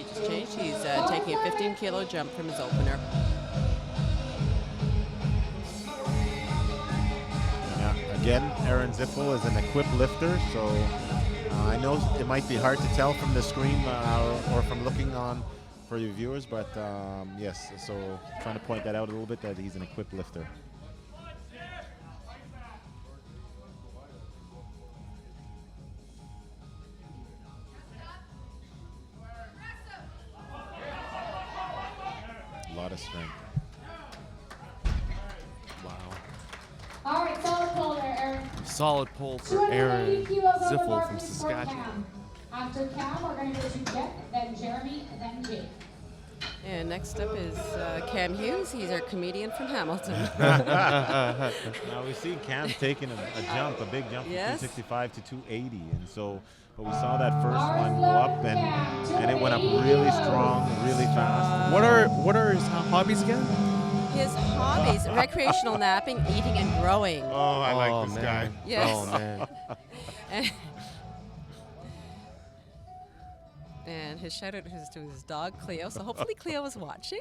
just changed. He's taking a 15-kilo jump from his opener. Again, Aaron Ziffel is an equipped lifter, so I know it might be hard to tell from the screen or from looking on for your viewers, but yes, so trying to point that out a little bit, that he's an equipped lifter. A lot of strength. Wow. All right, solid pull there, Aaron. Solid pull for 280 Aaron kilos on the Ziffel bar, from please, for Saskatchewan. Cam. After Cam, we're going to go to Jeff, then Jeremy, then Jake. And next up is Cam Hughes. He's our comedian from Hamilton. Now we see Cam taking a jump, a big jump from Yes. 265 to 280, and so but we saw that first one go up and it went up really strong, really fast. What are his hobbies again? His hobbies, recreational napping, eating, and growing. Oh, I like this man. guy. Yes. Oh man. And his shout out is to his dog, Cleo. So hopefully Cleo is watching.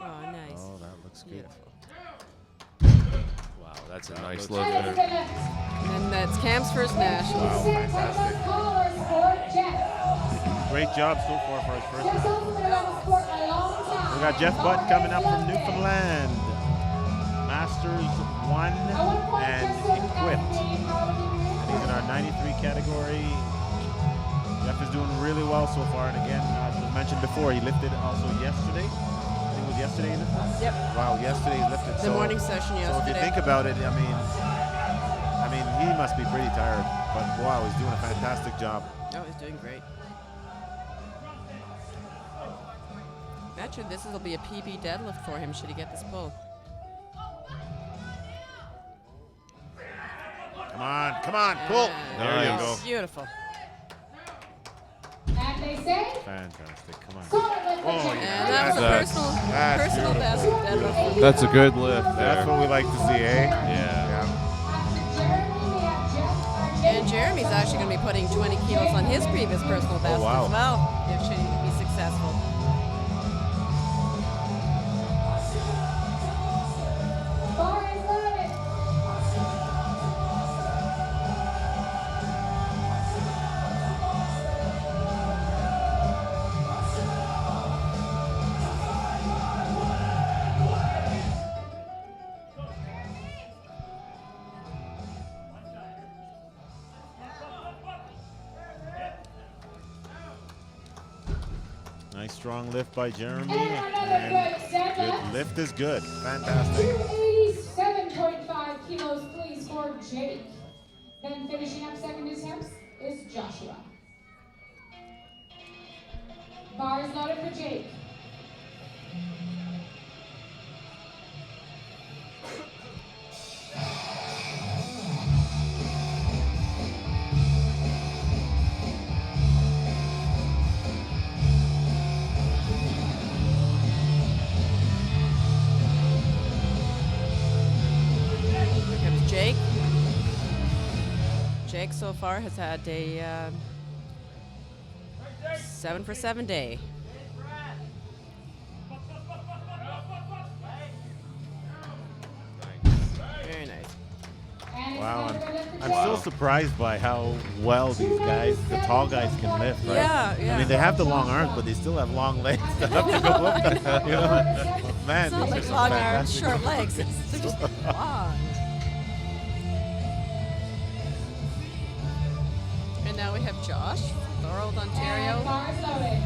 Oh, nice. Oh, that looks good. Beautiful. Wow, that's a nice looks lift And it's there. the And that's Cam's first national. Wow, fantastic. Callers for Jeff. Great job so far for his first Jeff's one. also been around the sport a long time. We got Jeff Butt coming up from Newfoundland. Masters 1 and equipped. And he's in our 93 category. Jeff is doing really well so far. And again, as was mentioned before, he lifted also yesterday. I think it was yesterday he lifted? Yep. Wow, yesterday he lifted. The morning session So if you yesterday. think about it, I mean, he must be pretty tired. But wow, he's doing a fantastic job. Oh, he's doing great. Actually, this will be a PB deadlift for him should he get this pull. Come on, pull. There you go. Beautiful. And they say, Fantastic. Come on. solid lift for Oh, Jeff. yeah. And that was a That's- personal best deadlift. That's a good lift That's there. what we like to see, eh? Yeah. After Jeremy, we have Jeff, And Jeremy's actually going to be putting 20 kilos on his previous personal best wow. as well, if should he be successful. Bar is loaded. Nice strong lift by Jeremy. And another And good set good lift is good. Fantastic. 287.5 kilos, please, for Jake. Then finishing up second attempts is Joshua. Bar is loaded for Jake. Here comes Jake. Jake so far has had a 7 for 7 day. Very nice. Wow, I'm still surprised by how well these guys, the tall guys, can lift, right? Yeah, yeah. I mean, they have the long arms, but they still have long legs that have to go up. You know, man, It's not these like are some long arms, fantastic- short legs. They're just long. And now we have Josh, Thorold, Ontario. Bars loaded.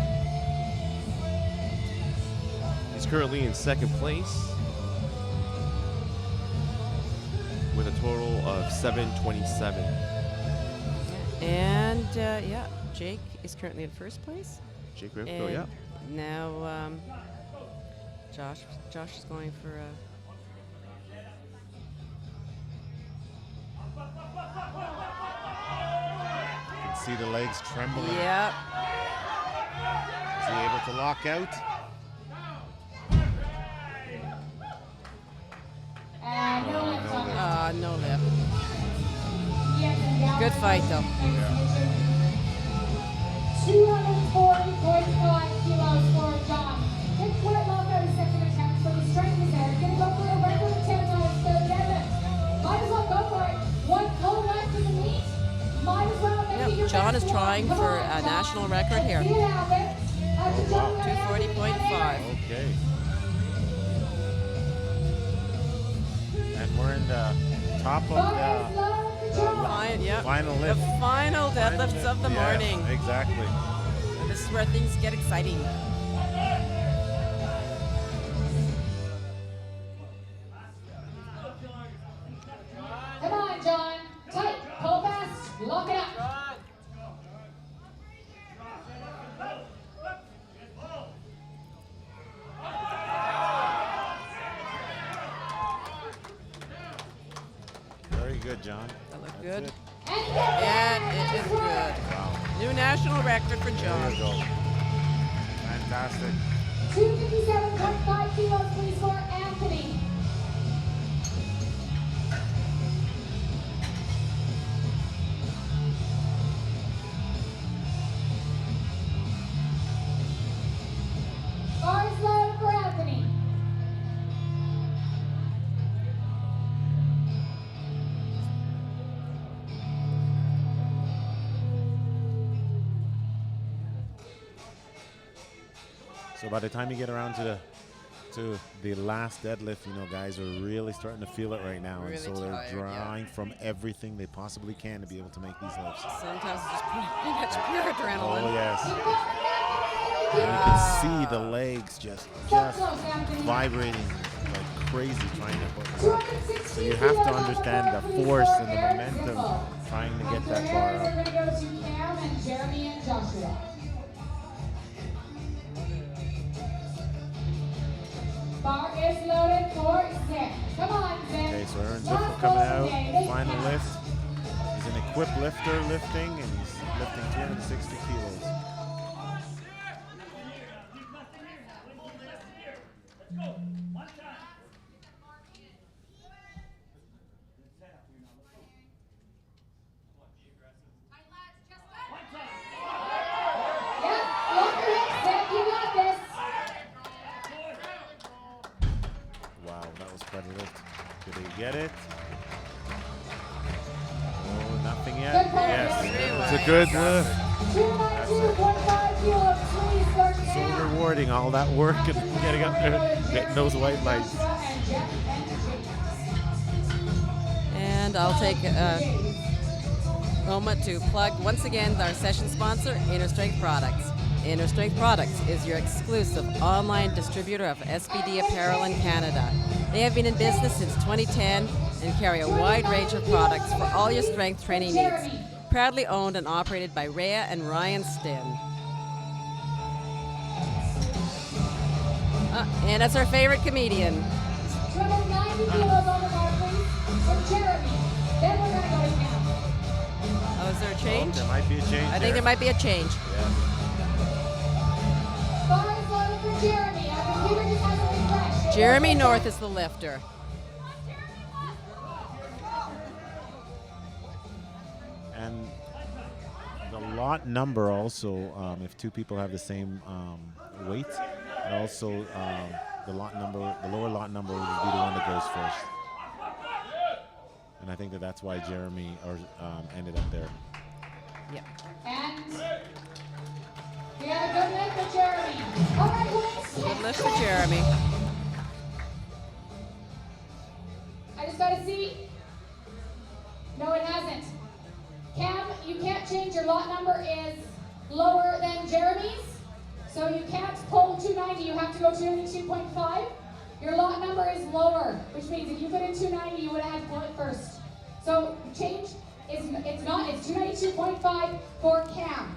He's currently in second place with a total of 727. And yeah, Jake is currently in first place. Jake Rivko, yeah. Now Josh is going for You can see the legs trembling. yeah. Is he able to lock out? And no lift on it. No lift. Yes, and down Good for fight, the though. exhibition. 240.5 kilos for John. His quite long out his second attempt, but his strength is there. Gonna go for a record attempt on his third deadlift. Might as well go for it. 1 kilo left in the meet. Might as well make it Yep, your John best is trying one. Come for on, a John. national record here. See it happen. After John got out, 240.5. Okay. And we're in the top of Bars the loaded for John. Yep. final The lift. final deadlifts lift. of the Yes, morning. Exactly. And this is where things get exciting. Come on, John. Tight. Pull fast. Lock it up. Very good, John. That looked That's good. it. And it is good. Wow. New national record for There John. you go. Fantastic. 257.5 kilos, please, for Anthony. Bars loaded for Anthony. So by the time you get around to the last deadlift, you know, guys are really starting to feel it right now, Really and so they're tired, yeah. drawing from everything they possibly can to be able to make these lifts. Sometimes it's just pure adrenaline. Oh yes, and you can see the legs just vibrating like crazy trying to put them up. So you have to understand the force and the momentum trying to get that bar We're up. going to go to Cam and Jeremy and Joshua. Bar is loaded for Zen. Come on, Zen. Okay, so Aaron Last Ziffel coming goal out, today. This final counts. lift. He's an equipped lifter lifting, and he's lifting 260 kilos. Yep, lock your hips, Zen. You got this. Wow, that was quite a lift. Did he get it? Oh, nothing yet. Good pull. Yes. It's a good lift. 292.5 kilos, please, start So now. rewarding, all that work and getting up there, getting those white lights. Joshua and Jeff and James. And I'll take a moment to plug once again our session sponsor, Inner Strength Products. Inner Strength Products is your exclusive online distributor of SBD apparel in Canada. They have been in business since 2010 and carry a wide range of products for all your strength training needs. Proudly owned and operated by Rhea and Ryan Stinn. And that's our favorite comedian. 290 kilos on the bar, please, for Jeremy. Then we're going to go to Cam. Oh, is there a change? There might be a change. I think there might be a change. Bar is loaded for Jeremy. Our computer just has a refresh. Jeremy North is the lifter. And the lot number also, if two people have the same weight, and also the lot number, the lower lot number would be the one that goes first. And I think that's why Jeremy ended up there. Yep. And we have a good lift for Jeremy. All right, Good lift for Jeremy. I just got to see. No, it hasn't. Cam, you can't change. Your lot number is lower than Jeremy's. So you can't pull 290. You have to go 292.5. Your lot number is lower, which means if you put in 290, you would have had to pull it first. So change is it's 292.5 for Cam.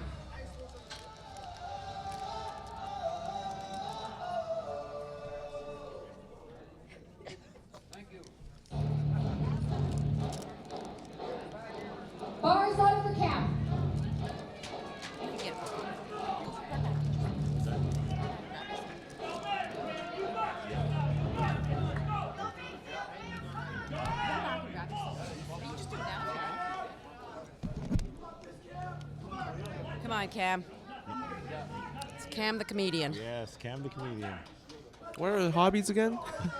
Bar is loaded for Cam. Come on, Cam. It's Cam the comedian. Yes, Cam the comedian. What are the hobbies again?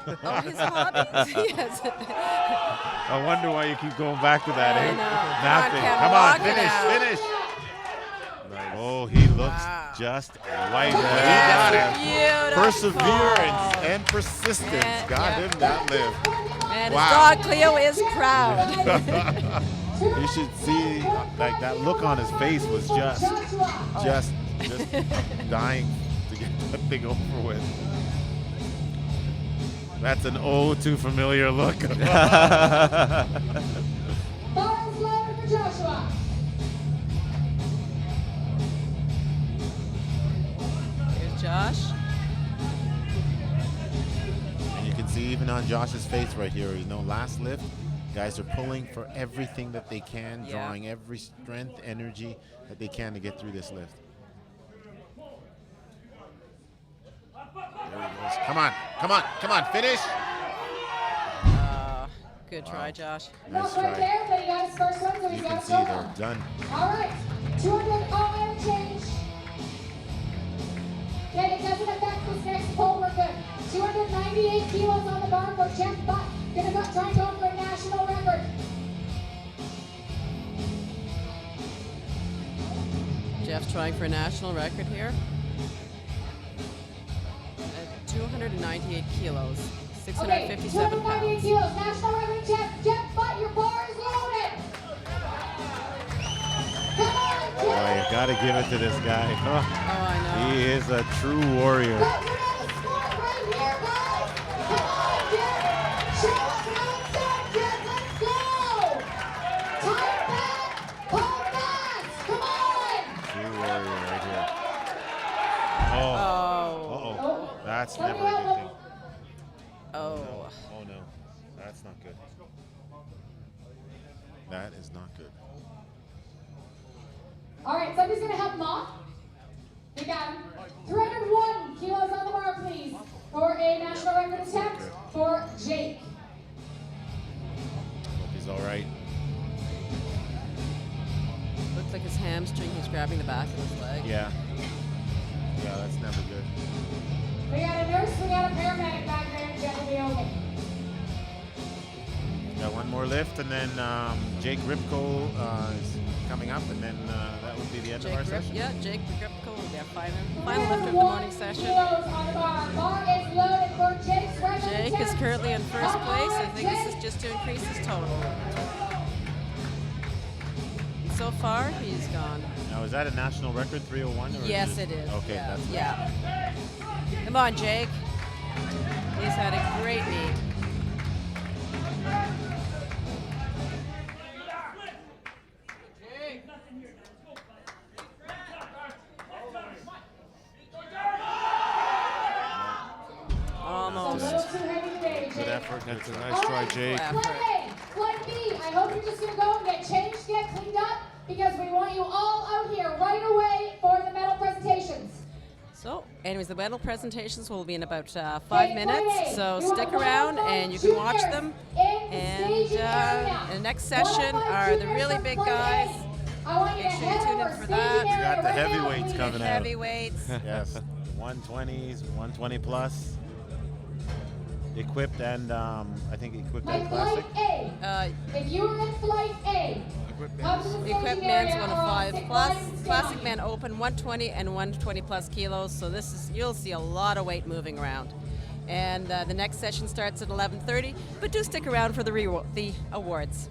Oh, his hobbies. Yes. I wonder why you keep going back to that, I eh? know. Nothing. Walk it out. Finish. Oh, he looks Wow. just white. Yes, He got it. beautiful. Perseverance and persistence And- got yeah. him that lift. And Wow. his dog Cleo is proud. You should see, like, that look on his face was just dying to get that thing over with. That's an oh too familiar look. Bar is loaded for Joshua. Here's Josh. And you can see even on Josh's face right here, last lift, guys are pulling for everything that they can, Yeah. drawing every strength, energy that they can to get through this lift. There he goes. Come on, finish. Good try, Josh. Nice Not right try. there, but he got his first one, so You he's can got see a they're silver. done. All right, 200 and change. Okay, it doesn't affect this next pull. We're good. 298 kilos on the bar for Jeff Butt. Gonna go try and go for a national record. Jeff's trying for a national record here. At 298 kilos, Okay, 657 298 pounds. kilos, national record, Jeff Butt. Your bar is loaded. Come on, Boy, Jeff. you gotta give it to this guy. Oh, I know. He is a true warrior. But we're gonna score right here, guys. Come on, Jeff. Show us how it's done, Jeff. Let's go. Time back. Hold fast. Come on. True warrior right here. Oh. Oh. Uh-oh. That's Let never me a help good him. thing. Oh. Oh no. That's not good. That is not good. All right, somebody's gonna help Mom. We got him. 301 kilos on the bar, please, for a national record attempt for Jake. Hope he's all right. Looks like his hamstring. He's grabbing the back of his leg. Yeah. Yeah, that's never good. We got a nurse, we got a paramedic back there, Jeff will be okay. Got one more lift, and then Jake Ripko is coming up, and then that would be the end of our session. Jake Gripko will be our final lifter of the 301 morning session. kilos on the bar. Bar is loaded for Jake's record Jake is attempt. currently in first Come place. I on, think this Jake. is just to increase his total. And so far, he's gone. Now, is that a national record, 301? Or Yes, is it is. Okay, yeah. that's yeah. Come on, Jake. He's had a great meet. That's a nice try, Jake. Yeah. Flight A, Flight B, I hope you're just going to go and get changed, get cleaned up, because we want you all out here right away for the medal presentations. So, anyways, the medal presentations will be in about 5 Okay, minutes, Flight A, so you stick have around one of and you those can watch juniors them. in the And staging area. the next One of session my are the juniors really from big Flight A. guys. I want you Make to sure you head tune in over for staging that. We area got the right now, heavyweights please. coming out. Heavyweights. Yes, 120s, 120 plus. Equipped and I think equipped My and Flight classic. A, if you are in Flight A, come to the Equipped staging men's area or 105 sit plus, right and stay classic on men open 120 and 120 plus kilos. So this is, you'll see a lot of weight moving around. And the next session starts at 11:30, but do stick around for the awards.